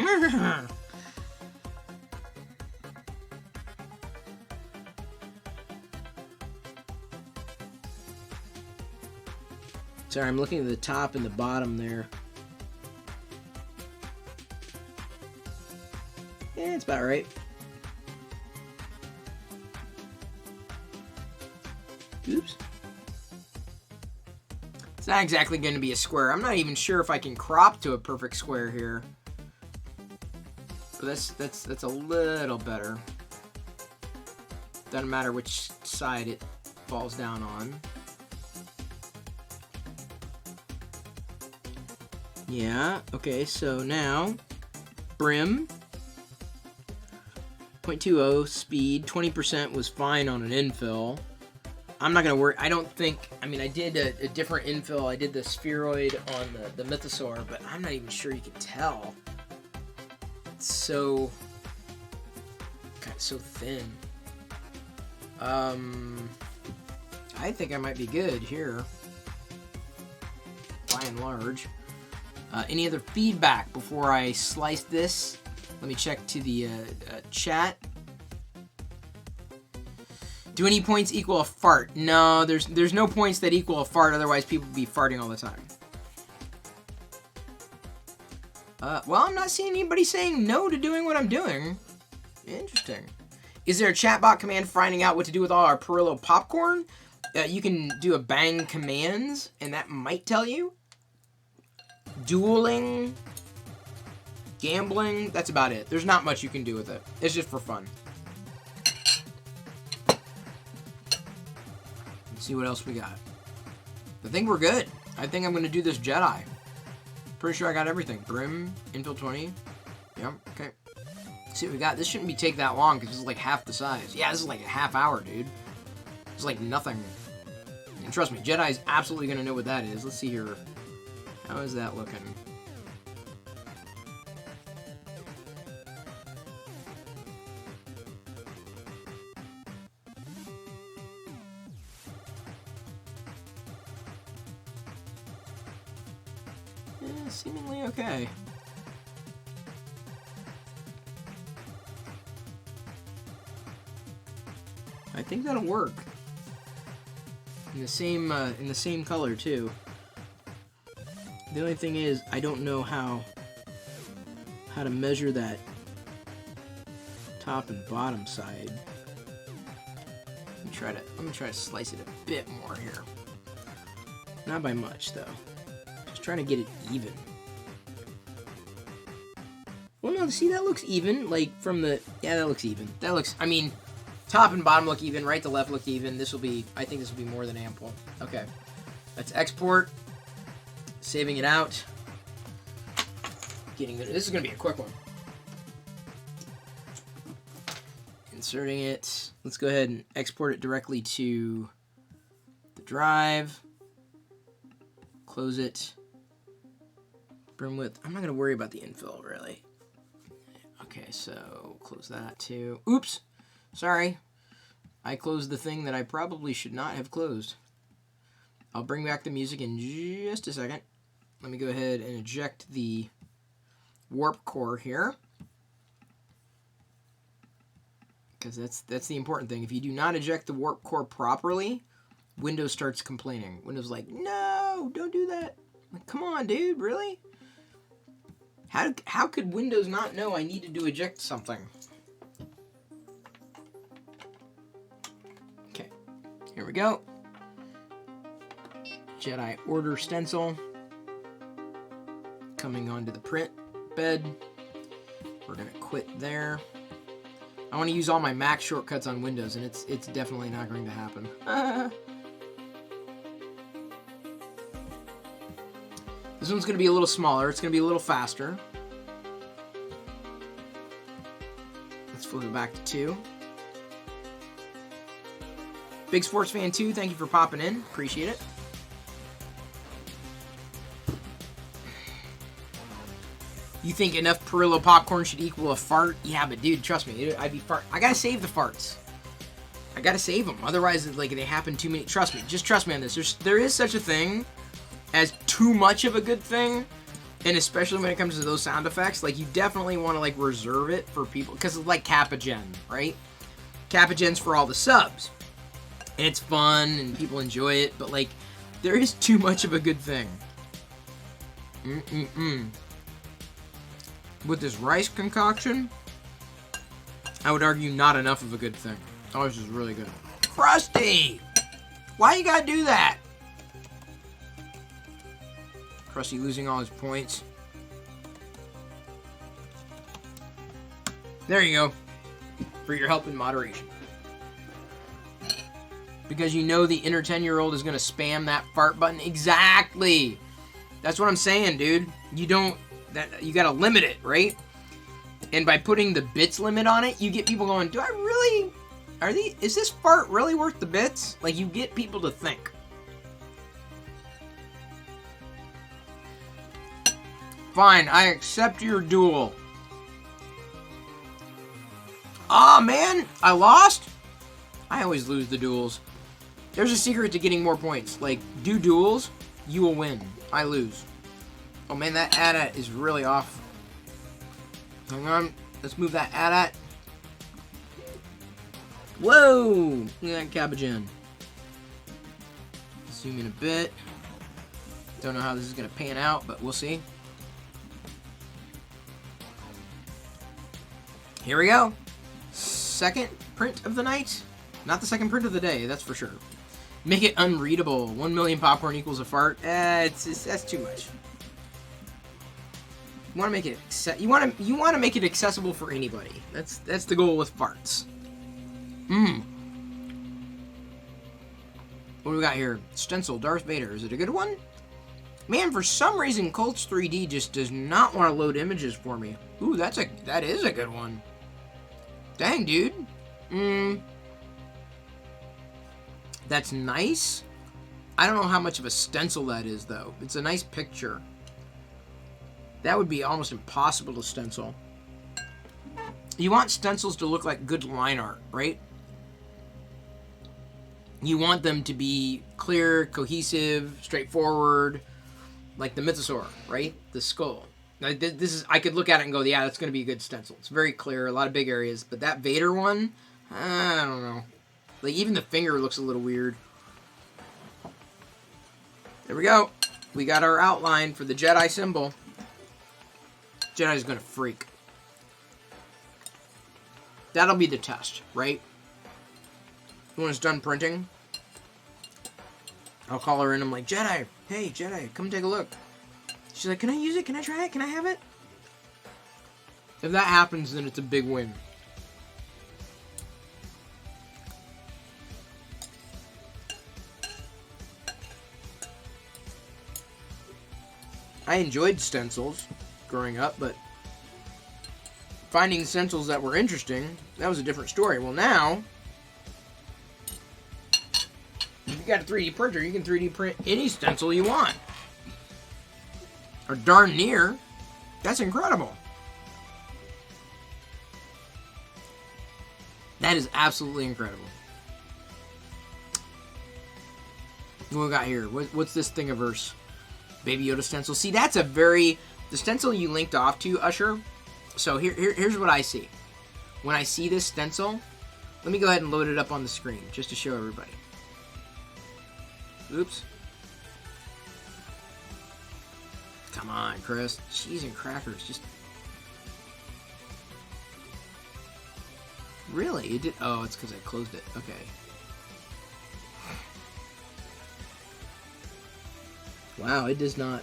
Sorry, I'm looking at the top and the bottom there. Yeah, it's about right. Oops. It's not exactly going to be a square. I'm not even sure if I can crop to a perfect square here. But that's a little better. Doesn't matter which side it falls down on. Yeah, okay, so now, brim, 0.20 speed, 20% was fine on an infill. I'm not going to worry, I did a different infill, I did the spheroid on the Mythosaur, but I'm not even sure you can tell. It's so, God, so thin. I think I might be good here, by and large. Any other feedback before I slice this? Let me check to the chat. Do any points equal a fart? No, there's no points that equal a fart, otherwise people would be farting all the time. Well, I'm not seeing anybody saying no to doing what I'm doing. Interesting. Is there a chatbot command finding out what to do with all our Perillo popcorn? You can do a bang commands, and that might tell you. Dueling. Gambling. That's about it. There's not much you can do with it. It's just for fun. Let's see what else we got. I think we're good. I think I'm going to do this Jedi. Pretty sure I got everything. Brim, Infill 20. Yep, okay. Let's see what we got. This shouldn't take that long because this is like half the size. Yeah, this is like a half hour, dude. It's like nothing. And trust me, Jedi's absolutely going to know what that is. Let's see here. How is that looking? Seemingly okay. I think that'll work. In the same color too. The only thing is, I don't know how to measure that top and bottom side. Let me try to slice it a bit more here. Not by much though. Just trying to get it even. Well, no, see, that looks even. Like, from the... Yeah, that looks even. That looks... I mean, top and bottom look even. Right to left look even. This will be... I think this will be more than ample. Okay. Let's export. Saving it out. Getting... This is going to be a quick one. Inserting it. Let's go ahead and export it directly to the drive. Close it. Brim width. I'm not going to worry about the infill, really. Okay, so close that too. Oops! Sorry. I closed the thing that I probably should not have closed. I'll bring back the music in just a second. Let me go ahead and eject the warp core here. Because that's the important thing. If you do not eject the warp core properly, Windows starts complaining. Windows like, no, don't do that. Like, come on, dude, really? How could Windows not know I needed to eject something? Okay, here we go. Jedi Order stencil. Coming onto the print bed. We're gonna quit there. I want to use all my Mac shortcuts on Windows, and it's definitely not going to happen. This one's going to be a little smaller. It's going to be a little faster. Let's flip it back to 2. Big Sports Fan 2, thank you for popping in. Appreciate it. You think enough Perillo popcorn should equal a fart? Yeah, but dude, trust me, I'd be fart. I gotta save the farts. I gotta save them. Otherwise, like, they happen too many. Trust me. Just trust me on this. There is such a thing as too much of a good thing, and especially when it comes to those sound effects. Like, you definitely want to, like, reserve it for people, because it's like Kappa-Gen, right? Kappa-Gen's for all the subs. And it's fun, and people enjoy it, but, like, there is too much of a good thing. With this rice concoction, I would argue not enough of a good thing. Oh, this is really good. Krusty! Why you gotta do that? Krusty losing all his points. There you go. For your help in moderation. Because you know the inner 10-year-old is gonna spam that fart button. Exactly! That's what I'm saying, dude. You gotta limit it, right? And by putting the bits limit on it, you get people going, do I really... Is this fart really worth the bits? Like, you get people to think. Fine, I accept your duel. Aw, man, I lost? I always lose the duels. There's a secret to getting more points. Like, do duels, you will win. I lose. Oh man, that AT-AT is really off. Hang on, let's move that AT-AT. Whoa! Look at that Kappa-Gen. Zoom in a bit. Don't know how this is going to pan out, but we'll see. Here we go. Second print of the night. Not the second print of the day, that's for sure. Make it unreadable. 1 million popcorn equals a fart. That's too much. You want to make it you want to make it accessible for anybody. That's the goal with farts. What do we got here? Stencil Darth Vader. Is it a good one? Man, for some reason Colts 3D just does not want to load images for me. Ooh, that is a good one. Dang, dude. That's nice. I don't know how much of a stencil that is, though. It's a nice picture. That would be almost impossible to stencil. You want stencils to look like good line art, right? You want them to be clear, cohesive, straightforward, like the mythosaur, right? The skull. Now, this is, I could look at it and go, yeah, that's going to be a good stencil. It's very clear, a lot of big areas. But that Vader one, I don't know. Like, even the finger looks a little weird. There we go. We got our outline for the Jedi symbol. Jedi's going to freak. That'll be the test, right? When it's done printing, I'll call her in. I'm like, Jedi, hey, Jedi, come take a look. She's like, can I use it? Can I try it? Can I have it? If that happens, then it's a big win. I enjoyed stencils growing up, but finding stencils that were interesting, that was a different story. Well, now, if you got a 3D printer, you can 3D print any stencil you want. Or darn near. That's incredible. That is absolutely incredible. What we got here? What's this Thingiverse? Baby Yoda stencil. See, that's a very... The stencil you linked off to, Usher. So here's what I see. When I see this stencil, let me go ahead and load it up on the screen just to show everybody. Oops. Come on, Chris. Cheese and crackers. Just... Really? It did... Oh, it's because I closed it. Okay. Wow, it does not...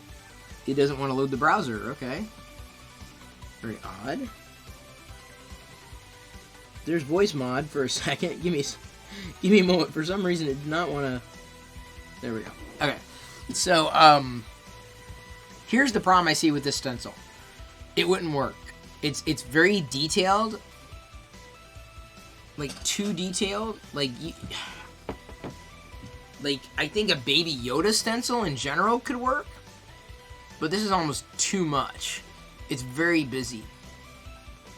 It doesn't want to load the browser. Okay. Very odd. There's voice mod for a second. Give me a moment. For some reason, it did not want to... There we go. Okay. So, here's the problem I see with this stencil. It wouldn't work. It's very detailed. Like, too detailed. Like, I think a Baby Yoda stencil in general could work. But this is almost too much. It's very busy.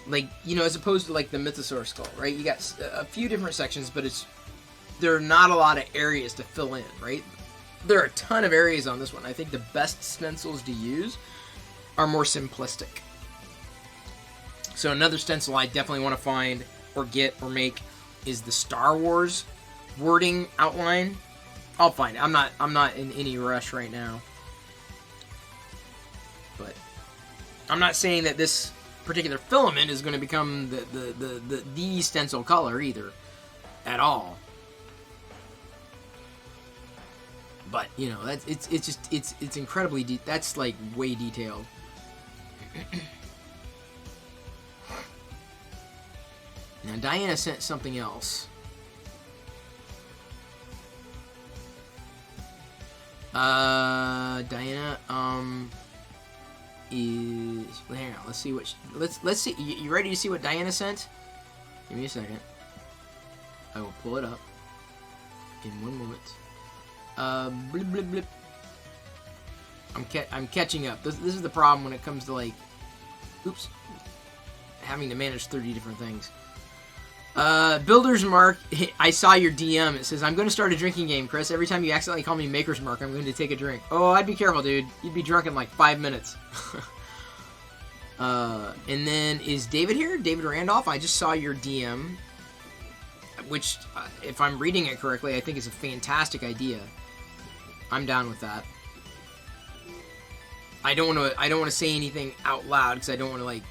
Like, you know, as opposed to, like, the Mythosaur skull, right? You got a few different sections, but there are not a lot of areas to fill in, right? There are a ton of areas on this one. I think the best stencils to use are more simplistic. So another stencil I definitely want to find or get or make is the Star Wars wording outline. I'll find it. I'm not in any rush right now. But I'm not saying that this particular filament is going to become the stencil color either, at all. But you know, it's incredibly that's like way detailed. Now Diana sent something else. Diana is... Hang on, let's see what... Let's see... You ready to see what Diana sent? Give me a second. I will pull it up in 1 moment. Blip, blip, blip. I'm catching up. This is the problem when it comes to, like... Oops. Having to manage 30 different things. Builder's Mark, I saw your DM. It says, I'm going to start a drinking game, Chris. Every time you accidentally call me Maker's Mark, I'm going to take a drink. Oh, I'd be careful, dude. You'd be drunk in like 5 minutes. And then, is David here? David Randolph? I just saw your DM. Which, if I'm reading it correctly, I think is a fantastic idea. I'm down with that. I don't want to say anything out loud because I don't want to, like,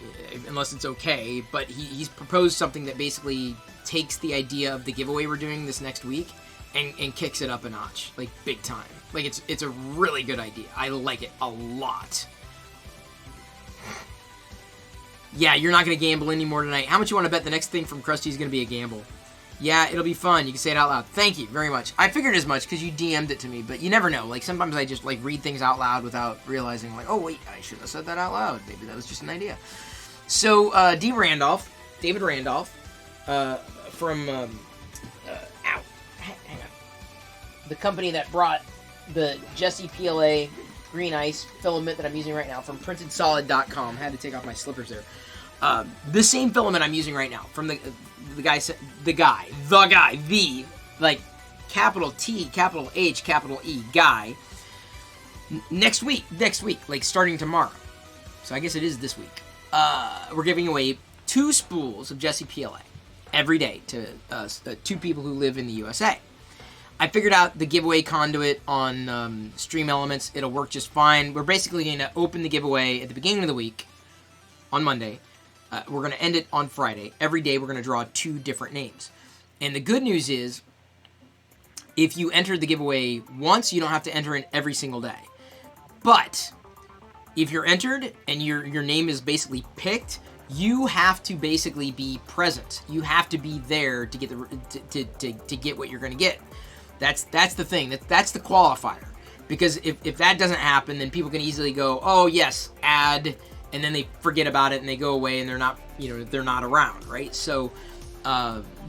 unless it's okay. But he's proposed something that basically takes the idea of the giveaway we're doing this next week and kicks it up a notch, like big time. Like it's a really good idea. I like it a lot. Yeah, you're not gonna gamble anymore tonight. How much you want to bet the next thing from Krusty is gonna be a gamble? Yeah, it'll be fun. You can say it out loud. Thank you very much. I figured as much because you DM'd it to me, but you never know. Like, sometimes I just, like, read things out loud without realizing, like, oh, wait, I should have said that out loud. Maybe that was just an idea. So, David Randolph, from, hang on. The company that brought the Jessie PLA green ice filament that I'm using right now from PrintedSolid.com. Had to take off my slippers there. The same filament I'm using right now from the like capital T, capital H, capital E guy. Next week, like starting tomorrow. So I guess it is this week. We're giving away 2 spools of Jessie PLA every day to 2 people who live in the USA. I figured out the giveaway conduit on Stream Elements. It'll work just fine. We're basically going to open the giveaway at the beginning of the week on Monday. We're going to end it on Friday. Every day we're going to draw 2 different names. And the good news is, if you enter the giveaway once, you don't have to enter it every single day. But if you're entered and your name is basically picked, you have to basically be present. You have to be there to get to get what you're going to get. That's the thing. That's the qualifier. Because if that doesn't happen, then people can easily go, oh yes, add, and then they forget about it and they go away and they're not around, right? So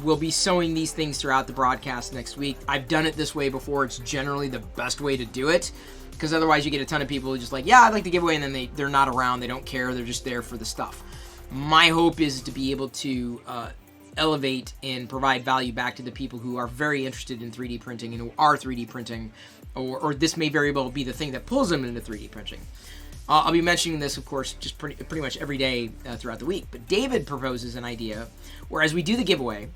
we'll be sowing these things throughout the broadcast next week. I've done it this way before. It's generally the best way to do it, because otherwise you get a ton of people who just like, yeah, I'd like to give away, and then they're not around. They don't care. They're just there for the stuff. My hope is to be able to elevate and provide value back to the people who are very interested in 3D printing and who are 3D printing, or this may very well be the thing that pulls them into 3D printing. I'll be mentioning this, of course, just pretty much every day throughout the week. But David proposes an idea where, as we do the giveaway,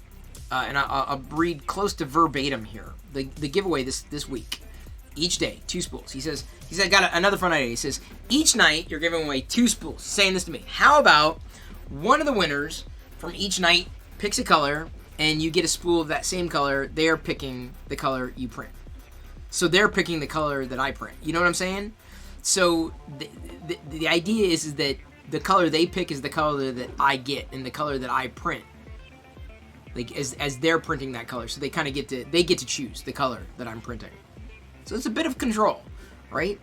and I'll read close to verbatim here, the giveaway this week, each day, 2 spools. He says, got another fun idea. He says, each night you're giving away 2 spools. Saying this to me. How about one of the winners from each night picks a color, and you get a spool of that same color. They're picking the color you print. So they're picking the color that I print. You know what I'm saying? So the idea is that the color they pick is the color that I get and the color that I print. Like as they're printing that color, so they kind of get to choose the color that I'm printing. So it's a bit of control, right?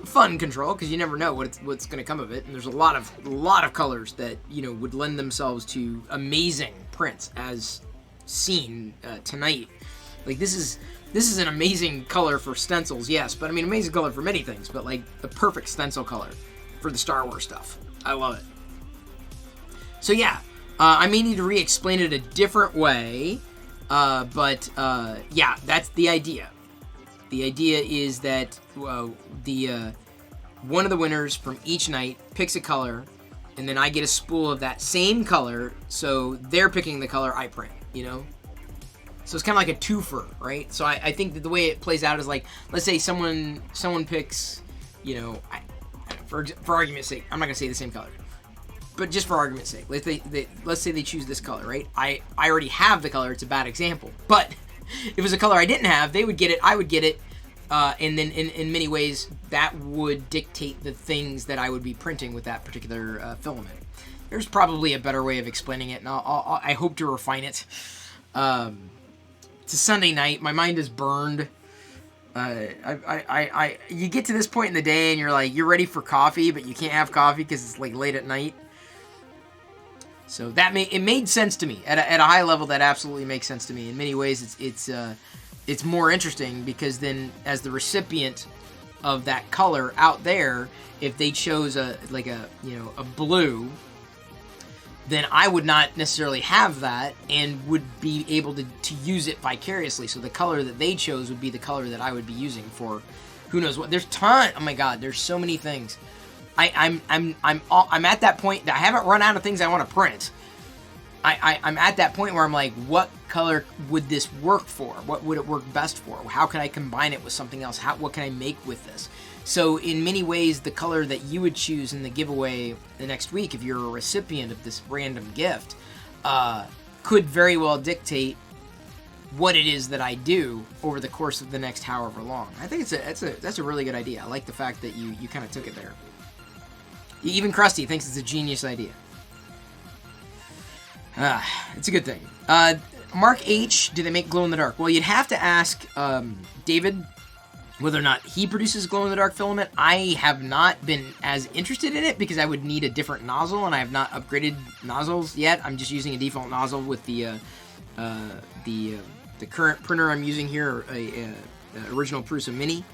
Fun control, because you never know what's going to come of it. And there's a lot of colors that would lend themselves to amazing prints, as seen tonight. Like this is an amazing color for stencils, yes, but I mean amazing color for many things, but like the perfect stencil color for the Star Wars stuff. I love it. So yeah, I may need to re-explain it a different way, but yeah, that's the idea. The idea is that one of the winners from each night picks a color, and then I get a spool of that same color, so they're picking the color I print, So it's kind of like a twofer, right? So I think that the way it plays out is like, let's say someone picks, for argument's sake, I'm not going to say the same color, but just for argument's sake, let's say they choose this color, right? I already have the color. It's a bad example, but if it was a color I didn't have, they would get it, I would get it, and then in many ways that would dictate the things that I would be printing with that particular filament. There's probably a better way of explaining it, and I hope to refine it. It's a Sunday night. My mind is burned. You get to this point in the day and you're like, you're ready for coffee, but you can't have coffee because it's like late at night. So it made sense to me at a high level. That absolutely makes sense to me. In many ways, it's more interesting because then, as the recipient of that color out there, if they chose a blue, then I would not necessarily have that and would be able to use it vicariously. So the color that they chose would be the color that I would be using for who knows what. There's oh my God, there's so many things. I'm at that point. I haven't run out of things I want to print. I'm at that point where I'm like, what color would this work for? What would it work best for? How can I combine it with something else? What can I make with this? So in many ways, the color that you would choose in the giveaway the next week, if you're a recipient of this random gift, could very well dictate what it is that I do over the course of the next however long. I think that's a really good idea. I like the fact that you kind of took it there. Even Krusty thinks it's a genius idea. It's a good thing. Mark H, do they make glow-in-the-dark? Well, you'd have to ask David whether or not he produces glow-in-the-dark filament. I have not been as interested in it because I would need a different nozzle, and I have not upgraded nozzles yet. I'm just using a default nozzle with the current printer I'm using here, a original Prusa Mini.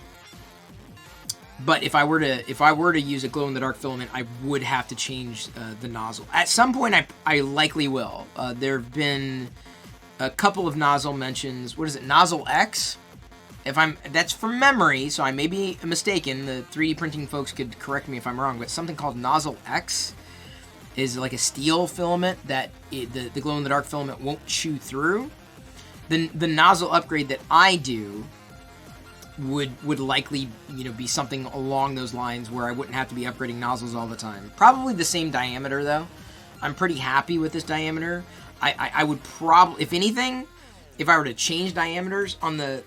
But if I were to use a glow-in-the-dark filament, I would have to change the nozzle. At some point, I likely will. There have been a couple of nozzle mentions. What is it? Nozzle X? That's from memory, so I may be mistaken. The 3D printing folks could correct me if I'm wrong, but something called Nozzle X is like a steel filament that the glow-in-the-dark filament won't chew through. The nozzle upgrade that I do would likely, be something along those lines where I wouldn't have to be upgrading nozzles all the time. Probably the same diameter, though. I'm pretty happy with this diameter. I would probably, if anything, if I were to change diameters on the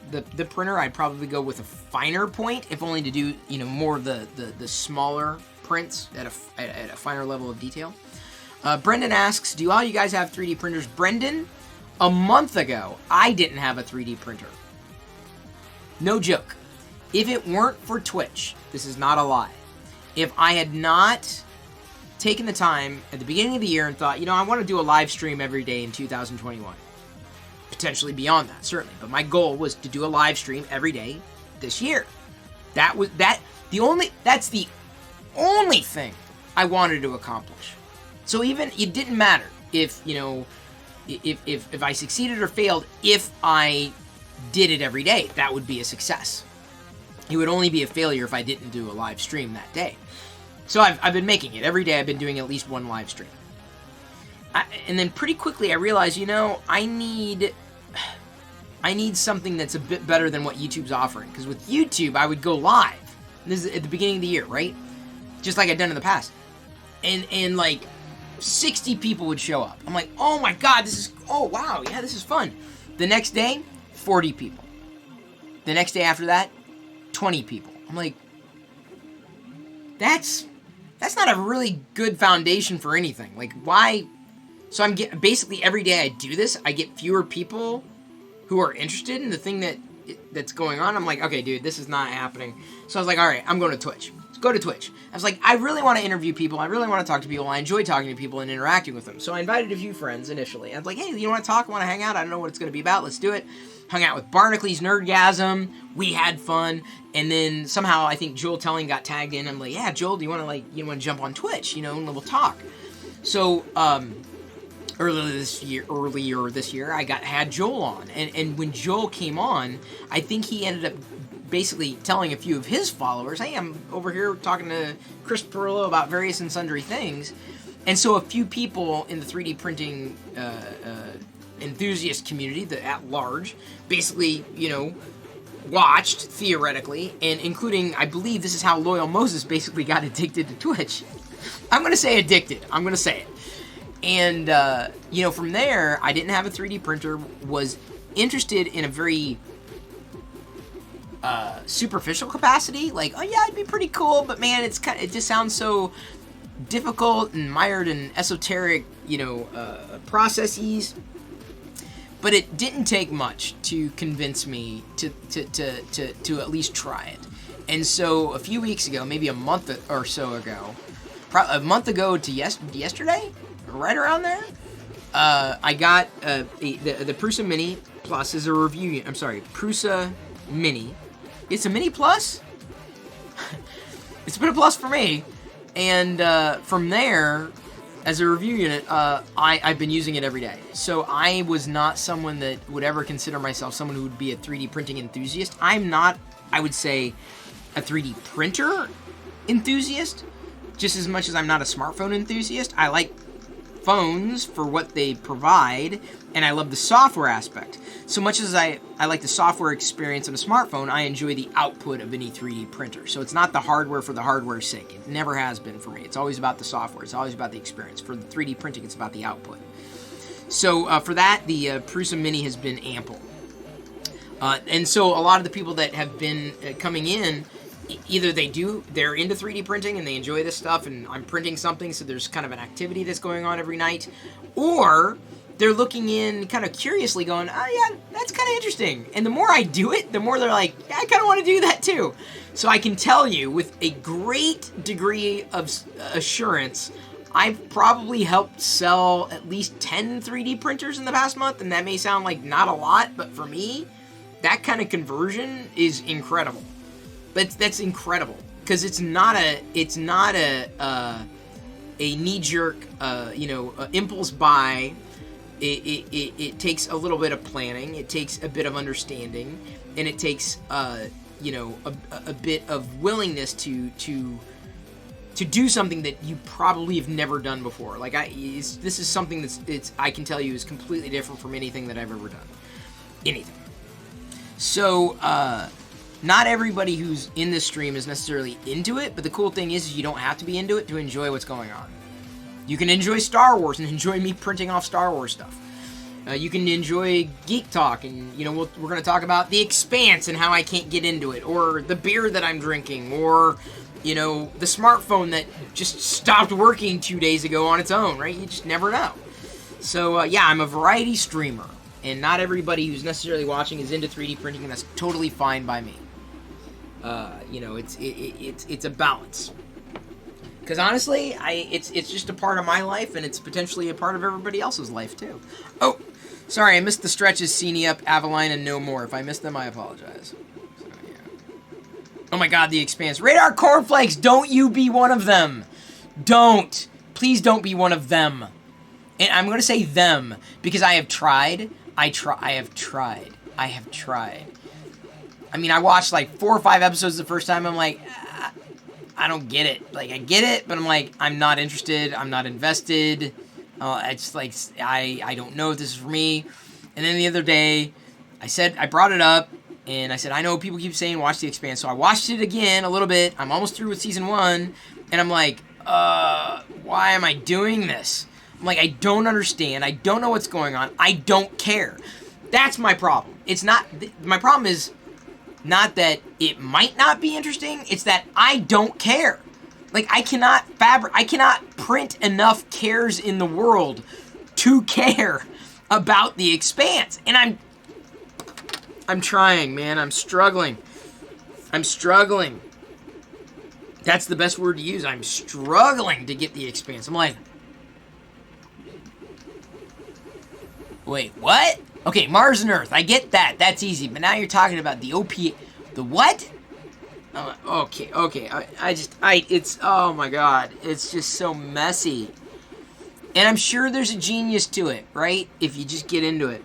printer, I'd probably go with a finer point, if only to do, more of the smaller prints at a finer level of detail. Brendan asks, do all you guys have 3D printers? Brendan, a month ago, I didn't have a 3D printer. No joke. If it weren't for Twitch, this is not a lie, if I had not taken the time at the beginning of the year and thought, I want to do a live stream every day in 2021. Potentially beyond that, certainly. But my goal was to do a live stream every day this year. That's the only thing I wanted to accomplish. So even it didn't matter if I succeeded or failed. If I did it every day, that would be a success. It would only be a failure if I didn't do a live stream that day. So I've been making it every day. I've been doing at least one live stream. And then pretty quickly I realized, I need something that's a bit better than what YouTube's offering. Because with YouTube, I would go live. And this is at the beginning of the year, right? Just like I've done in the past. And like 60 people would show up. I'm like, oh my god, this is fun. The next day, 40 people. The next day after that, 20 people. I'm like, that's not a really good foundation for anything. Like, why? So basically every day I do this, I get fewer people who are interested in the thing that's going on. I'm like, okay, dude, this is not happening. So I was like, all right, I'm going to Twitch. Let's go to Twitch. I was like, I really want to interview people. I really want to talk to people. I enjoy talking to people and interacting with them. So I invited a few friends initially. I was like, hey, you want to talk? Want to hang out? I don't know what it's going to be about. Let's do it. Hung out with Barnacules Nerdgasm. We had fun. And then somehow I think Joel Telling got tagged in. I'm like, yeah, Joel, do you want to jump on Twitch? And we'll talk. So, earlier this year, I had Joel on, and when Joel came on, I think he ended up basically telling a few of his followers, hey, I'm over here talking to Chris Perillo about various and sundry things, and so a few people in the 3D printing enthusiast community, the at large, basically, watched, theoretically, and including, I believe this is how Loyal Moses basically got addicted to Twitch. I'm going to say addicted. I'm going to say it. And, from there, I didn't have a 3D printer, was interested in a very superficial capacity. Like, oh yeah, it'd be pretty cool, but man, it just sounds so difficult and mired in esoteric, processes. But it didn't take much to convince me to at least try it. And so a few weeks ago, maybe a month or so ago, a month ago to yesterday, right around there, I got the Prusa Mini Plus is a review. I'm sorry, Prusa Mini. It's a Mini Plus. It's been a plus for me, and from there, as a review unit, I've been using it every day. So I was not someone that would ever consider myself someone who would be a 3D printing enthusiast. I'm not, I would say, a 3D printer enthusiast, just as much as I'm not a smartphone enthusiast. I like phones for what they provide, and I love the software aspect. So much as I like the software experience of a smartphone, I enjoy the output of any 3D printer. So it's not the hardware for the hardware's sake. It never has been for me. It's always about the software. It's always about the experience. For the 3D printing, it's about the output. So for that, the Prusa Mini has been ample. And so a lot of the people that have been coming in, either they're into 3D printing and they enjoy this stuff, and I'm printing something, so there's kind of an activity that's going on every night, or they're looking in kind of curiously going, oh yeah, that's kind of interesting. And the more I do it, the more they're like, yeah, I kind of want to do that too. So I can tell you with a great degree of assurance, I've probably helped sell at least 10 3D printers in the past month, and that may sound like not a lot, but for me, that kind of conversion is incredible. But that's incredible because it's not a knee-jerk, impulse buy. It takes a little bit of planning. It takes a bit of understanding, and it takes a bit of willingness to do something that you probably have never done before. Like this is something that's I can tell you is completely different from anything that I've ever done. Anything. So not everybody who's in this stream is necessarily into it, but the cool thing is you don't have to be into it to enjoy what's going on. You can enjoy Star Wars and enjoy me printing off Star Wars stuff. You can enjoy Geek Talk, and we're going to talk about The Expanse and how I can't get into it, or the beer that I'm drinking, or the smartphone that just stopped working 2 days ago on its own, right? You just never know. So yeah, I'm a variety streamer, and not everybody who's necessarily watching is into 3D printing, and that's totally fine by me. It's a balance. Because honestly, it's just a part of my life, and it's potentially a part of everybody else's life too. Oh, sorry, I missed the stretches, Seenie Up, Avaline, and No More. If I missed them, I apologize. So, yeah. Oh my God, The Expanse. Radar Cornflakes, don't you be one of them. Don't. Please don't be one of them. And I'm going to say them, because I have tried. I have tried. I mean, I watched like 4 or 5 episodes the first time. I'm like, I don't get it. Like, I get it, but I'm like, I'm not interested. I'm not invested. It's like, I don't know if this is for me. And then the other day, I brought it up, and I said, I know people keep saying watch The Expanse. So I watched it again a little bit. I'm almost through with season 1, and I'm like, why am I doing this? I'm like, I don't understand. I don't know what's going on. I don't care. That's my problem. My problem is not that it might not be interesting, it's that I don't care. Like, I cannot print enough cares in the world to care about The Expanse. And I'm trying, man. I'm struggling. That's the best word to use. I'm struggling to get The Expanse. I'm like, wait, what? Okay, Mars and Earth, I get that. That's easy. But now you're talking about the the what? Okay. It's, oh my God. It's just so messy. And I'm sure there's a genius to it, right? If you just get into it.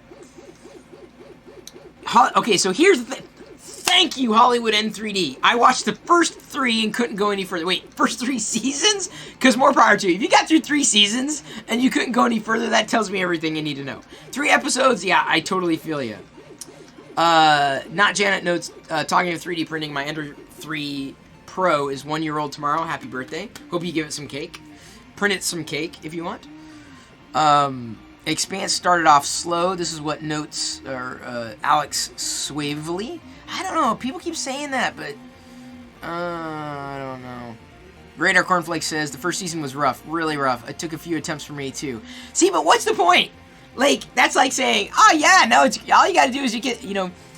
Okay, so here's the thing. Thank you, Hollywood N3D. I watched the first 3 and couldn't go any further. Wait, first 3 seasons? Because more power to you. If you got through 3 seasons and you couldn't go any further, that tells me everything you need to know. 3 episodes? Yeah, I totally feel you. Not Janet notes, talking of 3D printing, my Ender 3 Pro is 1 year old tomorrow. Happy birthday. Hope you give it some cake. Print it some cake if you want. Expanse started off slow. This is what notes Alex Swavely. I don't know. People keep saying that, but I don't know. Radar Cornflake says the first season was rough, really rough. It took a few attempts for me too. See, but what's the point? Like, that's like saying, oh yeah, no, it's all you got to do is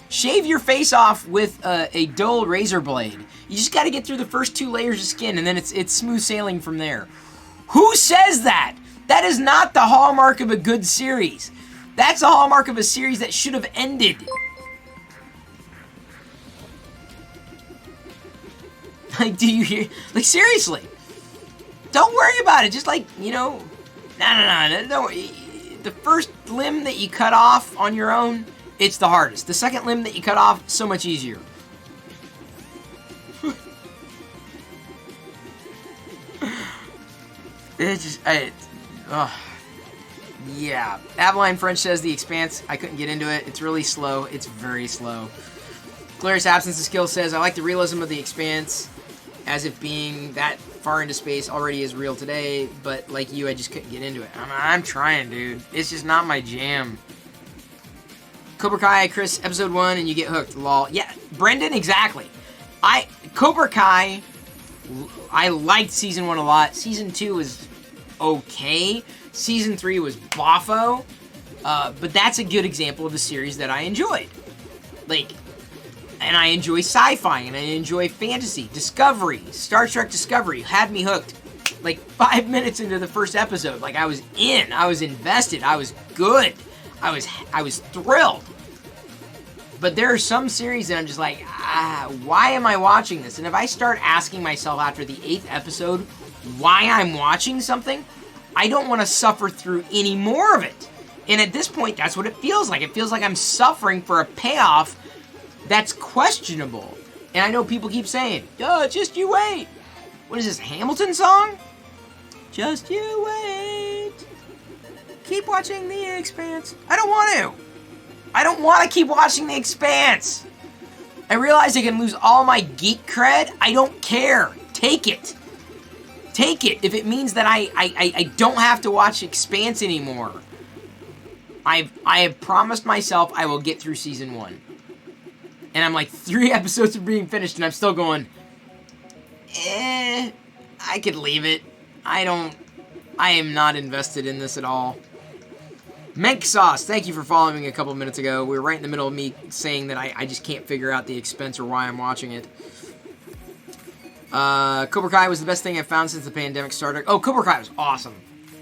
shave your face off with a dull razor blade. You just got to get through the first 2 layers of skin, and then it's smooth sailing from there. Who says that? That is not the hallmark of a good series. That's the hallmark of a series that should have ended. Like, do you hear? Like, seriously. Don't worry about it. Just like, no. The first limb that you cut off on your own, it's the hardest. The second limb that you cut off, so much easier. It's just, Yeah. Avaline French says The Expanse, I couldn't get into it. It's really slow. It's very slow. Glorious Absence of Skill says, I like the realism of The Expanse, as if being that far into space already is real today, but like you, I just couldn't get into it. I'm trying, dude. It's just not my jam. Cobra Kai, Chris, episode 1, and you get hooked. Lol. Yeah, Brendan, exactly. Cobra Kai, I liked season 1 a lot. Season 2 was okay. Season 3 was boffo. But that's a good example of a series that I enjoyed. Like, and I enjoy sci-fi, and I enjoy fantasy. Discovery, Star Trek Discovery, had me hooked. Like, 5 minutes into the first episode, like, I was in. I was invested. I was good. I was thrilled. But there are some series that I'm just like, why am I watching this? And if I start asking myself after the 8th episode why I'm watching something, I don't want to suffer through any more of it. And at this point, that's what it feels like. It feels like I'm suffering for a payoff that's questionable. And I know people keep saying, just you wait. What is this, Hamilton song? Just you wait. Keep watching The Expanse. I don't want to. I don't want to keep watching The Expanse. I realize I can lose all my geek cred. I don't care. Take it. Take it if it means that I don't have to watch Expanse anymore. I have promised myself I will get through season 1. And I'm like 3 episodes from being finished and I'm still going, I could leave it. I am not invested in this at all. Menk Sauce, thank you for following me a couple minutes ago. We were right in the middle of me saying that I just can't figure out the expense or why I'm watching it. Cobra Kai was the best thing I've found since the pandemic started. Oh, Cobra Kai was awesome.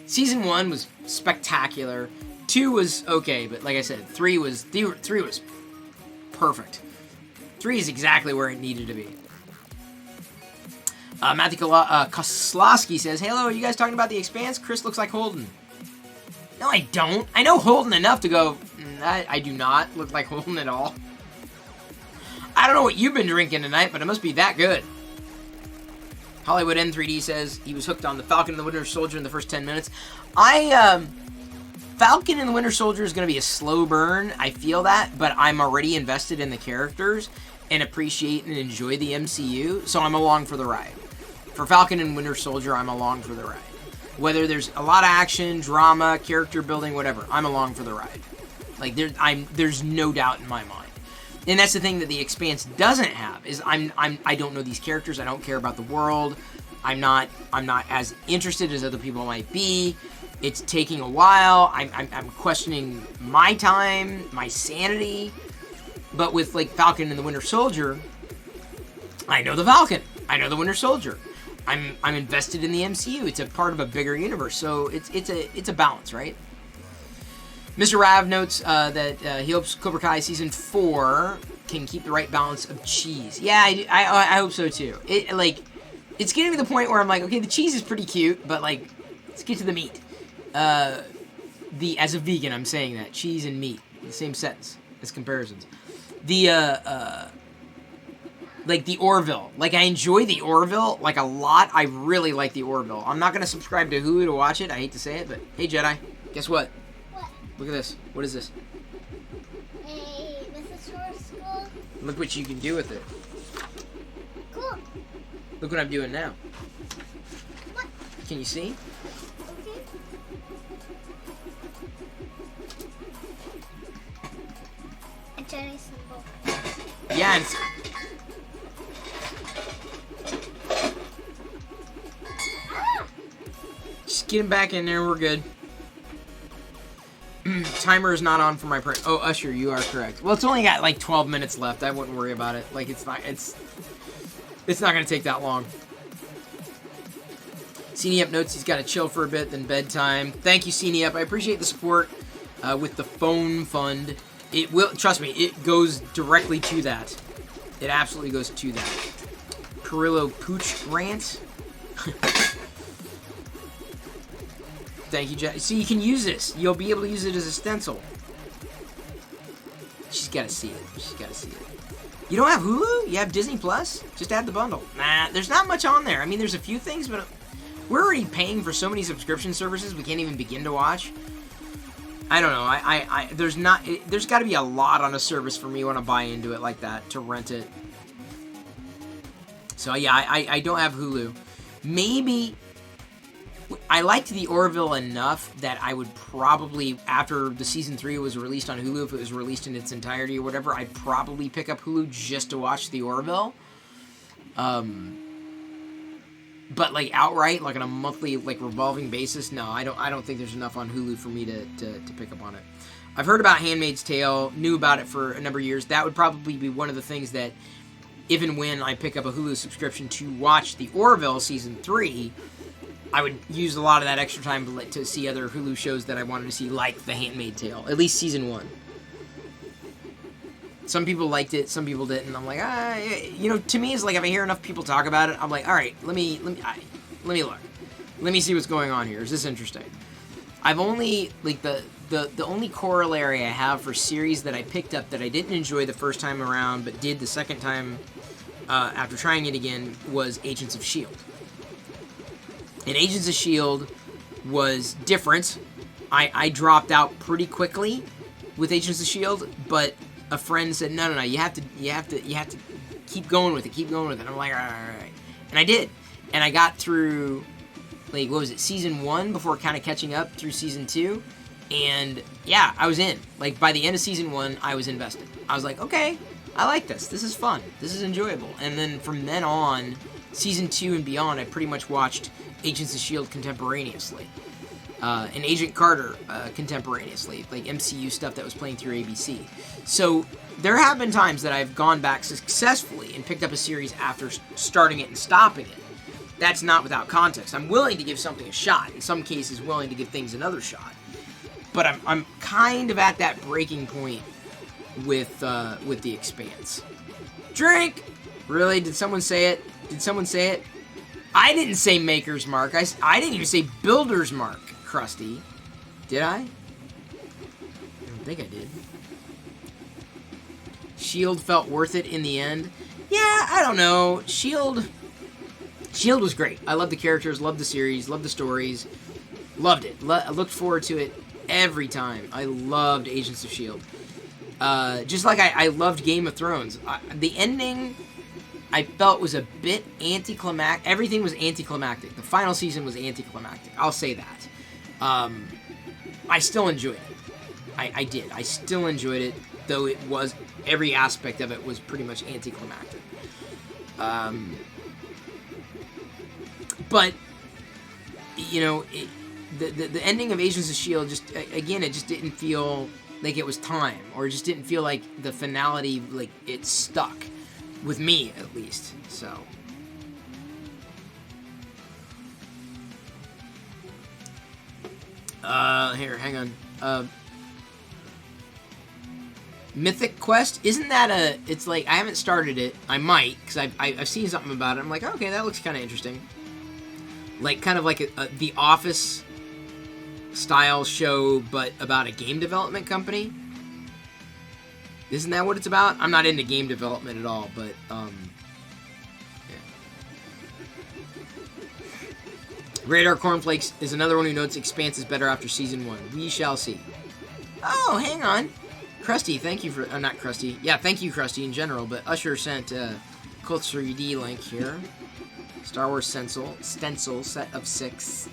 Season 1 was spectacular. 2 was okay, but like I said, 3 was perfect. 3 is exactly where it needed to be. Matthew Koslowski says, hey, hello, are you guys talking about The Expanse? Chris looks like Holden. No, I don't. I know Holden enough to go, I do not look like Holden at all. I don't know what you've been drinking tonight, but it must be that good. Hollywood N3D says he was hooked on the Falcon and the Winter Soldier in the first 10 minutes. Falcon and the Winter Soldier is going to be a slow burn. I feel that, but I'm already invested in the characters and appreciate and enjoy the MCU, so I'm along for the ride. For Falcon and Winter Soldier, I'm along for the ride. Whether there's a lot of action, drama, character building, whatever, I'm along for the ride. Like there's no doubt in my mind. And that's the thing that The Expanse doesn't have is I don't know these characters. I don't care about the world. I'm not as interested as other people might be. It's taking a while. I'm questioning my time, my sanity. But with like Falcon and the Winter Soldier, I know the Falcon. I know the Winter Soldier. I'm invested in the MCU. It's a part of a bigger universe, so it's a balance, right? Mr. Rav notes that he hopes Cobra Kai Season 4 can keep the right balance of cheese. Yeah, I hope so too. It's getting to the point where I'm like, okay, the cheese is pretty cute, but like, let's get to the meat. As a vegan, I'm saying that cheese and meat, the same sentence as comparisons. Like the Orville. Like, I enjoy the Orville, like, a lot. I really like the Orville. I'm not going to subscribe to Hulu to watch it. I hate to say it, but hey, Jedi, guess what? What? Look at this. What is this? A Mythosaurus skull. Look what you can do with it. Cool. Look what I'm doing now. What? Can you see? Okay. A Jedi symbol. Yeah, and just get him back in there. We're good. Timer is not on for my print. Oh, Usher, you are correct. Well, it's only got like 12 minutes left. I wouldn't worry about it. Like, it's not going to take that long. Cine Up notes he's got to chill for a bit, then bedtime. Thank you, Cine Up. I appreciate the support with the phone fund. It will, trust me, it goes directly to that. It absolutely goes to that. Perillo Pooch rant. Thank you, Jack. See, you can use this. You'll be able to use it as a stencil. She's got to see it. She's got to see it. You don't have Hulu? You have Disney Plus? Just add the bundle. Nah, there's not much on there. I mean, there's a few things, but we're already paying for so many subscription services we can't even begin to watch. I don't know. There's got to be a lot on a service for me when I buy into it like that to rent it. So yeah, I don't have Hulu. Maybe I liked the Orville enough that I would probably, after the season 3 was released on Hulu, if it was released in its entirety or whatever, I'd probably pick up Hulu just to watch the Orville. But like outright, like on a monthly, like revolving basis, no, I don't think there's enough on Hulu for me to pick up on it. I've heard about Handmaid's Tale, knew about it for a number of years. That would probably be one of the things that, if and when I pick up a Hulu subscription to watch the Orville season 3, I would use a lot of that extra time to see other Hulu shows that I wanted to see, like The Handmaid's Tale, at least season 1. Some people liked it, some people didn't. I'm like, to me, it's like if I hear enough people talk about it, I'm like, all right, let me look. Let me see what's going on here. Is this interesting? I've only, like, the only corollary I have for series that I picked up that I didn't enjoy the first time around, but did the second time after trying it again, was Agents of S.H.I.E.L.D. And Agents of S.H.I.E.L.D. was different. I dropped out pretty quickly with Agents of S.H.I.E.L.D., but a friend said, no, you have to keep going with it. I'm like, all right. And I did. And I got through, like, what was it, season 1 before kind of catching up through season 2. And yeah, I was in. Like, by the end of season 1, I was invested. I was like, okay, I like this. This is fun. This is enjoyable. And then from then on, season 2 and beyond, I pretty much watched Agents of S.H.I.E.L.D. contemporaneously. And Agent Carter contemporaneously, like MCU stuff that was playing through ABC. So there have been times that I've gone back successfully and picked up a series after starting it and stopping it. That's not without context. I'm willing to give something a shot. In some cases, willing to give things another shot. But I'm kind of at that breaking point with The Expanse. Drink! Really? Did someone say it? I didn't say Maker's Mark. I didn't even say Builder's Mark, Krusty. Did I? I don't think I did. S.H.I.E.L.D. felt worth it in the end. Yeah, I don't know. S.H.I.E.L.D. was great. I loved the characters, loved the series, loved the stories. Loved it. I looked forward to it every time. I loved Agents of S.H.I.E.L.D. Just like I loved Game of Thrones. The ending, I felt, was a bit anticlimactic. Everything was anticlimactic. The final season was anticlimactic. I'll say that. I still enjoyed it. I did. I still enjoyed it, though it was, every aspect of it was pretty much anticlimactic. But, you know, the ending of Agents of S.H.I.E.L.D. just, again, it just didn't feel like it was time, or it just didn't feel like the finality, like, it stuck. With me, at least. So. Here, hang on. Mythic Quest, isn't that it's like, I haven't started it. I might, because I've seen something about it. I'm like, okay, that looks kind of interesting. Like, kind of like the Office style show, but about a game development company. Isn't that what it's about? I'm not into game development at all, but, yeah. Radar Cornflakes is another one who notes Expanse is better after Season 1. We shall see. Oh, hang on. Krusty, thank you for... not Krusty. Yeah, thank you, Krusty, in general, but Usher sent a Cult 3D link here. Star Wars stencil set of 6.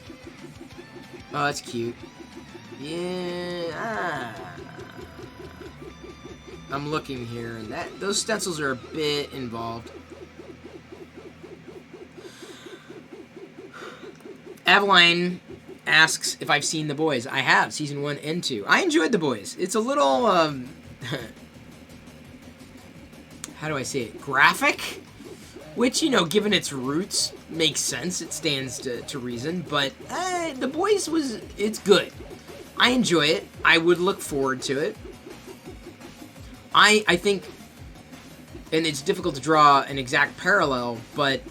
Oh, that's cute. Yeah, I'm looking here, and those stencils are a bit involved. Aveline asks if I've seen The Boys. I have, season 1 and 2. I enjoyed The Boys. It's a little, how do I say it? Graphic? Which, you know, given its roots, makes sense. It stands to reason. But The Boys it's good. I enjoy it. I would look forward to it. I think, and it's difficult to draw an exact parallel, but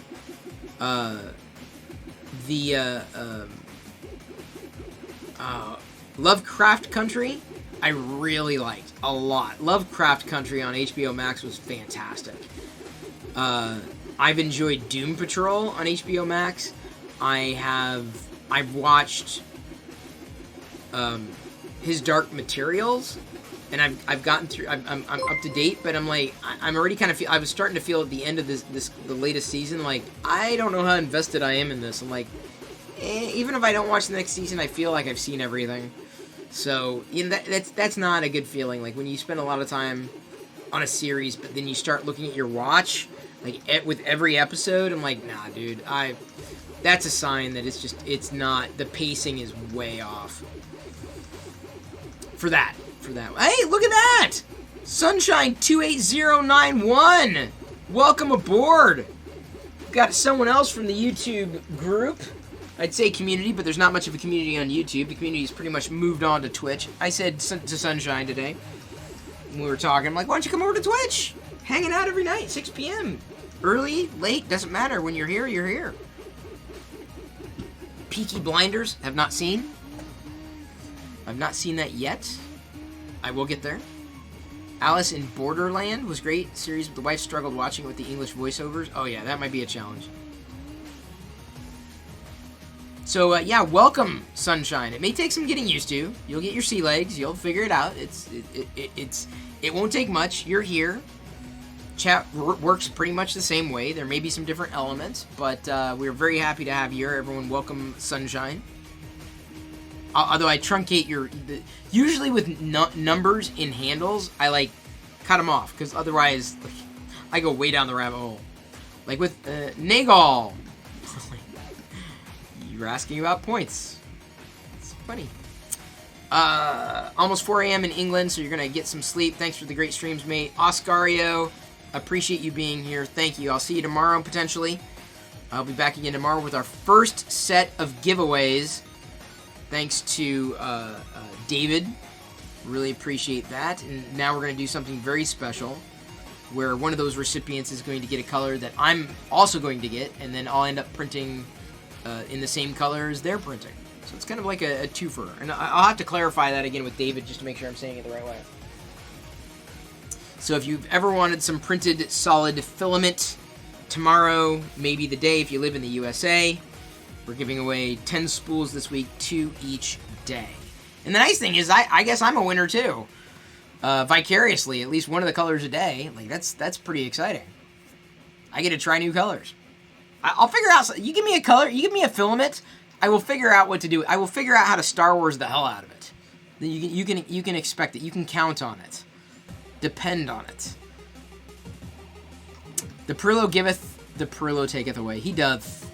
Lovecraft Country, I really liked a lot. Lovecraft Country on HBO Max was fantastic. I've enjoyed Doom Patrol on HBO Max. I've watched his Dark Materials, and I've gotten through. I'm up to date, but I'm like I'm already kind of I was starting to feel at the end of the latest season like I don't know how invested I am in this. I'm like, even if I don't watch the next season, I feel like I've seen everything. So that's not a good feeling. Like when you spend a lot of time on a series, but then you start looking at your watch, like with every episode, I'm like, nah, dude, that's a sign that it's not, the pacing is way off. For that. Hey, look at that! Sunshine 28091! Welcome aboard! Got someone else from the YouTube group. I'd say community, but there's not much of a community on YouTube. The community's pretty much moved on to Twitch. I said to Sunshine today, when we were talking, I'm like, why don't you come over to Twitch? Hanging out every night, 6 p.m. Early, late, doesn't matter. When you're here, you're here. Peaky Blinders, have not seen. I've not seen that yet. I will get there. Alice in Borderland was great. Series, but the wife struggled watching it with the English voiceovers. Oh yeah, that might be a challenge. So yeah, welcome, Sunshine. It may take some getting used to. You'll get your sea legs. You'll figure it out. It won't take much. You're here. Chat works pretty much the same way. There may be some different elements, but we're very happy to have you here. Everyone, welcome, Sunshine. Although I truncate usually with numbers in handles, I like cut them off because otherwise like, I go way down the rabbit hole. Like with Nagal. You're asking about points. It's funny. Almost 4 a.m. in England, so you're going to get some sleep. Thanks for the great streams, mate. Oscario, appreciate you being here. Thank you. I'll see you tomorrow, potentially. I'll be back again tomorrow with our first set of giveaways. Thanks to David. Really appreciate that. And now we're going to do something very special, where one of those recipients is going to get a color that I'm also going to get, and then I'll end up printing in the same color as they're printing. So it's kind of like a twofer. And I'll have to clarify that again with David just to make sure I'm saying it the right way. So if you've ever wanted some printed solid filament, tomorrow may be the day if you live in the USA. We're giving away 10 spools this week, 2 each day. And the nice thing is, I guess I'm a winner too. Vicariously, at least one of the colors a day. Like that's pretty exciting. I get to try new colors. I'll figure out. You give me a color, you give me a filament, I will figure out what to do. I will figure out how to Star Wars the hell out of it. Then you can expect it. You can count on it. Depend on it. The Perillo giveth, the Perillo taketh away. He doth.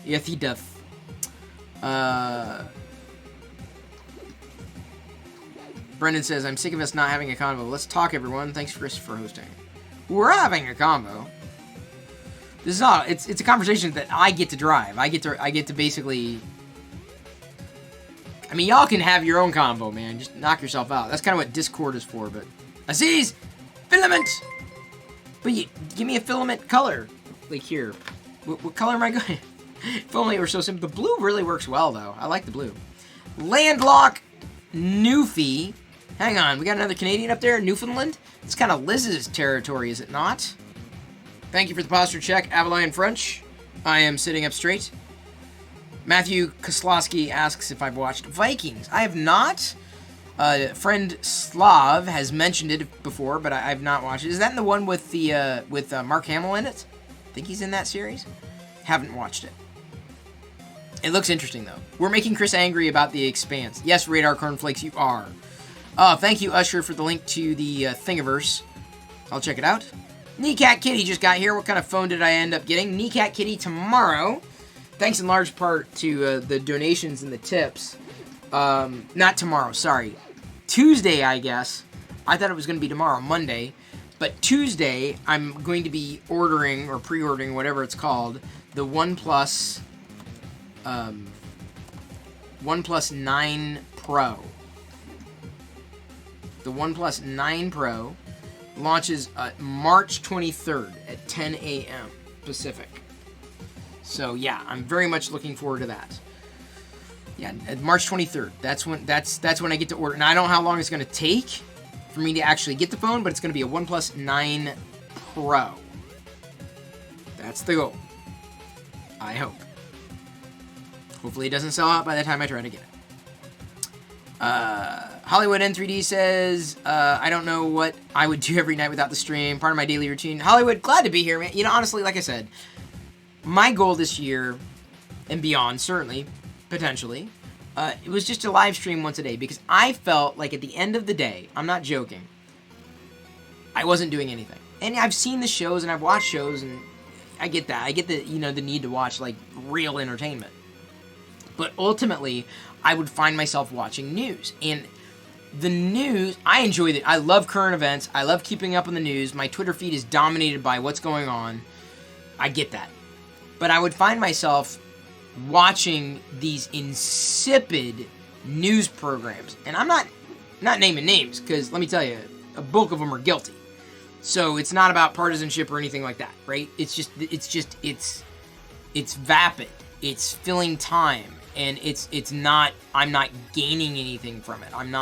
Yes, he doth. Brendan says, I'm sick of us not having a convo. Let's talk, everyone. Thanks, Chris, for hosting. We're having a convo. This is not. It's a conversation that I get to drive. I get to basically. I mean, y'all can have your own combo, man. Just knock yourself out. That's kind of what Discord is for. But Aziz, filament. But give me a filament color. Like here, what color am I going? If only it were so simple. The blue really works well, though. I like the blue. Landlock, Newfie. Hang on, we got another Canadian up there, Newfoundland. It's kind of Liz's territory, is it not? Thank you for the posture check, Avalon French. I am sitting up straight. Matthew Koslowski asks if I've watched Vikings. I have not. Friend Slav has mentioned it before, but I've not watched it. Is that the one with the Mark Hamill in it? I think he's in that series. Haven't watched it. It looks interesting, though. We're making Chris angry about The Expanse. Yes, Radar Cornflakes, you are. Thank you, Usher, for the link to the Thingiverse. I'll check it out. Kneecat Kitty just got here. What kind of phone did I end up getting? Kneecat Kitty tomorrow. Thanks in large part to the donations and the tips. Not tomorrow, sorry. Tuesday, I guess. I thought it was going to be tomorrow, Monday. But Tuesday, I'm going to be ordering, or pre-ordering, whatever it's called, the OnePlus 9 Pro. The OnePlus 9 Pro launches March 23rd at 10 a.m. Pacific. So yeah, I'm very much looking forward to that. Yeah, March 23rd. That's when I get to order. Now I don't know how long it's going to take for me to actually get the phone, but it's going to be a OnePlus 9 Pro. That's the goal. I hope. Hopefully it doesn't sell out by the time I try to get it. Hollywood N3D says, I don't know what I would do every night without the stream. Part of my daily routine. Hollywood, glad to be here, man. You know, honestly, like I said, my goal this year and beyond, certainly, potentially, it was just to live stream once a day because I felt like at the end of the day, I'm not joking, I wasn't doing anything. And I've seen the shows and I've watched shows and I get that. I get the, you know, the need to watch like real entertainment. But ultimately, I would find myself watching news. And the news, I enjoy it. I love current events. I love keeping up on the news. My Twitter feed is dominated by what's going on. I get that. But I would find myself watching these insipid news programs. And I'm not naming names, because let me tell you, a bulk of them are guilty. So it's not about partisanship or anything like that, right? It's vapid. It's filling time. And it's not, I'm not gaining anything from it. I'm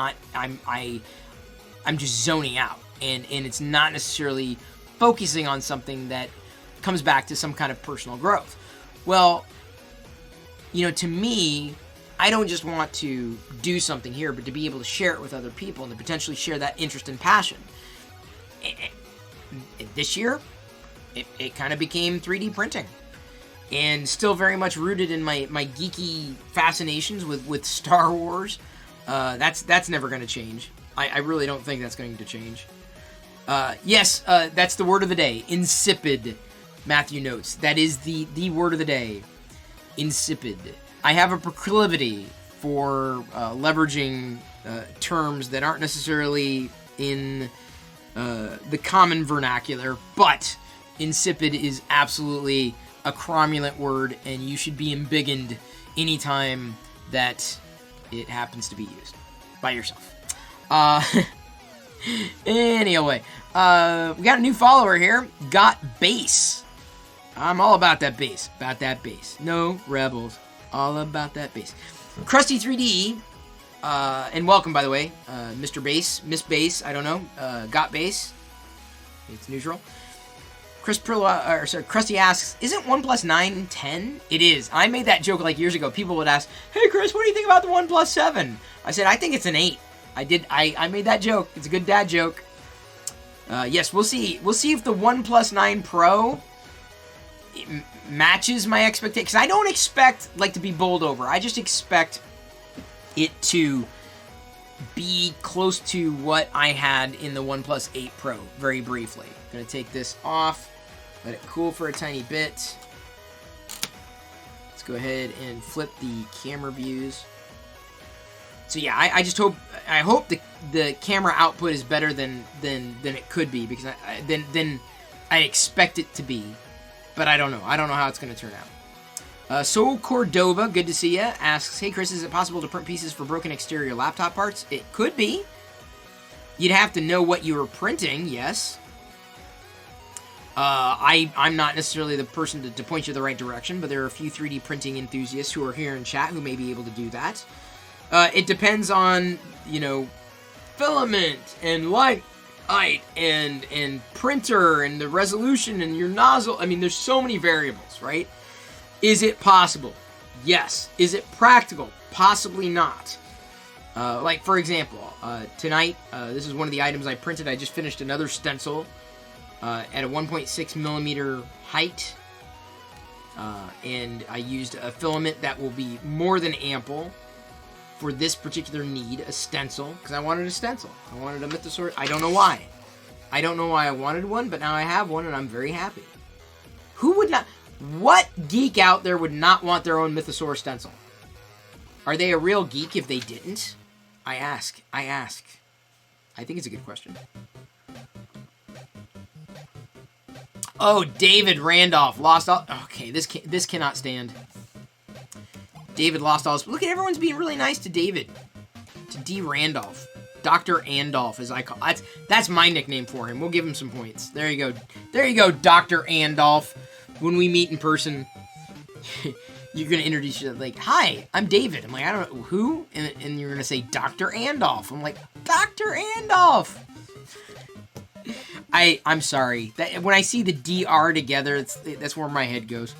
just zoning out. And it's not necessarily focusing on something that comes back to some kind of personal growth. Well, you know, to me, I don't just want to do something here, but to be able to share it with other people and to potentially share that interest and passion. This year, it kind of became 3D printing. And still very much rooted in my geeky fascinations with Star Wars. That's never going to change. I really don't think that's going to change. Yes, that's the word of the day. Insipid, Matthew notes. That is the word of the day. Insipid. I have a proclivity for leveraging terms that aren't necessarily in the common vernacular, but insipid is absolutely a cromulent word, and you should be embiggened anytime that it happens to be used by yourself. Anyway, we got a new follower here. Got bass. I'm all about that bass. About that bass. No rebels. All about that bass. Krusty 3D, and welcome, by the way, Mr. Bass, Miss Bass, I don't know, got bass. It's neutral. Krusty asks, isn't 1 plus 9 10? It is. I made that joke like years ago. People would ask, hey Chris, what do you think about the 1 plus 7? I said, I think it's an 8. I made that joke. It's a good dad joke. Yes, we'll see. We'll see if the 1 plus 9 Pro matches my expectations. Because I don't expect, like, to be bowled over. I just expect it to be close to what I had in the 1 plus 8 Pro, very briefly. Gonna take this off, let it cool for a tiny bit. Let's go ahead and flip the camera views. So yeah, I just hope the camera output is better than it could be, because than I expect it to be, but I don't know. I don't know how it's gonna turn out. Soul Cordova, good to see ya, asks, hey Chris, is it possible to print pieces for broken exterior laptop parts? It could be. You'd have to know what you were printing, yes. I'm not necessarily the person to point you the right direction, but there are a few 3D printing enthusiasts who are here in chat who may be able to do that. It depends on, you know, filament and light and printer and the resolution and your nozzle. I mean, there's so many variables, right? Is it possible? Yes. Is it practical? Possibly not. Like, for example, tonight, this is one of the items I printed. I just finished another stencil at a 1.6 millimeter height. And I used a filament that will be more than ample for this particular need, a stencil, because I wanted a stencil. I wanted a Mythosaur. I don't know why. I don't know why I wanted one, but now I have one, and I'm very happy. Who would not... What geek out there would not want their own Mythosaur stencil? Are they a real geek if they didn't? I ask. I think it's a good question. Oh, David Randolph lost all... Okay, this cannot stand. David lost all his... Look at everyone's being really nice to David. To D. Randolph. Dr. Andolph, as I call... That's my nickname for him. We'll give him some points. There you go. There you go, Dr. Andolph. When we meet in person, you're going to introduce yourself like, hi, I'm David. I'm like, I don't know, who? And you're going to say, Dr. Andolph. I'm like, Dr. Andolph. I'm sorry. When I see the DR together, that's where my head goes.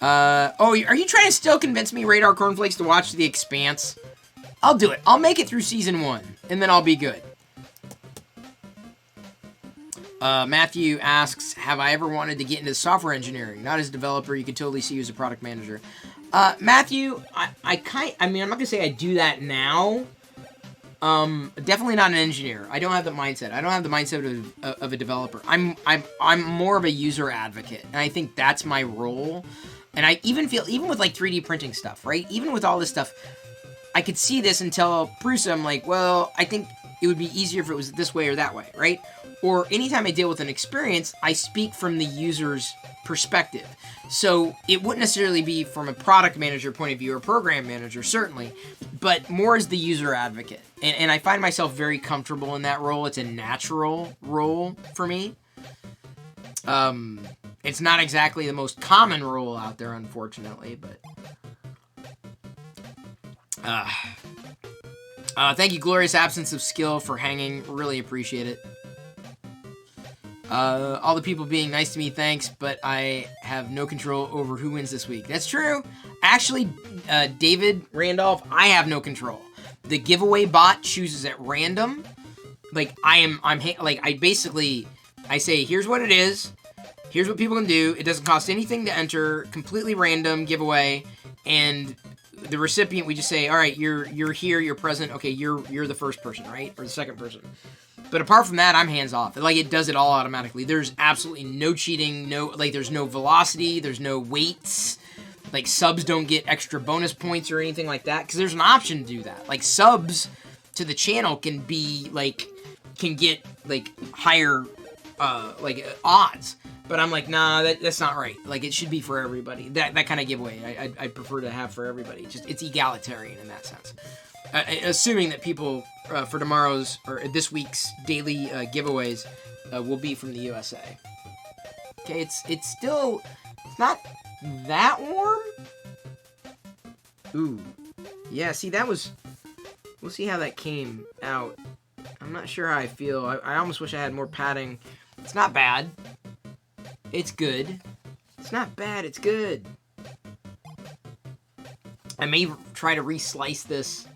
Oh, are you trying to still convince me, Radar Cornflakes, to watch The Expanse? I'll do it. I'll make it through season 1, and then I'll be good. Matthew asks, have I ever wanted to get into software engineering? Not as a developer, you could totally see you as a product manager. Matthew, I'm not going to say I do that now. Definitely not an engineer. I don't have the mindset. I don't have the mindset of a developer. I'm more of a user advocate, and I think that's my role. And I even feel, even with like 3D printing stuff, right? Even with all this stuff, I could see this and tell Prusa, I'm like, well, I think it would be easier if it was this way or that way, right? Or anytime I deal with an experience, I speak from the user's perspective. So it wouldn't necessarily be from a product manager point of view or program manager, certainly, but more as the user advocate. And I find myself very comfortable in that role. It's a natural role for me. It's not exactly the most common role out there, unfortunately, but... thank you, Glorious Absence of Skill, for hanging. Really appreciate it. All the people being nice to me, thanks, but I have no control over who wins this week. That's true. Actually, David Randolph, I have no control. The giveaway bot chooses at random. Like, I say, here's what it is. Here's what people can do. It doesn't cost anything to enter. Completely random giveaway. And the recipient, we just say, all right, you're here, you're present. Okay, you're the first person, right? Or the second person. But apart from that, I'm hands off. Like, it does it all automatically. There's absolutely no cheating, there's no velocity, there's no weights. Like, subs don't get extra bonus points or anything like that, because there's an option to do that. Like, subs to the channel can get, like, higher, odds. But I'm like, nah, that's not right. Like, it should be for everybody. That kind of giveaway, I prefer to have for everybody. It's egalitarian in that sense. Assuming that people for tomorrow's or this week's daily giveaways will be from the USA. Okay, it's not that warm. Ooh, yeah. See, we'll see how that came out. I'm not sure how I feel. I almost wish I had more padding. It's not bad. It's good. It's not bad. It's good. I may try to re-slice this.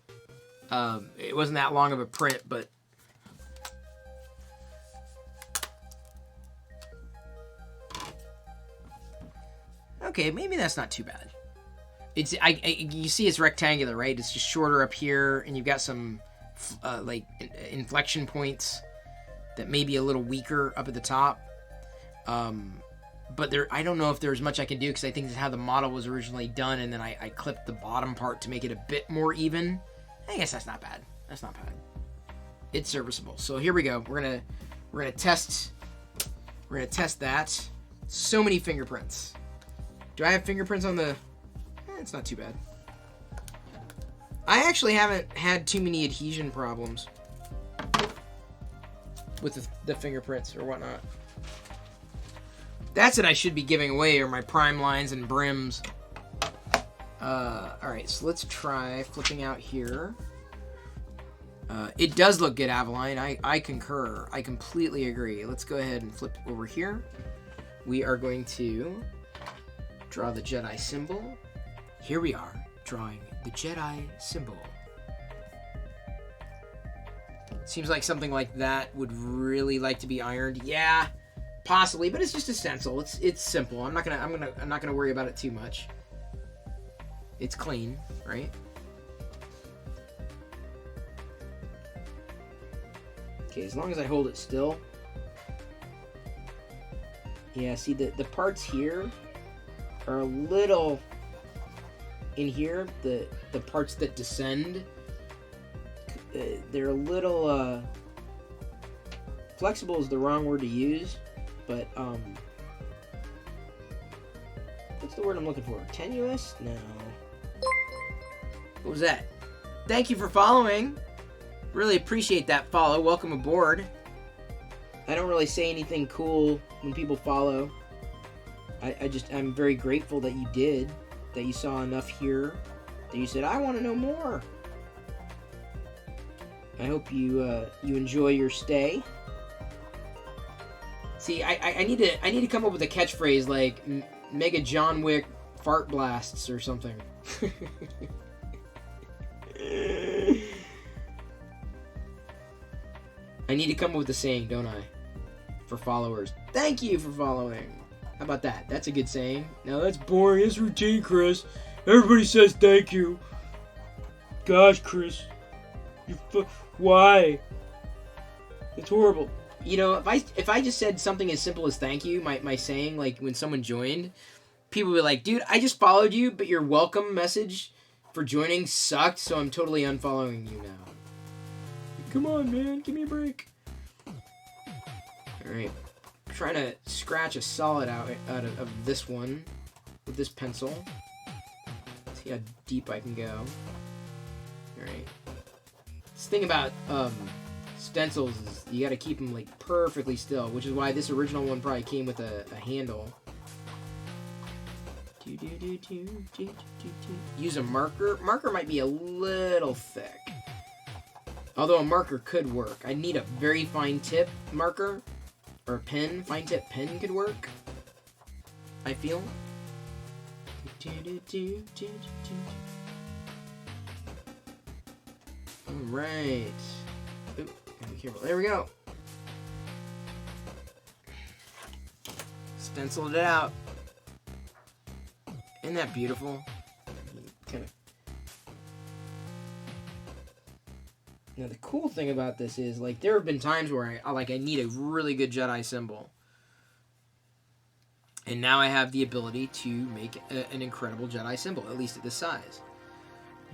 It wasn't that long of a print, but... Okay, maybe that's not too bad. You see it's rectangular, right? It's just shorter up here, and you've got some, inflection points that may be a little weaker up at the top. But I don't know if there's much I can do, because I think that's how the model was originally done, and then I clipped the bottom part to make it a bit more even. I guess that's not bad. That's not bad. It's serviceable. So here we go. We're gonna test that. So many fingerprints. Do I have fingerprints on the... it's not too bad. I actually haven't had too many adhesion problems with the fingerprints or whatnot. That's what I should be giving away, are my prime lines and brims. Alright, so let's try flipping out here. It does look good, Avaline. I concur. I completely agree. Let's go ahead and flip over here. We are going to draw the Jedi symbol. Here we are, drawing the Jedi symbol. Seems like something like that would really like to be ironed. Yeah, possibly, but it's just a stencil. It's simple. I'm not gonna worry about it too much. It's clean, right? Okay, as long as I hold it still. Yeah, see the parts here are a little in here. The parts that descend, they're a little flexible is the wrong word to use, but what's the word I'm looking for? Tenuous? No. What was that? Thank you for following. Really appreciate that follow. Welcome aboard. I don't really say anything cool when people follow. I'm very grateful that you did, that you saw enough here, that you said, I want to know more. I hope you enjoy your stay. See, I need to come up with a catchphrase like Mega John Wick fart blasts or something. I need to come up with a saying, don't I? For followers. Thank you for following. How about that? That's a good saying. No, that's boring. It's routine, Chris. Everybody says thank you. Gosh, Chris. Why? It's horrible. You know, if I just said something as simple as thank you, my saying, like when someone joined, people would be like, dude, I just followed you, but your welcome message for joining sucked, so I'm totally unfollowing you now. Come on, man. Give me a break. Alright. I'm trying to scratch a solid out of this one with this pencil. See how deep I can go. Alright. This thing about stencils is you gotta keep them like perfectly still, which is why this original one probably came with a handle. Use a marker. Marker might be a little thick. Although a marker could work. I need a very fine tip marker. Or a pen. Fine tip pen could work. I feel. Alright. Oop, gotta be careful. There we go. Stenciled it out. Isn't that beautiful? Kind of. Now the cool thing about this is, like, there have been times where I need a really good Jedi symbol, and now I have the ability to make an incredible Jedi symbol, at least at this size.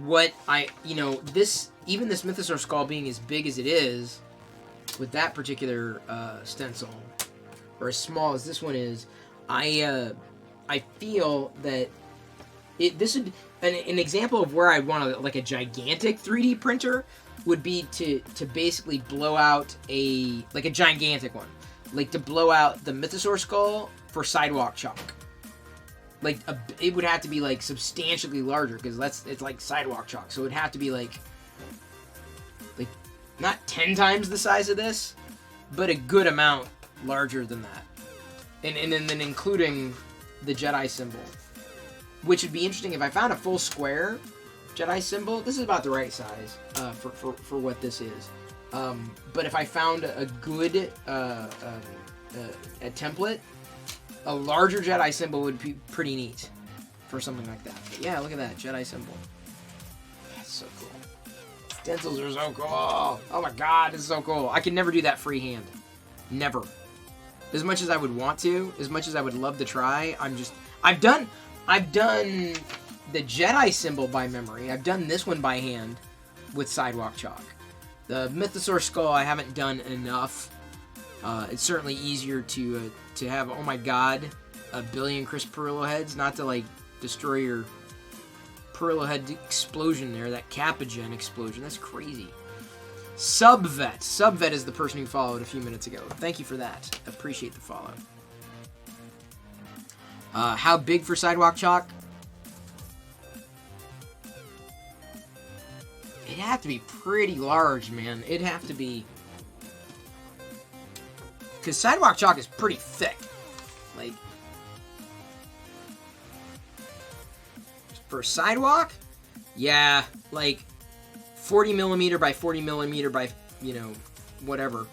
This Mythosaur skull being as big as it is, with that particular stencil, or as small as this one is, I feel that this would an example of where I'd want a gigantic 3D printer would be to basically blow out a gigantic one, like to blow out the Mythosaur skull for Sidewalk Chalk. Like it would have to be like substantially larger because it's like Sidewalk Chalk, so it would have to be like not 10 times the size of this, but a good amount larger than that, and then including the Jedi symbol, which would be interesting if I found a full square Jedi symbol. This is about the right size for what this is. But if I found a good a template, a larger Jedi symbol would be pretty neat for something like that. But yeah, look at that Jedi symbol. That's so cool. Stencils are so cool. Oh my god, this is so cool. I could never do that freehand. Never. As much as I would want to, as much as I would love to try, I've done the Jedi symbol by memory. I've done this one by hand with Sidewalk Chalk. The Mythosaur skull I haven't done enough. It's certainly easier to have, oh my god, a billion Chris Pirillo heads, not to like destroy your Pirillo head explosion there, that Capagen explosion. That's crazy. Subvet. Subvet is the person who followed a few minutes ago. Thank you for that. Appreciate the follow. How big for Sidewalk Chalk? It'd have to be pretty large, man. It'd have to be... Because Sidewalk Chalk is pretty thick. Like... For Sidewalk? Yeah, like... 40 millimeter by 40 millimeter by, whatever.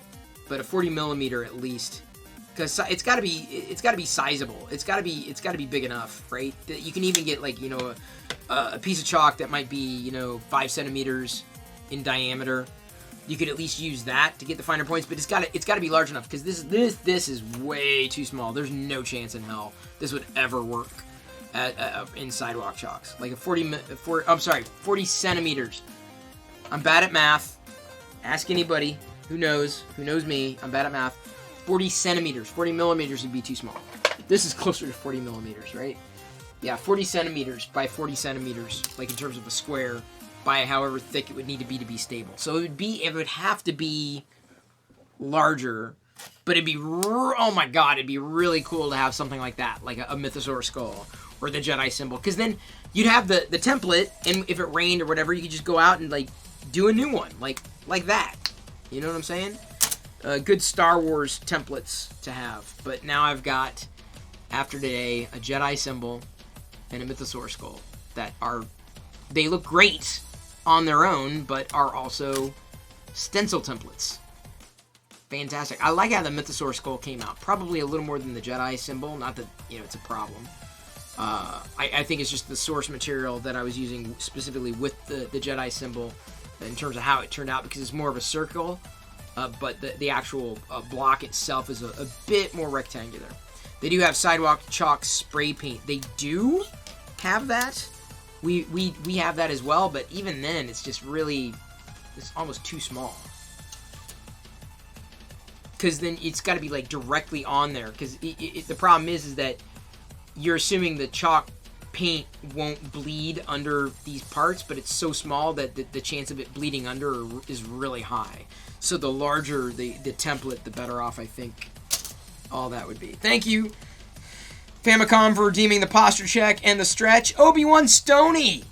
But a 40 millimeter at least. Because it's got to be sizable. It's got to be big enough, right? That you can even get like a piece of chalk that might be 5 centimeters in diameter. You could at least use that to get the finer points, but it's got to be large enough because this is way too small. There's no chance in hell this would ever work in Sidewalk Chalks. Like 40 centimeters. I'm bad at math. Ask anybody who knows me. I'm bad at math. 40 centimeters. 40 millimeters would be too small. This is closer to 40 millimeters, right? Yeah, 40 centimeters by 40 centimeters, like in terms of a square, by however thick it would need to be stable. So it would have to be larger, but it'd be, oh my god, it'd be really cool to have something like that, like a Mythosaur skull or the Jedi symbol, because then you'd have the template, and if it rained or whatever, you could just go out and like do a new one, like that. You know what I'm saying? Good Star Wars templates to have. But now I've got, after today, a Jedi symbol and a Mythosaur skull that they look great on their own, but are also stencil templates. fantastic. I like how the Mythosaur skull came out. Probably a little more than the Jedi symbol. Not that, it's a problem. I think it's just the source material that I was using specifically with the Jedi symbol in terms of how it turned out, because it's more of a circle, but the actual block itself is a bit more rectangular. They do have Sidewalk Chalk spray paint. They do have that. We have that as well, but even then, it's just really, it's almost too small. Because then it's got to be like directly on there. Because the problem is that you're assuming the chalk paint won't bleed under these parts, but it's so small that the chance of it bleeding under is really high. So the larger the template, the better off I think all that would be. Thank you, Famicom, for redeeming the posture check and the stretch. Obi-Wan Stoney,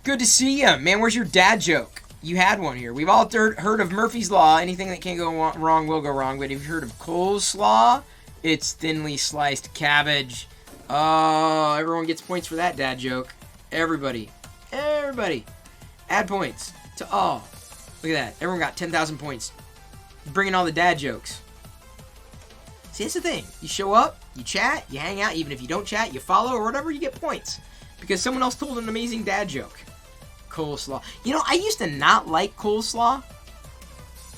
good to see you. Man, where's your dad joke? You had one here. We've all heard of Murphy's Law. Anything that can't go wrong will go wrong. But if you've heard of coleslaw, it's thinly sliced cabbage. Oh, everyone gets points for that dad joke. Everybody. Add points to all. Look at that. Everyone got 10,000 points. Bringing all the dad jokes. See, that's the thing. You show up, you chat, you hang out. Even if you don't chat, you follow or whatever, you get points. Because someone else told an amazing dad joke. Coleslaw. I used to not like coleslaw,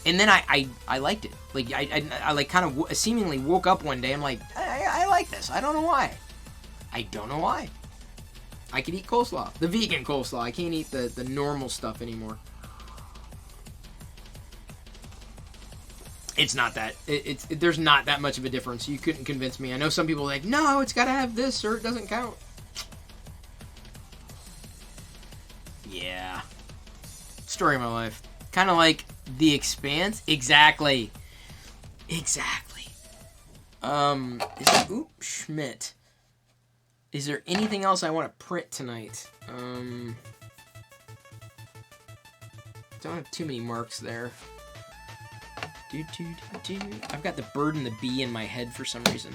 and then I liked it. Like I like kind of seemingly woke up one day. I'm like, I like this. I don't know why. I could eat coleslaw, the vegan coleslaw. I can't eat the normal stuff anymore. It's not that. There's not that much of a difference. You couldn't convince me. I know some people are like, no, it's got to have this or it doesn't count. Yeah. Story of my life. Kind of like The Expanse. Exactly. Schmidt. Is there anything else I want to print tonight? Don't have too many marks there. I've got the bird and the bee in my head for some reason.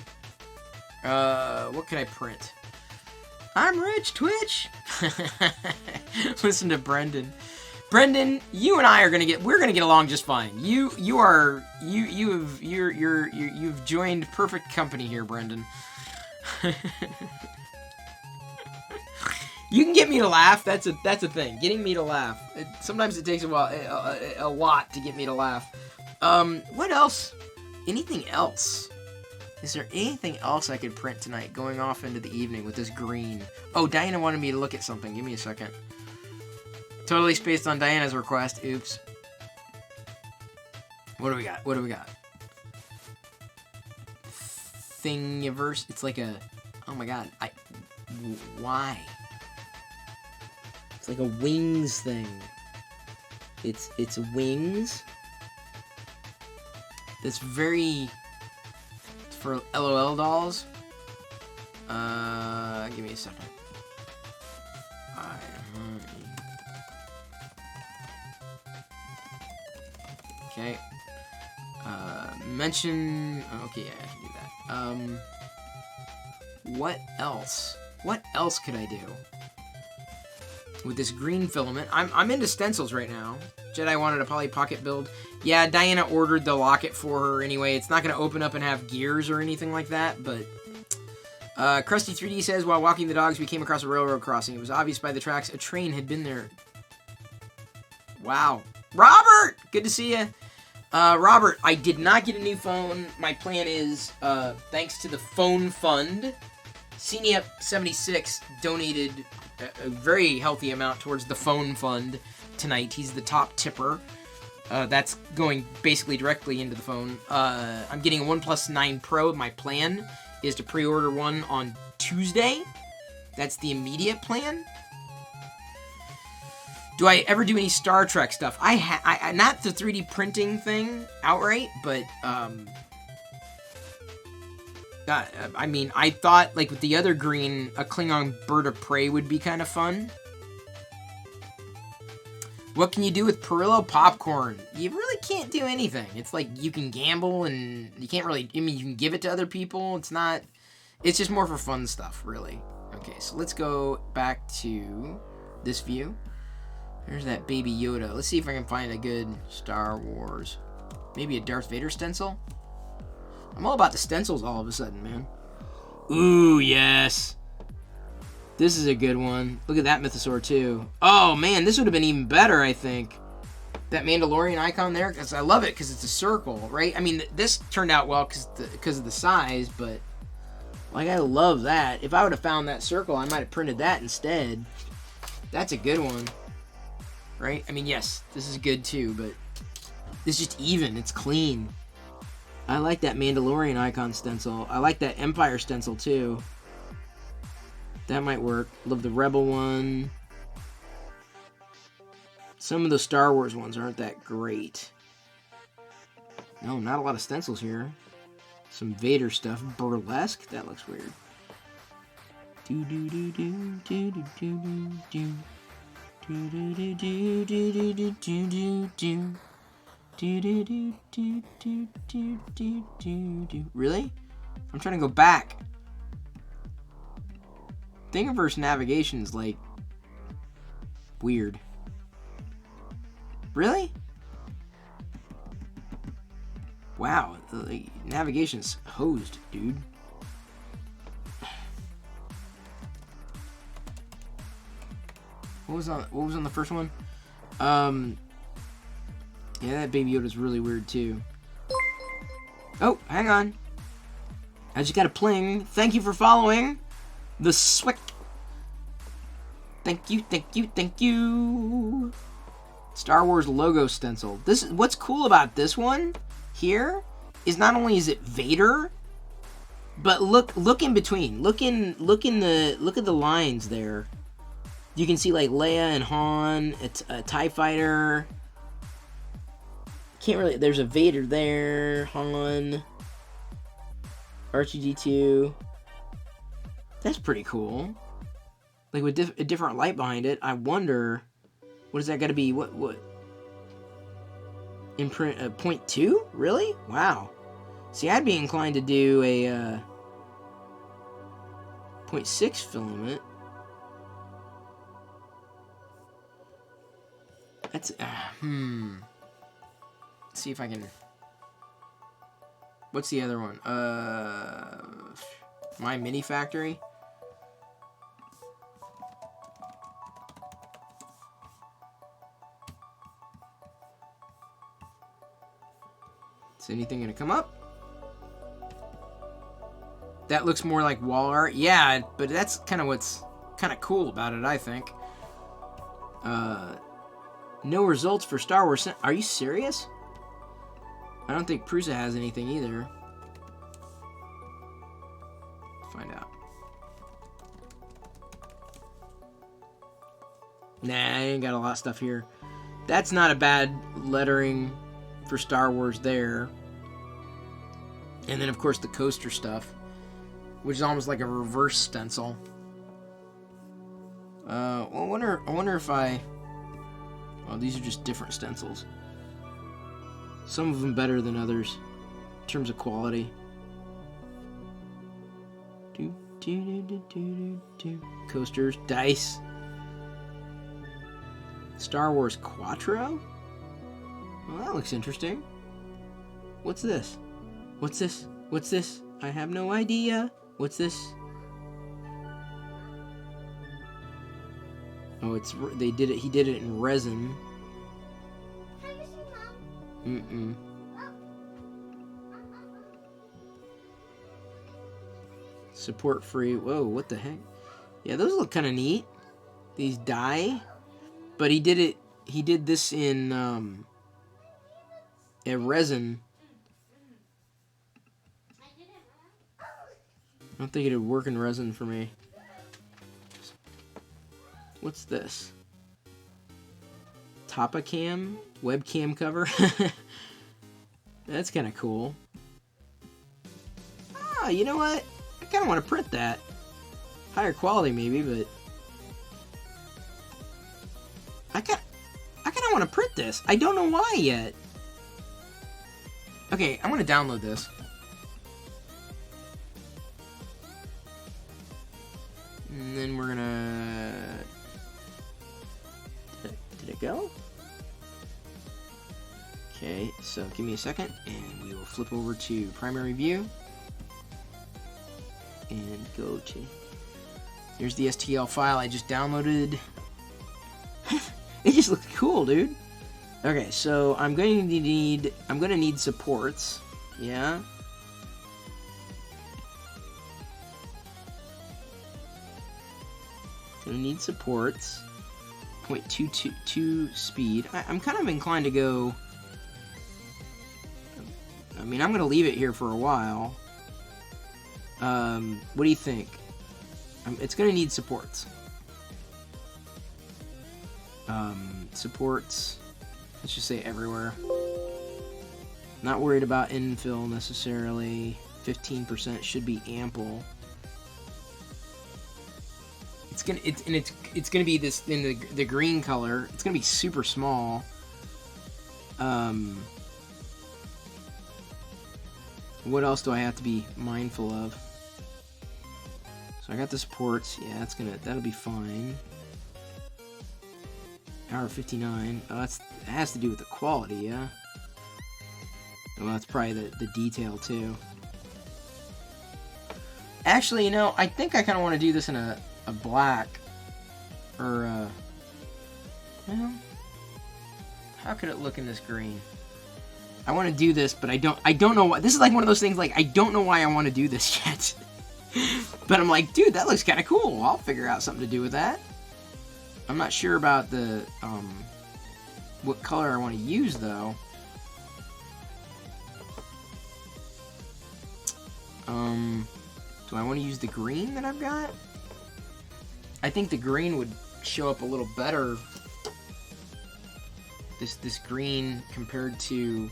What can I print? I'm rich, Twitch. Listen to Brendan. Brendan, you and I are we're gonna get along just fine. You've joined perfect company here, Brendan. You can get me to laugh. That's a thing. Getting me to laugh. Sometimes it takes a while, a lot to get me to laugh. What else? Anything else? Is there anything else I could print tonight going off into the evening with this green? Oh, Diana wanted me to look at something. Give me a second. Totally spaced on Diana's request. Oops. What do we got? Thingiverse. It's like a... Oh my god. Why? It's like a wings thing. It's wings. That's very... For LOL dolls. Give me a second. Okay. Mention. Okay, yeah, I can do that. What else? What else could I do with this green filament? I'm into stencils right now. Jedi wanted a Polly Pocket build. Yeah, Diana ordered the locket for her anyway. It's not going to open up and have gears or anything like that, but... Krusty3D says, while walking the dogs, we came across a railroad crossing. It was obvious by the tracks a train had been there. Wow. Robert! Good to see you. Robert, I did not get a new phone. My plan is, thanks to the phone fund, Seniap76 donated a very healthy amount towards the phone fund tonight. He's the top tipper. That's going basically directly into the phone. I'm getting a OnePlus 9 Pro. My plan is to pre-order one on Tuesday. That's the immediate plan. Do I ever do any Star Trek stuff? I not the 3D printing thing outright, but I mean, I thought like with the other green, a Klingon bird of prey would be kind of fun. What can you do with Perillo popcorn? You really can't do anything. It's like you can gamble and you can't really, I mean, you can give it to other people. It's just more for fun stuff, really. Okay, so let's go back to this view. There's that baby Yoda. Let's see if I can find a good Star Wars. Maybe a Darth Vader stencil? I'm all about the stencils all of a sudden, man. Ooh, yes. This is a good one. Look at that Mythosaur, too. Oh, man, this would have been even better, I think. That Mandalorian icon there, because I love it because it's a circle, right? I mean, this turned out well because of the size, but like, I love that. If I would have found that circle, I might have printed that instead. That's a good one, right? I mean, yes, this is good too, but this is just even. It's clean. I like that Mandalorian icon stencil. I like that Empire stencil too. That might work. Love the Rebel one. Some of the Star Wars ones aren't that great. No, not a lot of stencils here. Some Vader stuff. Burlesque? That looks weird. Really? I'm trying to go back. Thingiverse navigation is like weird. Really? Wow, the navigation's hosed, dude. What was on the first one? Yeah, that Baby Yoda's really weird too. Oh, hang on. I just got a pling. Thank you for following the Swick. Thank you, thank you, thank you. Star Wars logo stencil. What's cool about this one here is not only is it Vader, but look in between. Look at the lines there. You can see like Leia and Han. It's a TIE fighter. Can't really. There's a Vader there. Han. R2D2. That's pretty cool. Like with a different light behind it. I wonder. What is that got to be? What? Imprint 0.2? Really? Wow. See, I'd be inclined to do a 0.6 filament. That's Let's see if I can. What's the other one? My Mini Factory. Is anything gonna come up? That looks more like wall art. Yeah, but that's kind of what's kind of cool about it, I think. No results for Star Wars. Are you serious? I don't think Prusa has anything either. Find out. Nah, I ain't got a lot of stuff here. That's not a bad lettering for Star Wars there. And then, of course, the coaster stuff, which is almost like a reverse stencil. Well, I wonder if I... Oh, these are just different stencils. Some of them better than others in terms of quality. Coasters, dice. Star Wars Quattro? Well, that looks interesting. What's this? What's this? What's this? I have no idea. What's this? Oh, it's they did it. He did it in resin. Support free. Whoa, what the heck? Yeah, those look kind of neat. These die, but he did it. He did this in a resin. I don't think it would work in resin for me. What's this? Topacam webcam cover. That's kind of cool. Ah, you know what? I kind of want to print that. Higher quality maybe, but I kind of want to print this. I don't know why yet. Okay, I'm going to download this. And then we're gonna... Did it go? Okay. Okay, so give me a second, and we will flip over to primary view. And go to... Here's the STL file I just downloaded. It just looks cool, dude. Okay, so I'm gonna need supports. Yeah. Gonna need supports. 0.222 speed. I'm kind of inclined to go... I mean, I'm gonna leave it here for a while. What do you think? It's gonna need supports. Supports. Let's just say everywhere. Not worried about infill necessarily. 15% should be ample. It's gonna be this in the green color. It's gonna be super small. What else do I have to be mindful of? So I got the supports. Yeah, that'll be fine. Hour 59. Oh, it has to do with the quality, yeah. Well, that's probably the detail too. Actually, you know, I think I kind of want to do this in a black, or well, how could it look in this green? I want to do this, but I don't know why. This is like one of those things, like, I don't know why I want to do this yet. But I'm like, dude, that looks kind of cool. I'll figure out something to do with that. I'm not sure about the, what color I want to use, though. Do I want to use the green that I've got? I think the green would show up a little better. This green compared to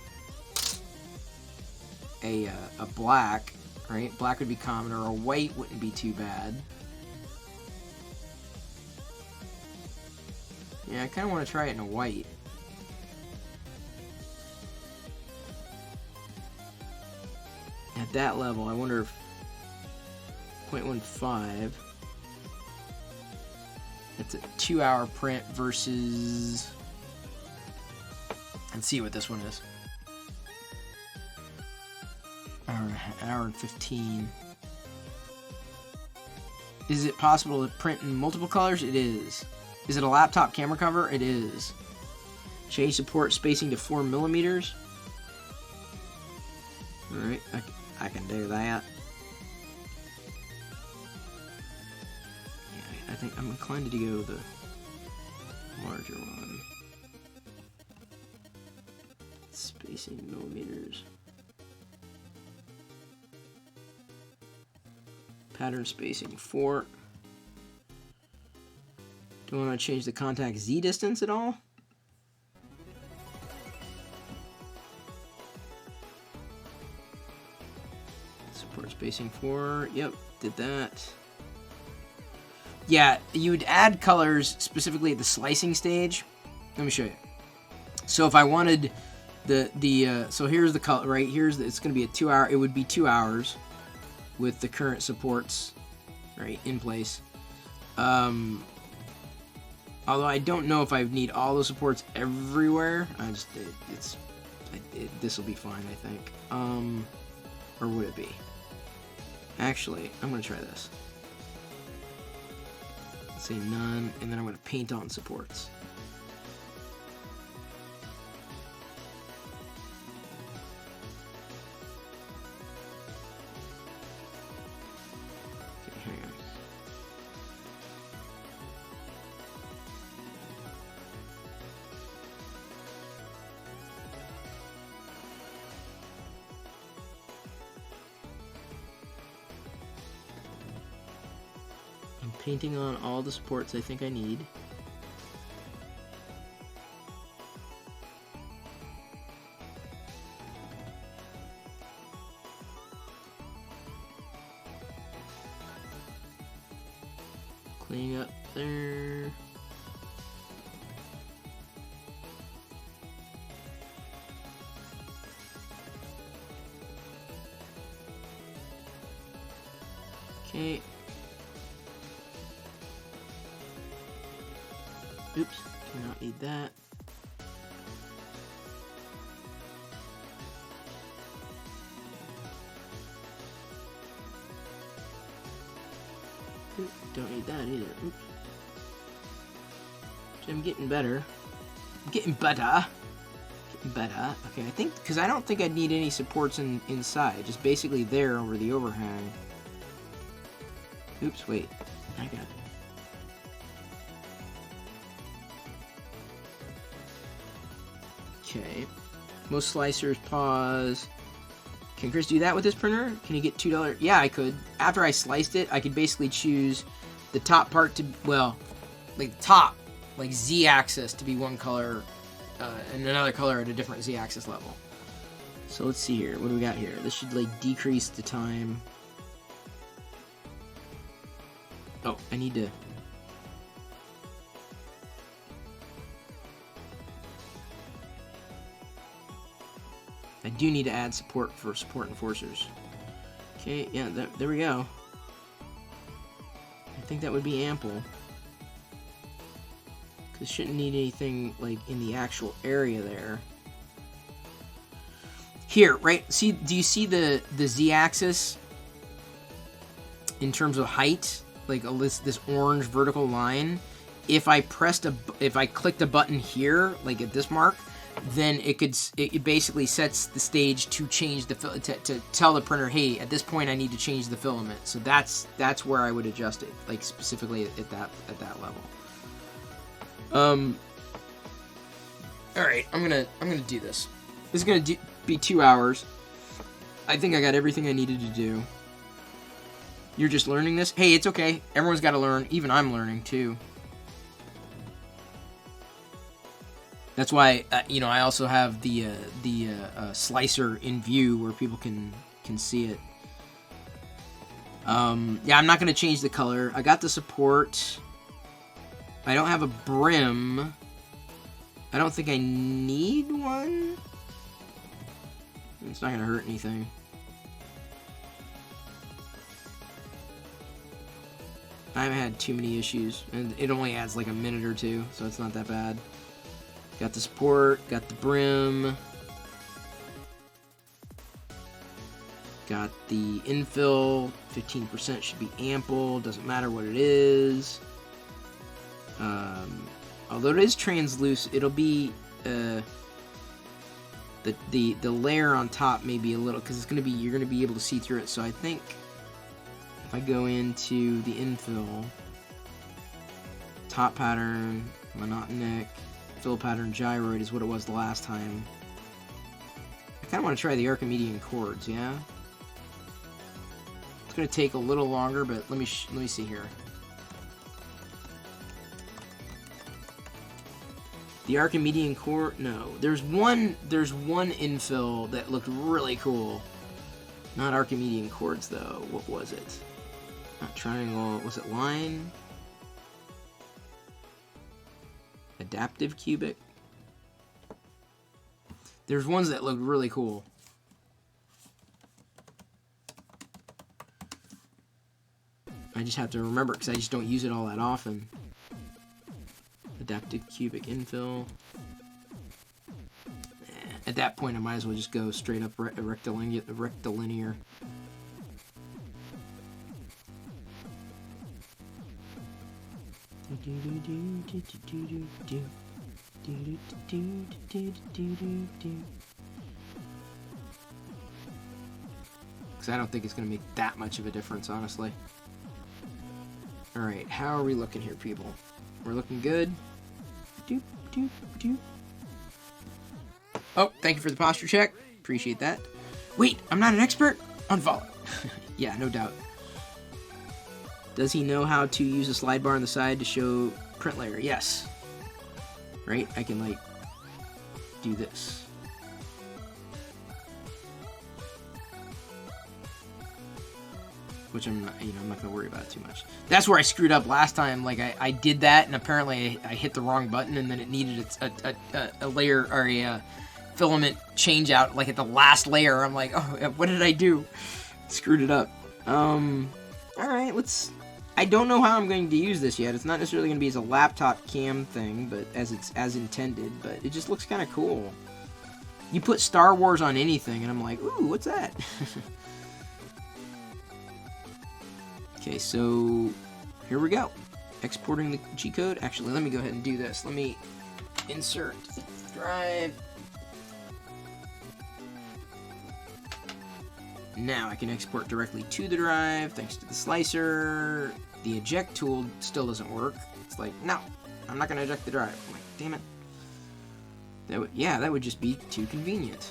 a black, right? Black would be common, or a white wouldn't be too bad. Yeah, I kind of want to try it in a white. At that level, I wonder if 0.15. It's a 2-hour print versus... Let's see what this one is. Hour and 15. Is it possible to print in multiple colors? It is. Is it a laptop camera cover? It is. Change support spacing to 4 millimeters. Alright, I can do that. Yeah, I think I'm inclined to go the larger one. Spacing millimeters. Pattern spacing 4. Do I want to change the contact Z distance at all? Support spacing 4. Yep, did that. Yeah, you would add colors specifically at the slicing stage. Let me show you. So if I wanted so here's the color, right? It's going to be a 2-hour. It would be 2 hours with the current supports, right, in place. Although I don't know if I need all the supports everywhere. This will be fine, I think. Or would it be? Actually, I'm going to try this. Say none, and then I'm going to paint on supports. Okay, hang on. Painting on all the supports I think I need. Cleaning up there. Okay. Oops, do not need that. Don't need that either. Oops. So I'm getting better. I'm getting better. Getting better. Okay, I think, because I don't think I'd need any supports inside. Just basically there over the overhang. Oops, wait. I got it. Okay. Most slicers pause. Can Chris do that with this printer? Can he get $2? Yeah, I could. After I sliced it, I could basically choose the top part to, well, like the top, like Z-axis to be one color, and another color at a different Z-axis level. So let's see here. What do we got here? This should like decrease the time. Oh, I need to... I do need to add support for support enforcers. Okay, yeah, there we go. I think that would be ample. Because shouldn't need anything like in the actual area there. Here, right? See, do you see the Z-axis in terms of height? Like this orange vertical line. If I clicked a button here, like at this mark, then it basically sets the stage to change the to tell the printer, hey, at this point I need to change the filament. So that's where I would adjust it, like specifically at that level. All right, I'm gonna do this. This is gonna be 2 hours. I think I got everything I needed to do. You're just learning this? Hey, it's okay. Everyone's got to learn. Even I'm learning too. That's why I also have the slicer in view where people can see it. Yeah, I'm not gonna change the color. I got the support. I don't have a brim. I don't think I need one. It's not gonna hurt anything. I haven't had too many issues, and it only adds like a minute or two, so it's not that bad. Got the support, got the brim, got the infill, 15% should be ample, doesn't matter what it is. Although it is translucent, it'll be, the layer on top may be a little, because you're gonna be able to see through it, so I think if I go into the infill, top pattern, monotonic, fill pattern gyroid is what it was the last time. I kind of want to try the Archimedean chords, yeah? It's going to take a little longer, but let me see here. The Archimedean chord, no. There's one infill that looked really cool. Not Archimedean chords though. What was it? Not triangle. Was it line? Adaptive cubic. There's ones that look really cool. I just have to remember because I just don't use it all that often. Adaptive cubic infill. At that point, I might as well just go straight up rectilinear. Because I don't think it's going to make that much of a difference, honestly. Alright, how are we looking here, people? We're looking good. Oh, thank you for the posture check. Appreciate that. Wait, I'm not an expert? Unfollow. Yeah, no doubt. Does he know how to use a slide bar on the side to show print layer? Yes. Right? I can, like, do this. Which I'm not going to worry about it too much. That's where I screwed up last time. Like, I did that, and apparently I hit the wrong button, and then it needed a layer, or a filament change out, like, at the last layer. I'm like, oh, what did I do? Screwed it up. Alright, I don't know how I'm going to use this yet. It's not necessarily going to be as a laptop cam thing, but as intended, but it just looks kind of cool. You put Star Wars on anything, and I'm like, ooh, what's that? Okay, so here we go. Exporting the G-code. Actually, let me go ahead and do this. Let me insert drive. Now I can export directly to the drive thanks to the slicer. The eject tool still doesn't work. It's like, no, I'm not going to eject the drive. I'm like, damn it. That would just be too convenient.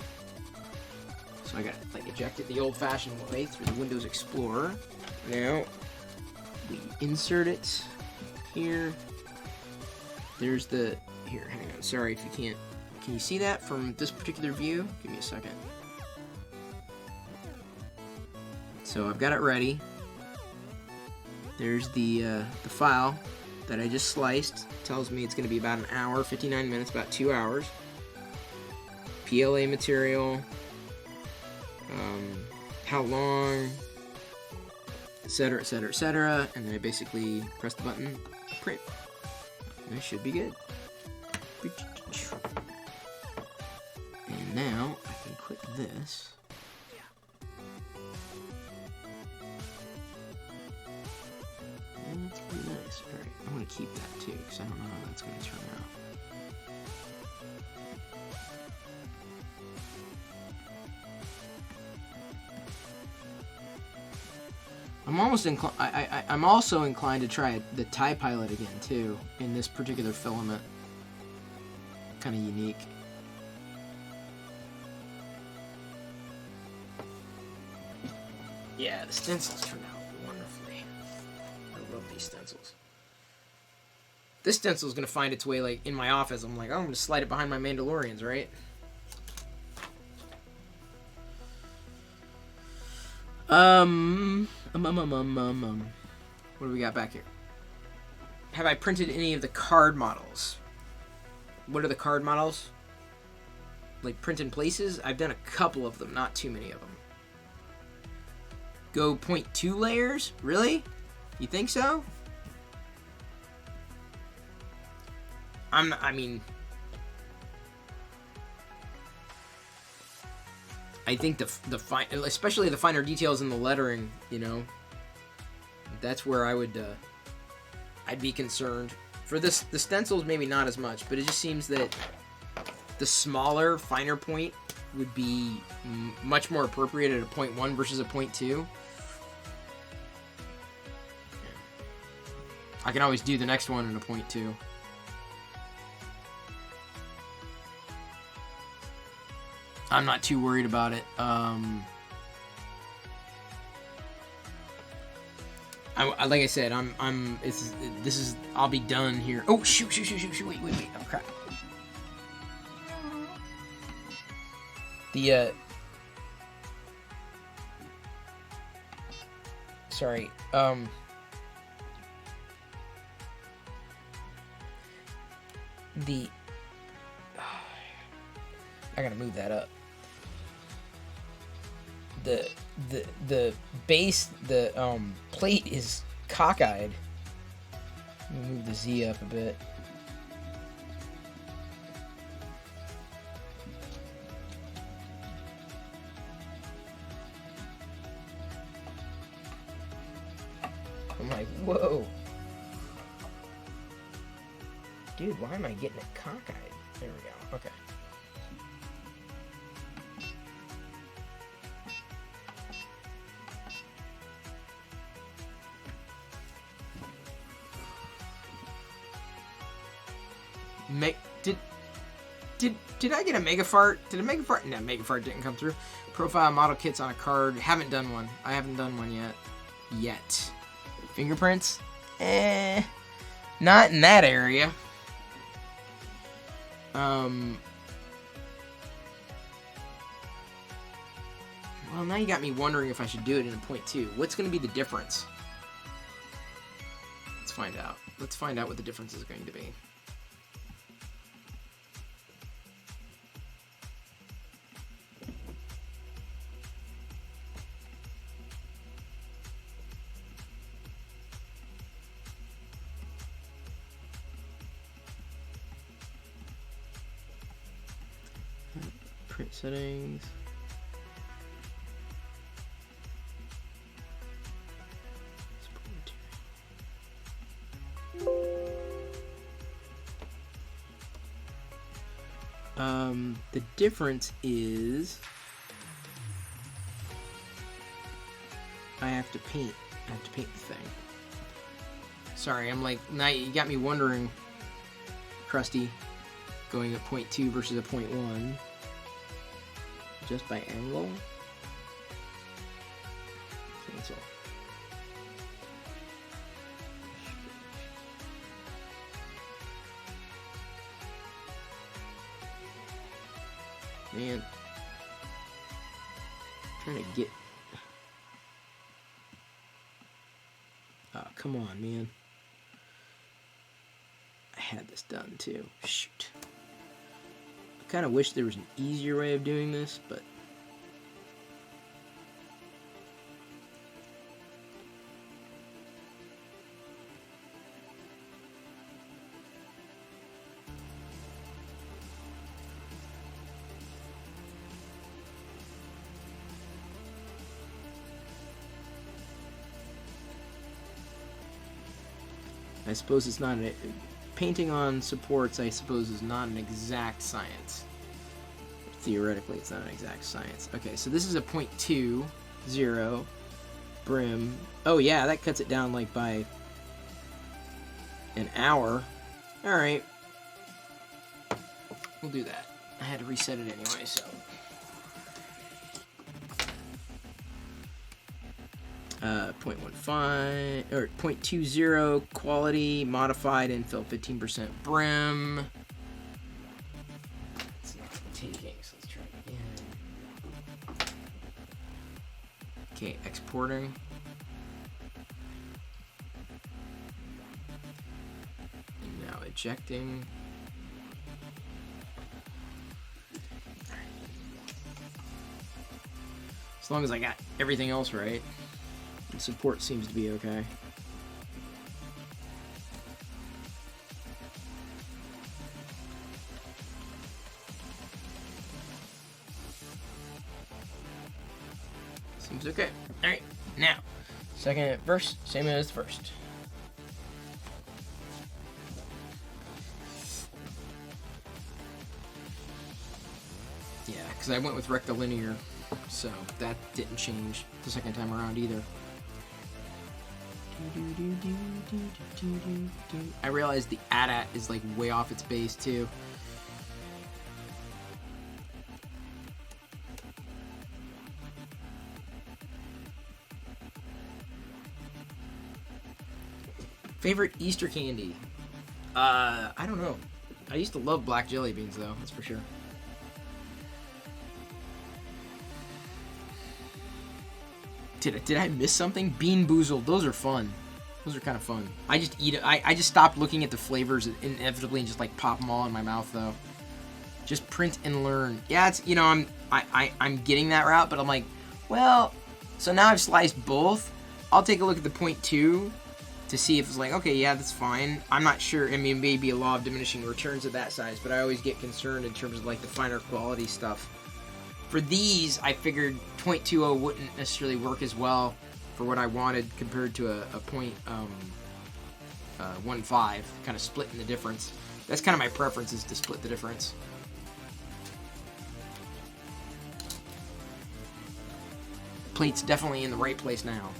So I got to like eject it the old-fashioned way through the Windows Explorer. Now we insert it here. There's the here. Hang on. Sorry if you can't. Can you see that from this particular view? Give me a second. So I've got it ready. There's the file that I just sliced. Tells me it's going to be about an hour, 59 minutes, about 2 hours. PLA material, how long, etc., etc., etc. And then I basically press the button, print. And it should be good. And now I can click this. That's pretty nice. Alright, I'm going to keep that too, because I don't know how that's going to turn out. I'm also inclined to try the TIE Pilot again too, in this particular filament. Kind of unique. Yeah, the stencils turned out wonderfully. I love these stencils. This stencil is gonna find its way like in my office. I'm like, oh, I'm gonna slide it behind my Mandalorians, right? What do we got back here? Have I printed any of the card models? What are the card models? Like print in places? I've done a couple of them, not too many of them. Go 0.2 layers? Really? You think so? I think especially the finer details in the lettering, you know, that's where I would, I'd be concerned. For the stencils, maybe not as much, but it just seems that the smaller, finer point would be much more appropriate at a 0.1 versus a 0.2. I can always do the next one in a 0.2. I'm not too worried about it. Like I said, I'll be done here. Oh, shoot, wait, oh, crap. Sorry, I gotta move that up. The base, the plate is cockeyed. Let me move the Z up a bit. I'm like, whoa. Dude, why am I getting it cockeyed? There we go, okay. Did I get a Megafart? Did a Megafart? No, Megafart didn't come through. Profile model kits on a card. Haven't done one. I haven't done one yet. Fingerprints? Not in that area. Well, now you got me wondering if I should do it in a 0.2. What's going to be the difference? Let's find out. Let's find out what the difference is going to be. Print settings. The difference is I have to paint. I have to paint the thing. Sorry, I'm like, now you got me wondering, Krusty, going at 0.2 versus a 0.1, just by angle. Cancel. Man, I'm trying to get. Oh, come on, man. I had this done too. Shoot. I kind of wish there was an easier way of doing this, but. I suppose it's not painting on supports. I suppose is not an exact science. Theoretically, it's not an exact science. Okay, so this is a 0.20 brim. Oh yeah, that cuts it down like by an hour. All right, we'll do that. I had to reset it anyway, so. 0.15 or 0.20 quality modified infill 15% brim. It's not taking, so let's try it again. Okay, exporting. And now ejecting. As long as I got everything else right. The support seems to be okay. Seems okay. Alright, now, second verse, same as the first. Yeah, because I went with rectilinear, so that didn't change the second time around either. I realize the AT-AT is like way off its base too. Favorite Easter candy? I don't know. I used to love black jelly beans though, that's for sure. Did I miss something? Bean Boozled. Those are fun. Those are kind of fun. I just eat it. I just stopped looking at the flavors inevitably and just like pop them all in my mouth though. Just print and learn. Yeah, it's, you know, I'm getting that route, but I'm like, well, so now I've sliced both. I'll take a look at the 0.2 to see if it's like, okay, yeah, that's fine. I'm not sure. I mean, maybe a law of diminishing returns at that size, but I always get concerned in terms of like the finer quality stuff. For these, I figured 0.20 wouldn't necessarily work as well for what I wanted compared to a 0.15, kind of splitting the difference. That's kind of my preference, is to split the difference. Plate's definitely in the right place now.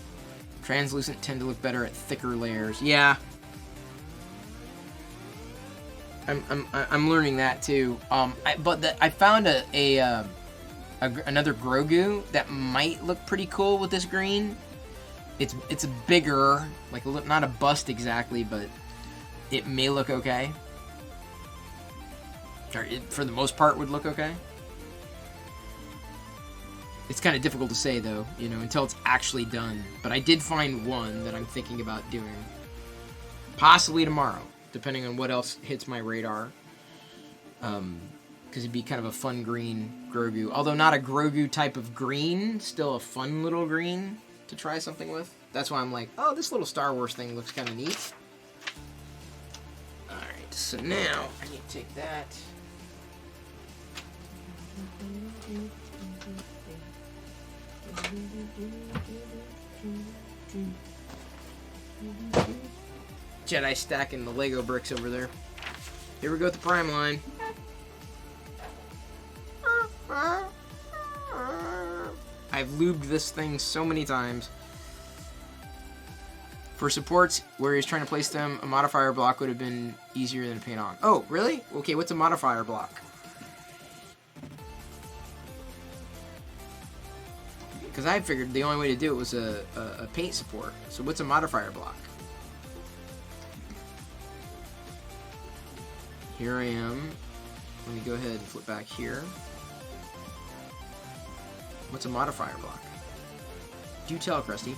Translucent tend to look better at thicker layers. Yeah. I'm learning that too. I found another Grogu that might look pretty cool with this green. It's bigger, like not a bust exactly, but it may look okay. Or it, for the most part, would look okay. It's kind of difficult to say though, you know, until it's actually done. But I did find one that I'm thinking about doing, possibly tomorrow, depending on what else hits my radar. Because it'd be kind of a fun green Grogu. Although not a Grogu type of green, still a fun little green to try something with. That's why I'm like, oh, this little Star Wars thing looks kind of neat. Alright, so now I need to take that. Jedi stacking the Lego bricks over there. Here we go with the prime line. I've lubed this thing so many times. For supports where he's trying to place them, a modifier block would have been easier than paint on. Oh, really? Okay, what's a modifier block? Because I figured the only way to do it was a paint support. So what's a modifier block? Here I am. Let me go ahead and flip back here. What's a modifier block? Do tell, Krusty.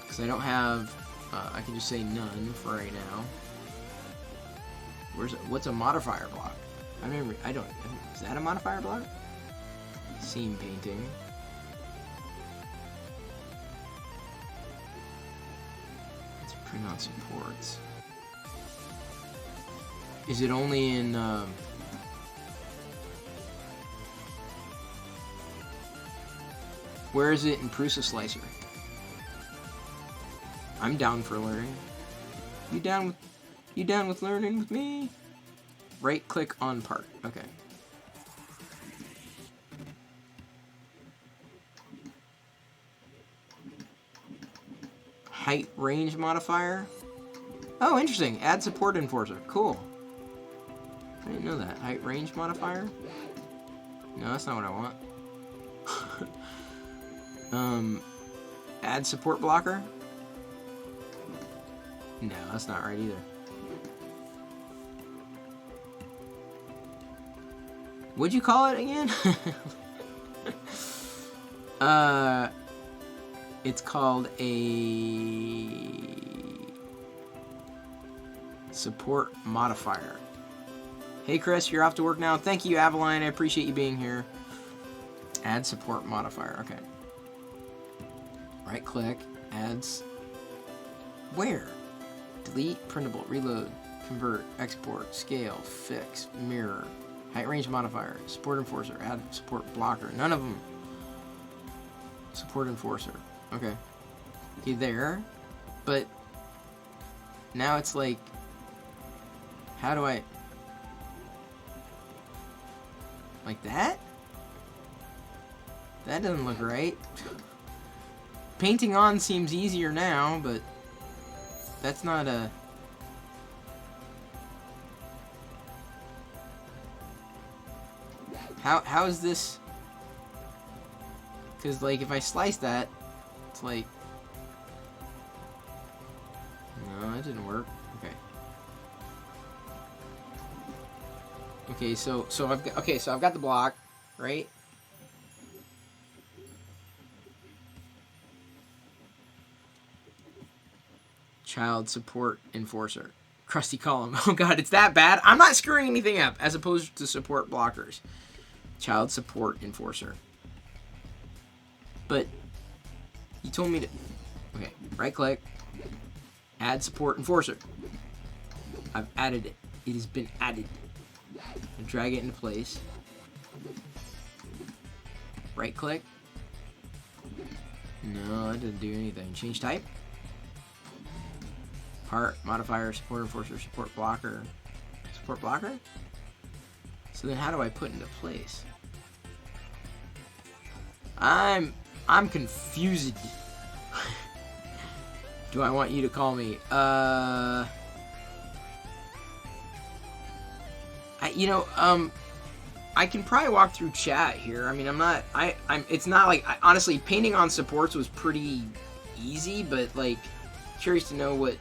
Because I don't have, I can just say none for right now. What's a modifier block? Is that a modifier block? Seam painting. Let's print on supports. Is it only in, where is it in Prusa Slicer? I'm down for learning. You down with learning with me? Right click on part. Okay. Height range modifier. Oh, interesting. Add support enforcer. Cool. I didn't know that. Height range modifier? No, that's not what I want. Add support blocker? No, that's not right either. What'd you call it again? It's called a support modifier. Hey Chris, you're off to work now. Thank you, Avaline. I appreciate you being here. Add support modifier. Okay. Right click, adds. Where? Delete, printable, reload, convert, export, scale, fix, mirror, height range modifier, support enforcer, add support blocker. None of them. Support enforcer. Okay. Okay, there. But now it's like, how do I, like that? That doesn't look right. Painting on seems easier now, but that's not a... How is this? Because, like, if I slice that, it's like... No, that didn't work. Okay. Okay, so I've got the block, right? Child support enforcer. Krusty column. Oh god, it's that bad? I'm not screwing anything up, as opposed to support blockers. Child support enforcer. But you told me to... Okay, right click. Add support enforcer. I've added it. It has been added. And drag it into place. Right click. No, that didn't do anything. Change type. Part, modifier, support enforcer, support blocker. Support blocker? So then how do I put into place? I'm confused. Do I want you to call me? I can probably walk through chat here. I mean, it's not like, honestly, painting on supports was pretty easy, but, like, curious to know what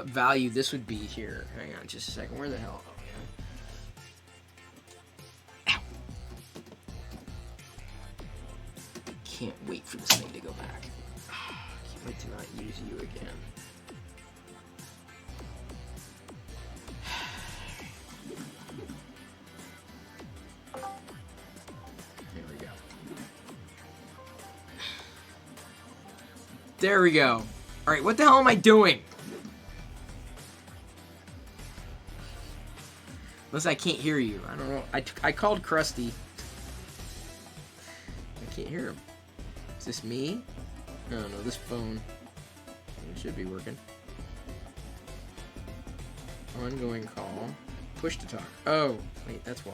value this would be here. Hang on just a second. Where the hell? Ow. Can't wait for this thing to go back. Can't wait to not use you again. There we go. There we go. Alright, what the hell am I doing? Unless I can't hear you. I don't know. I called Krusty. I can't hear him. Is this me? No, this phone. It should be working. Ongoing call. push to talk. Oh, wait, that's why.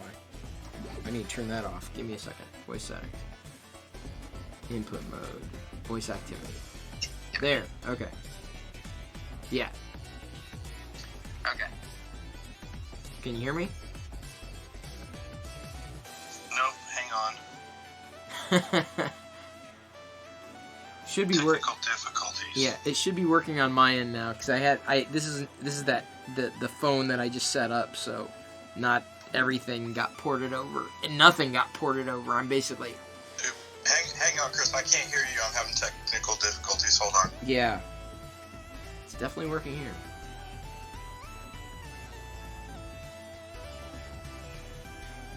I need to turn that off. Give me a second. Voice settings. Input mode. Voice activity. There. Okay. Yeah. Okay. Can you hear me? Nope, hang on. Should be work. Technical difficulties. Yeah, it should be working on my end now because this is the phone that I just set up, so not everything got ported over and nothing got ported over. I'm basically Hang on, Chris. I can't hear you. I'm having technical difficulties. Hold on. yeah. It's definitely working here.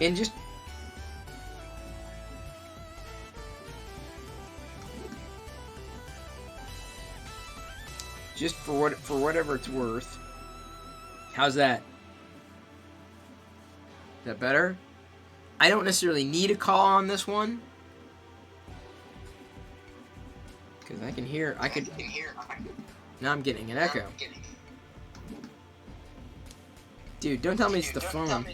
And just for whatever it's worth. How's that? Is that better? I don't necessarily need a call on this one. Because I can hear, now I'm getting an echo. Dude, don't tell me it's the phone.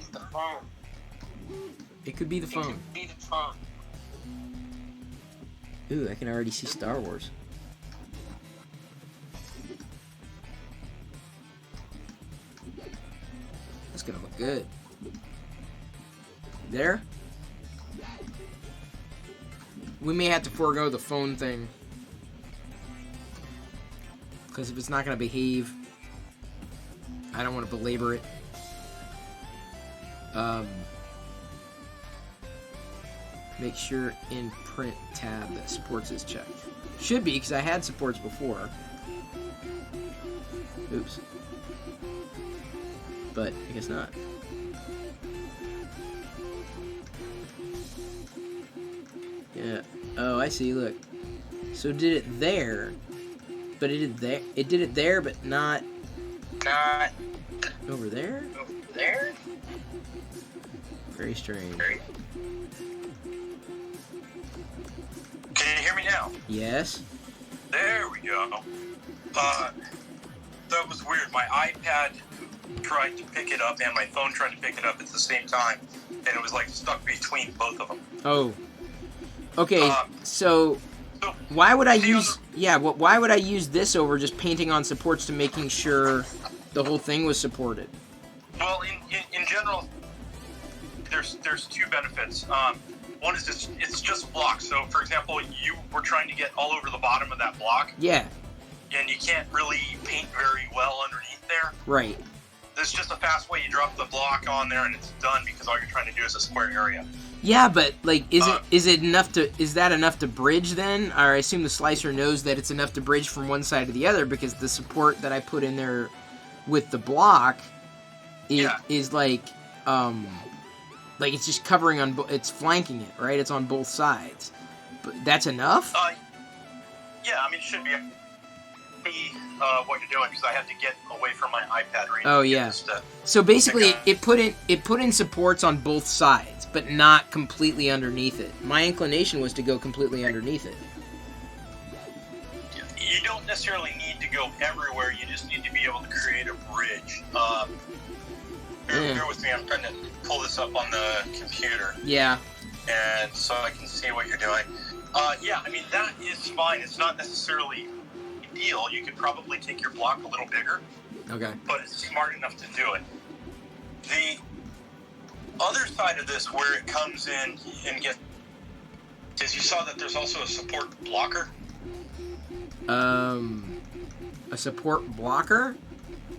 It could be the phone. Ooh, I can already see Star Wars. That's gonna look good. There? We may have to forego the phone thing. Because if it's not gonna behave, I don't want to belabor it. Make sure in print tab that supports is checked. Should be, because I had supports before. Oops. But I guess not. Yeah. Oh, I see. Look. So it did it there, but it did there. It did it there, but not over there. Very strange. Can you hear me now? Yes. There we go. That was weird. My iPad tried to pick it up and my phone tried to pick it up at the same time, and it was like stuck between both of them. Oh. Okay. So why would I use? Yeah. Why would I use this over just painting on supports to making sure the whole thing was supported? Well, in general, there's two benefits. One is it's just blocks. So, for example, you were trying to get all over the bottom of that block. Yeah. And you can't really paint very well underneath there. Right. There's just a fast way. You drop the block on there and it's done because all you're trying to do is a square area. Yeah, but like, is that enough to bridge then? Or I assume the slicer knows that it's enough to bridge from one side to the other because the support that I put in there with the block is like it's just covering on, it's flanking it, right? It's on both sides. But that's enough? Yeah, I mean, it should be what you're doing because I had to get away from my iPad right Oh yeah. So basically, it put in supports on both sides, but not completely underneath it. My inclination was to go completely underneath it. You don't necessarily need to go everywhere. You just need to be able to create a bridge. Bear with me. I'm trying to pull this up on the computer. Yeah. And so I can see what you're doing. Yeah, I mean, that is fine. It's not necessarily ideal. You could probably take your block a little bigger. Okay. But it's smart enough to do it. The other side of this, where it comes in and gets, is you saw that there's also a support blocker. A support blocker?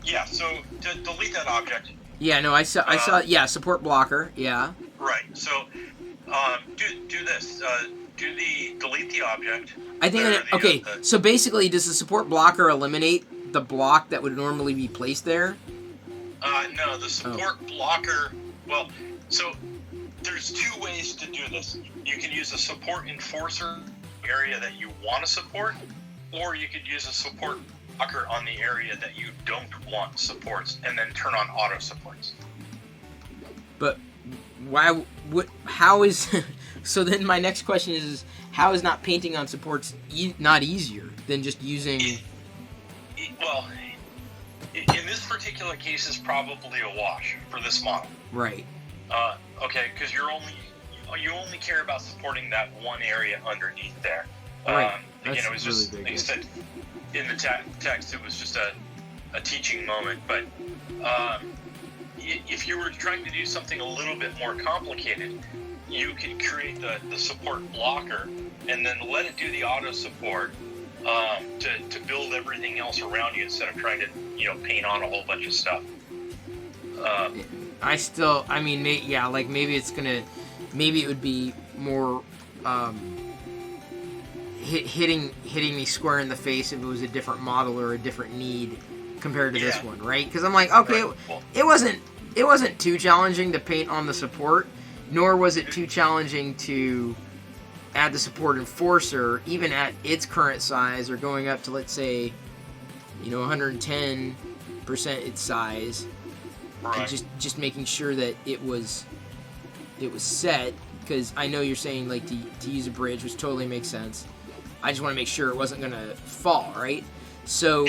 Yeah, so to delete that object. Yeah, no, I saw, yeah, support blocker, yeah. Right, so, do this, delete the object. I think, so basically, does the support blocker eliminate the block that would normally be placed there? No, the support blocker, well, so, there's two ways to do this. You can use a support enforcer area that you want to support, or you could use a support blocker on the area that you don't want supports, and then turn on auto supports. But how is, so then my next question is, how is not painting on supports not easier than just using... Well, in this particular case is probably a wash for this model. Right. Okay, because you only care about supporting that one area underneath there. Right. Again, it was That's just really like I big. said in the text. It was just a teaching moment. But if you were trying to do something a little bit more complicated, you could create the support blocker and then let it do the auto support to build everything else around you instead of trying to paint on a whole bunch of stuff. Maybe it would be more hitting me square in the face if it was a different model or a different need compared to this Yeah. one, right? Because I'm like, okay, Right. Well, it wasn't too challenging to paint on the support, nor was it too challenging to add the support enforcer, even at its current size or going up to, let's say, 110% its size, and right. just making sure that it was set. Because I know you're saying like to use a bridge, which totally makes sense. I just want to make sure it wasn't gonna fall, right? So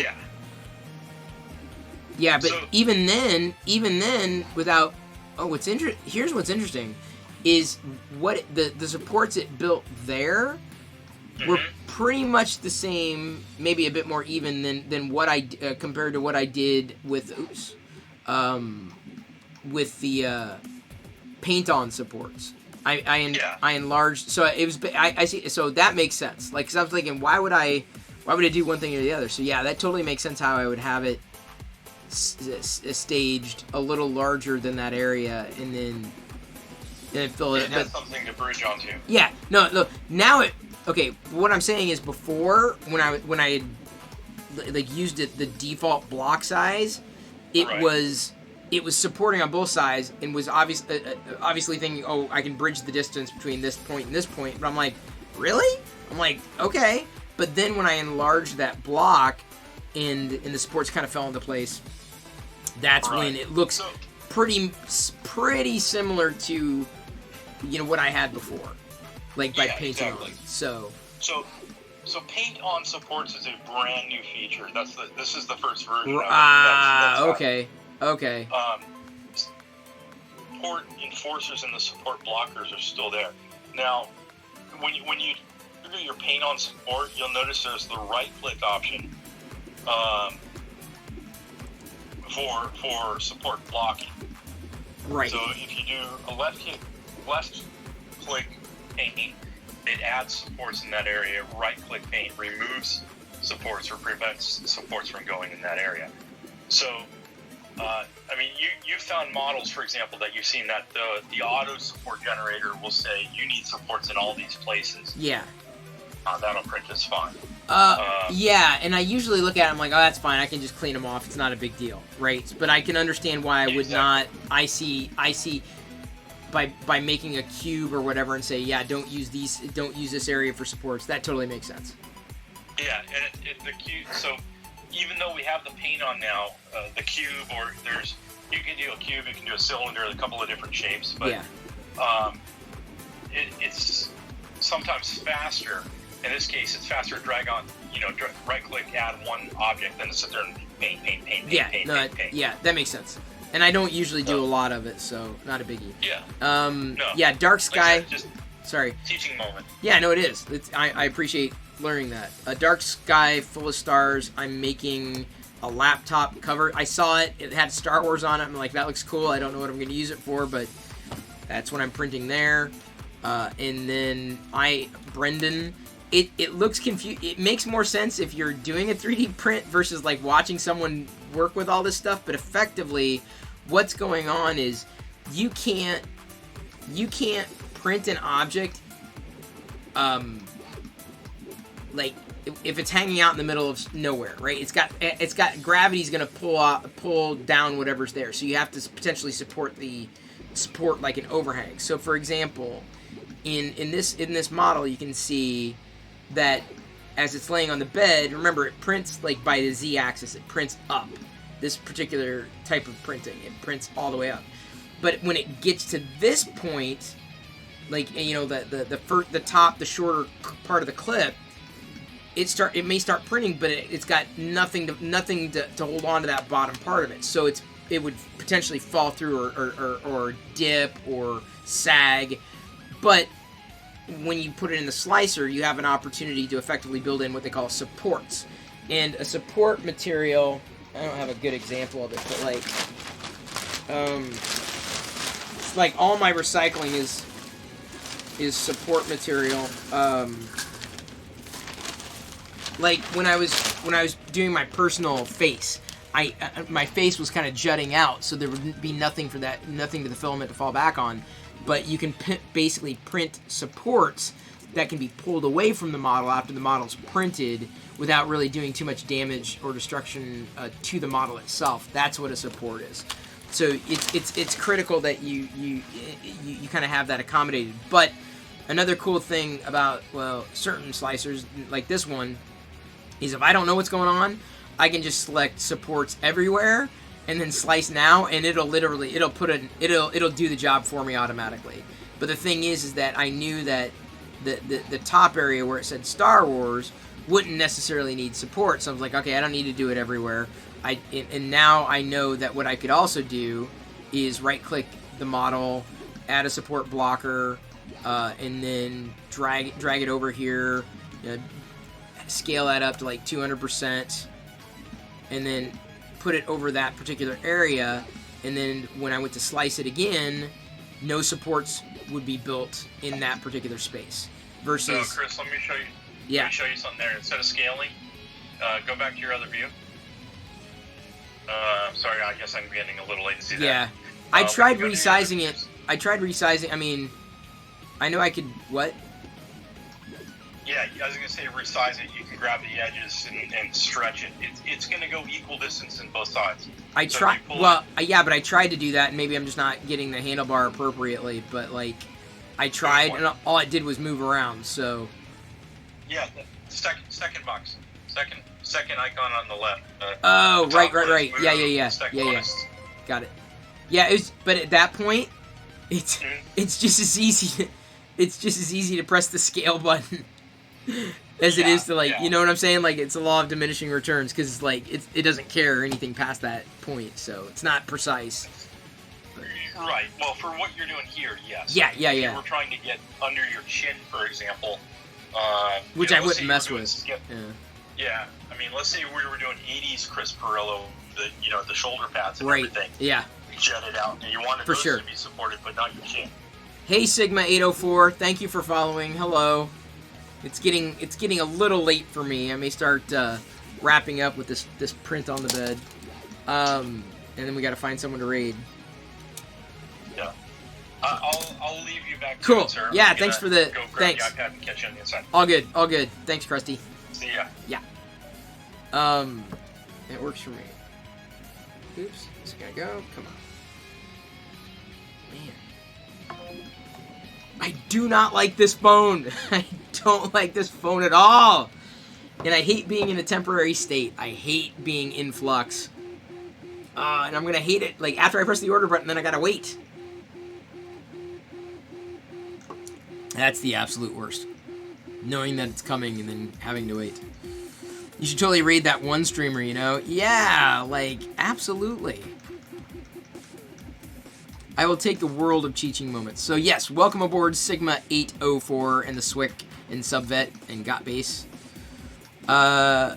Yeah. but So- even then, without here's what's interesting, is what the supports it built there were Mhm. pretty much the same, maybe a bit more even than what I compared to what I did with with the paint on supports. I enlarged, so it was. I see. So that makes sense. Like, 'cause I was thinking, why would I do one thing or the other? So yeah, that totally makes sense how I would have it staged a little larger than that area, and then fill it. It has something to bridge onto. Yeah, no. Now okay. What I'm saying is, before when I had like used it the default block size, it Right. was supporting on both sides and was obviously thinking, oh, I can bridge the distance between this point and this point. But I'm like, really? I'm like, okay. But then when I enlarged that block and the supports kind of fell into place, that's when it looks So- pretty similar to what I had before, like by Yeah, painting exactly. on. So So paint on supports is a brand new feature. This is the first version of it. That's okay. Support enforcers and the support blockers are still there. Now, when you do your paint on support, you'll notice there's the right click option for support blocking. Right. So if you do a left click paint, it adds supports in that area. Right click paint removes supports or prevents supports from going in that area. So, you found models, for example, that you've seen that the auto support generator will say you need supports in all these places. Yeah. That'll print just fine. Yeah, and I usually look at it, I'm like, oh, that's fine. I can just clean them off. It's not a big deal, right? But I can understand why I would not. I see. By making a cube or whatever and say, yeah, don't use this area for supports. That totally makes sense. Yeah, and the cube. So even though we have the paint on now, the cube, or you can do a cube, you can do a cylinder, a couple of different shapes, but Yeah. It's sometimes faster. In this case, it's faster to drag on, right click, add one object, than to sit there and paint. Yeah. Yeah, that makes sense. And I don't usually do So- a lot of it, so not a biggie. Yeah. Yeah, Dark Like I Sky. said, just Sorry. teaching moment. Yeah, no, it is. I appreciate learning that. A Dark Sky full of stars. I'm making a laptop cover. I saw it. It had Star Wars on it. I'm like, that looks cool. I don't know what I'm going to use it for, but that's what I'm printing there. And then Brendan. It looks confused. It makes more sense if you're doing a 3D print versus like watching someone work with all this stuff. But effectively, what's going on is you can't print an object like if it's hanging out in the middle of nowhere, right? It's got gravity's gonna pull down whatever's there. So you have to potentially support like an overhang. So for example, in this model, you can see that as it's laying on the bed, remember it prints like by the z-axis. It prints up. This particular type of printing, it prints all the way up. But when it gets to this point, like the top, the shorter part of the clip, it may start printing, but it's got nothing to hold on to that bottom part of it. So it would potentially fall through or dip or sag. But when you put it in the slicer, you have an opportunity to effectively build in what they call supports. And a support material, I don't have a good example of it, but like all my recycling is support material. Like when I was doing my personal face, my face was kind of jutting out, so there would be nothing for the filament to fall back on. But you can basically print supports that can be pulled away from the model after the model's printed without really doing too much damage or destruction to the model itself. That's what a support is. So it's critical that you kind of have that accommodated. But another cool thing about, well, certain slicers like this one is if I don't know what's going on, I can just select supports everywhere and then slice now, and it'll do the job for me automatically. But the thing is that I knew that the top area where it said Star Wars wouldn't necessarily need support, so I was like, okay, I don't need to do it everywhere. And now I know that what I could also do is right-click the model, add a support blocker, and then drag it over here, scale that up to like 200%, and then put it over that particular area, and then when I went to slice it again, no supports would be built in that particular space. Versus, so Chris, let me show you. Yeah. Let me show you something there. Instead of scaling, go back to your other view. Sorry, I guess I'm getting a little late to see that. Yeah, I tried resizing it. I mean, I know I could. What? Yeah, I was gonna say resize it. You can grab the edges and stretch it. It's gonna go equal distance in both sides. I tried. Well, yeah, but I tried to do that, and maybe I'm just not getting the handlebar appropriately. But like, I tried, and all it did was move around. So. Yeah, the second box, second icon on the left. Oh, right. Yeah. Yeah. Got it. Yeah, but at that point, it's just as easy. It's just as easy to press the scale button as it is to you know what I'm saying? Like, it's a law of diminishing returns because like it doesn't care anything past that point, so it's not precise. Right. Well, for what you're doing here, yes. Yeah. If we're trying to get under your chin, for example. Which I wouldn't mess with. Yeah. I mean, let's say we were doing 80s Chris Pirillo, the shoulder pads and everything. Yeah. Jetted out, and you wanted those to be supported, but not your chin. Hey Sigma 804, thank you for following. Hello. It's getting a little late for me. I may start wrapping up with this print on the bed, and then we got to find someone to raid. Yeah. I'll leave you back to cool. it, sir. Yeah, thanks for the... Go grab thanks. the iPad and catch you on the inside. All good. Thanks, Krusty. See ya. Yeah. It works for me. Oops. It's gonna go. Come on. Man. I do not like this phone. I don't like this phone at all. And I hate being in a temporary state. I hate being in flux. And I'm gonna hate it. Like, after I press the order button, then I gotta wait. That's the absolute worst. Knowing that it's coming and then having to wait. You should totally raid that one streamer, you know? Yeah, like, absolutely. I will take the world of teaching moments. So yes, welcome aboard Sigma 804 and the Swick and Subvet and Got Base. Oh,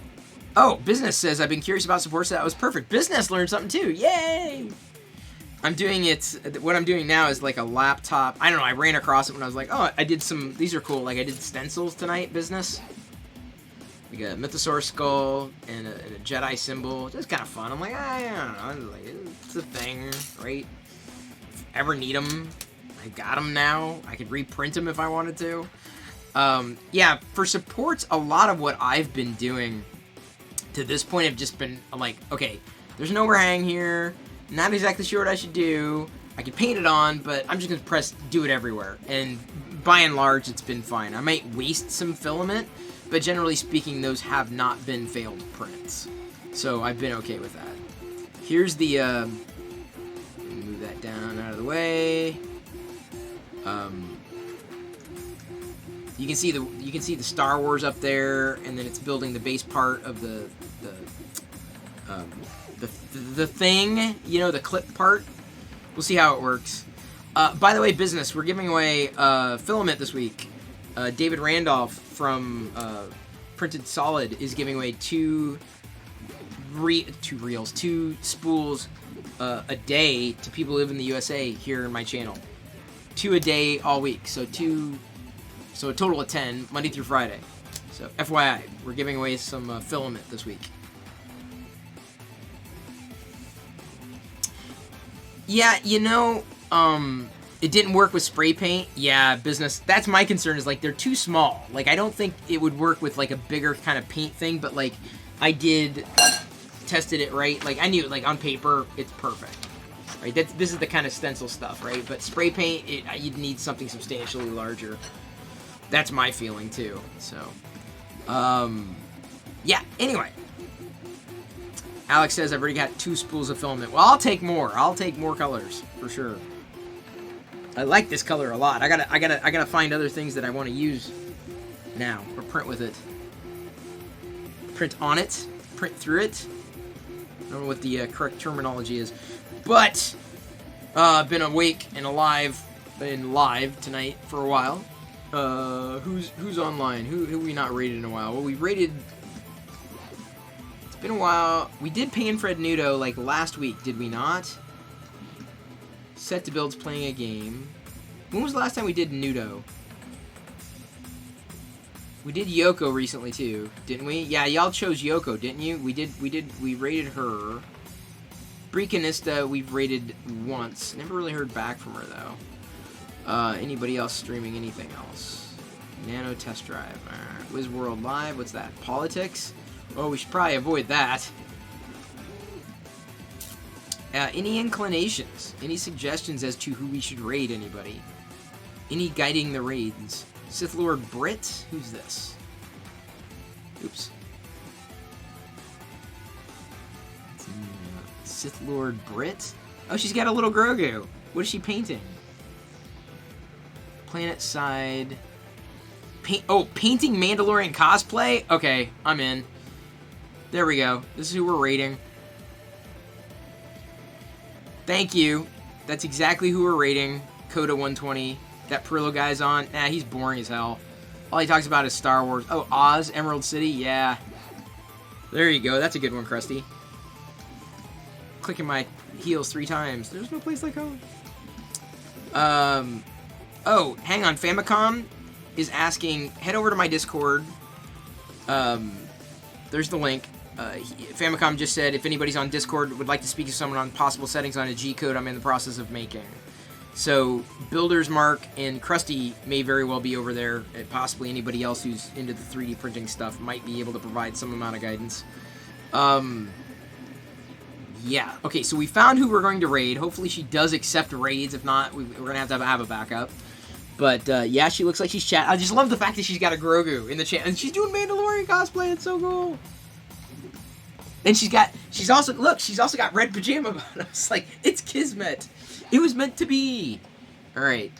Business says, I've been curious about supports. That was perfect. Business learned something too. Yay! I'm doing it, what I'm doing now is like a laptop. I don't know, I ran across it when I was like, oh, I did some, these are cool. Like I did stencils tonight, Business. Like a Mythosaur skull and a Jedi symbol. Just kind of fun. I'm like, I don't know. It's a thing, right? If I ever need them, I got them now. I could reprint them if I wanted to. Yeah, for supports, a lot of what I've been doing to this point have just been like, okay, there's an overhang here. Not exactly sure what I should do. I could paint it on, but I'm just going to do it everywhere. And by and large, it's been fine. I might waste some filament, but generally speaking, those have not been failed prints. So I've been okay with that. Here's the, move that down out of the way. You can see the Star Wars up there, and then it's building the base part of the thing, you know, the clip part. We'll see how it works. By the way, business, we're giving away filament this week. David Randolph from Printed Solid is giving away two spools a day to people who live in the USA here in my channel. 2 a day all week, so a total of 10 Monday through Friday. So FYI, we're giving away some filament this week. Yeah, you know, it didn't work with spray paint. Yeah, business. That's my concern, is like they're too small. Like, I don't think it would work with like a bigger kind of paint thing, but like I tested it, right? Like I knew, like on paper, it's perfect. Right? This is the kind of stencil stuff, right? But spray paint, you'd need something substantially larger. That's my feeling too. So, yeah. Anyway, Alex says I've already got 2 spools of filament. Well, I'll take more. I'll take more colors for sure. I like this color a lot. I gotta find other things that I want to use now or print with it. Print on it. Print through it. I don't know what the correct terminology is. But, been awake and alive and live tonight for a while. Who's online? Who we not rated in a while? Well, we rated... It's been a while. We did Panfred Nudo, like, last week, did we not? Set to Build's playing a game. When was the last time we did Nudo? We did Yoko recently, too, didn't we? Yeah, y'all chose Yoko, didn't you? We rated her. Breakinista, we've rated once. Never really heard back from her, though. Anybody else streaming anything else? Nano Test Drive. WizWorld Live, what's that? Politics? Oh, we should probably avoid that. Any inclinations? Any suggestions as to who we should raid, anybody? Any guiding the raids? Sith Lord Brit? Who's this? Oops. Sith Lord Brit? Oh, she's got a little Grogu. What is she painting? Planet side. Painting Mandalorian cosplay? Okay, I'm in. There we go. This is who we're rating. Thank you. That's exactly who we're rating. Coda 120. That Perillo guy's on. Nah, he's boring as hell. All he talks about is Star Wars. Oh, Oz, Emerald City? Yeah. There you go. That's a good one, Krusty. Clicking my heels 3 times. There's no place like home. Oh, hang on. Famicom is asking, head over to my Discord. There's the link. Famicom just said, if anybody's on Discord would like to speak to someone on possible settings on a G-code I'm in the process of making. So, Builders Mark and Krusty may very well be over there, and possibly anybody else who's into the 3D printing stuff might be able to provide some amount of guidance. Yeah. Okay, so we found who we're going to raid. Hopefully she does accept raids. If not, we're going to have a backup. But, yeah, she looks like she's chat. I just love the fact that she's got a Grogu in the chat. And she's doing Mandalorian cosplay. It's so cool. And she's also got red pajama bottoms. Like, it's Kismet. It was meant to be. Alright.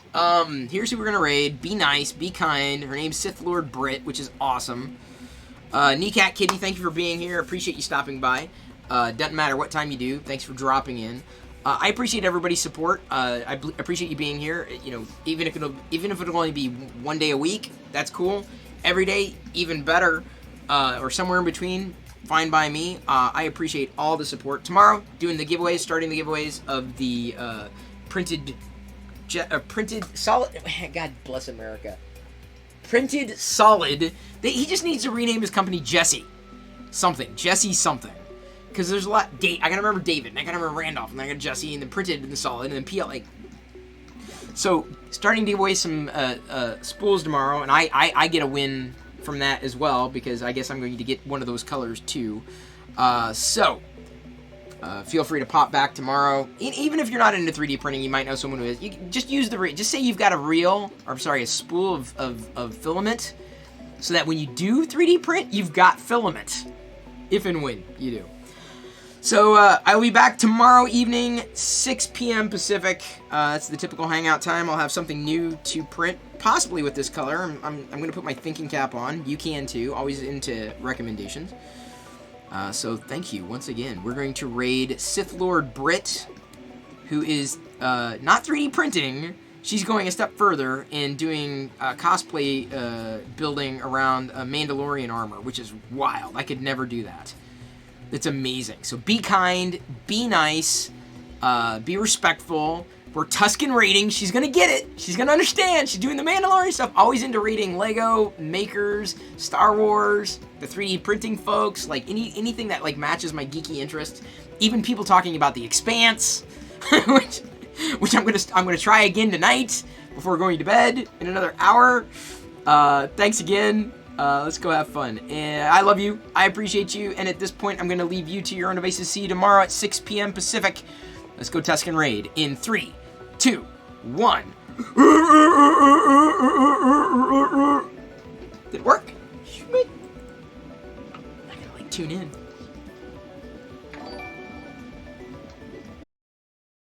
Here's who we're going to raid. Be nice. Be kind. Her name's Sith Lord Brit, which is awesome. Kneecat Kitty, thank you for being here. Appreciate you stopping by. Doesn't matter what time you do. Thanks for dropping in. I appreciate everybody's support. I appreciate you being here. You know, even if it'll only be 1 day a week, that's cool. Every day, even better. Or somewhere in between, fine by me. I appreciate all the support. Tomorrow, doing the giveaways, starting the giveaways of the printed solid. God bless America. Printed Solid. He just needs to rename his company Jesse something. Jesse something. Because there's a lot. I gotta remember David, and I gotta remember Randolph, and I got Jesse, and then Printed and the Solid, and then PL. Like, so starting to give away some spools tomorrow, and I get a win from that as well, because I guess I'm going to get one of those colors too. Feel free to pop back tomorrow. Even if you're not into 3D printing, you might know someone who is. You can just use just say you've got a spool of filament, so that when you do 3D print, you've got filament. If and when you do. So, I will be back tomorrow evening, 6 p.m. Pacific. That's the typical hangout time. I'll have something new to print, possibly with this color. I'm going to put my thinking cap on. You can too. Always into recommendations. So thank you once again. We're going to raid Sith Lord Brit, who is not 3D printing. She's going a step further in doing cosplay building around Mandalorian armor, which is wild. I could never do that. It's amazing. So be kind, be nice, be respectful. We're Tusken raiding. She's going to get it. She's going to understand. She's doing the Mandalorian stuff. Always into raiding Lego makers, Star Wars, the 3D printing folks, like anything that like matches my geeky interests. Even people talking about The Expanse, which I'm gonna try again tonight before going to bed in another hour. Thanks again. Let's go have fun. And I love you. I appreciate you. And at this point, I'm gonna leave you to your own devices. See you tomorrow at 6 p.m. Pacific. Let's go Tusken Raid in 3, 2, 1. Did it work? I gotta like tune in.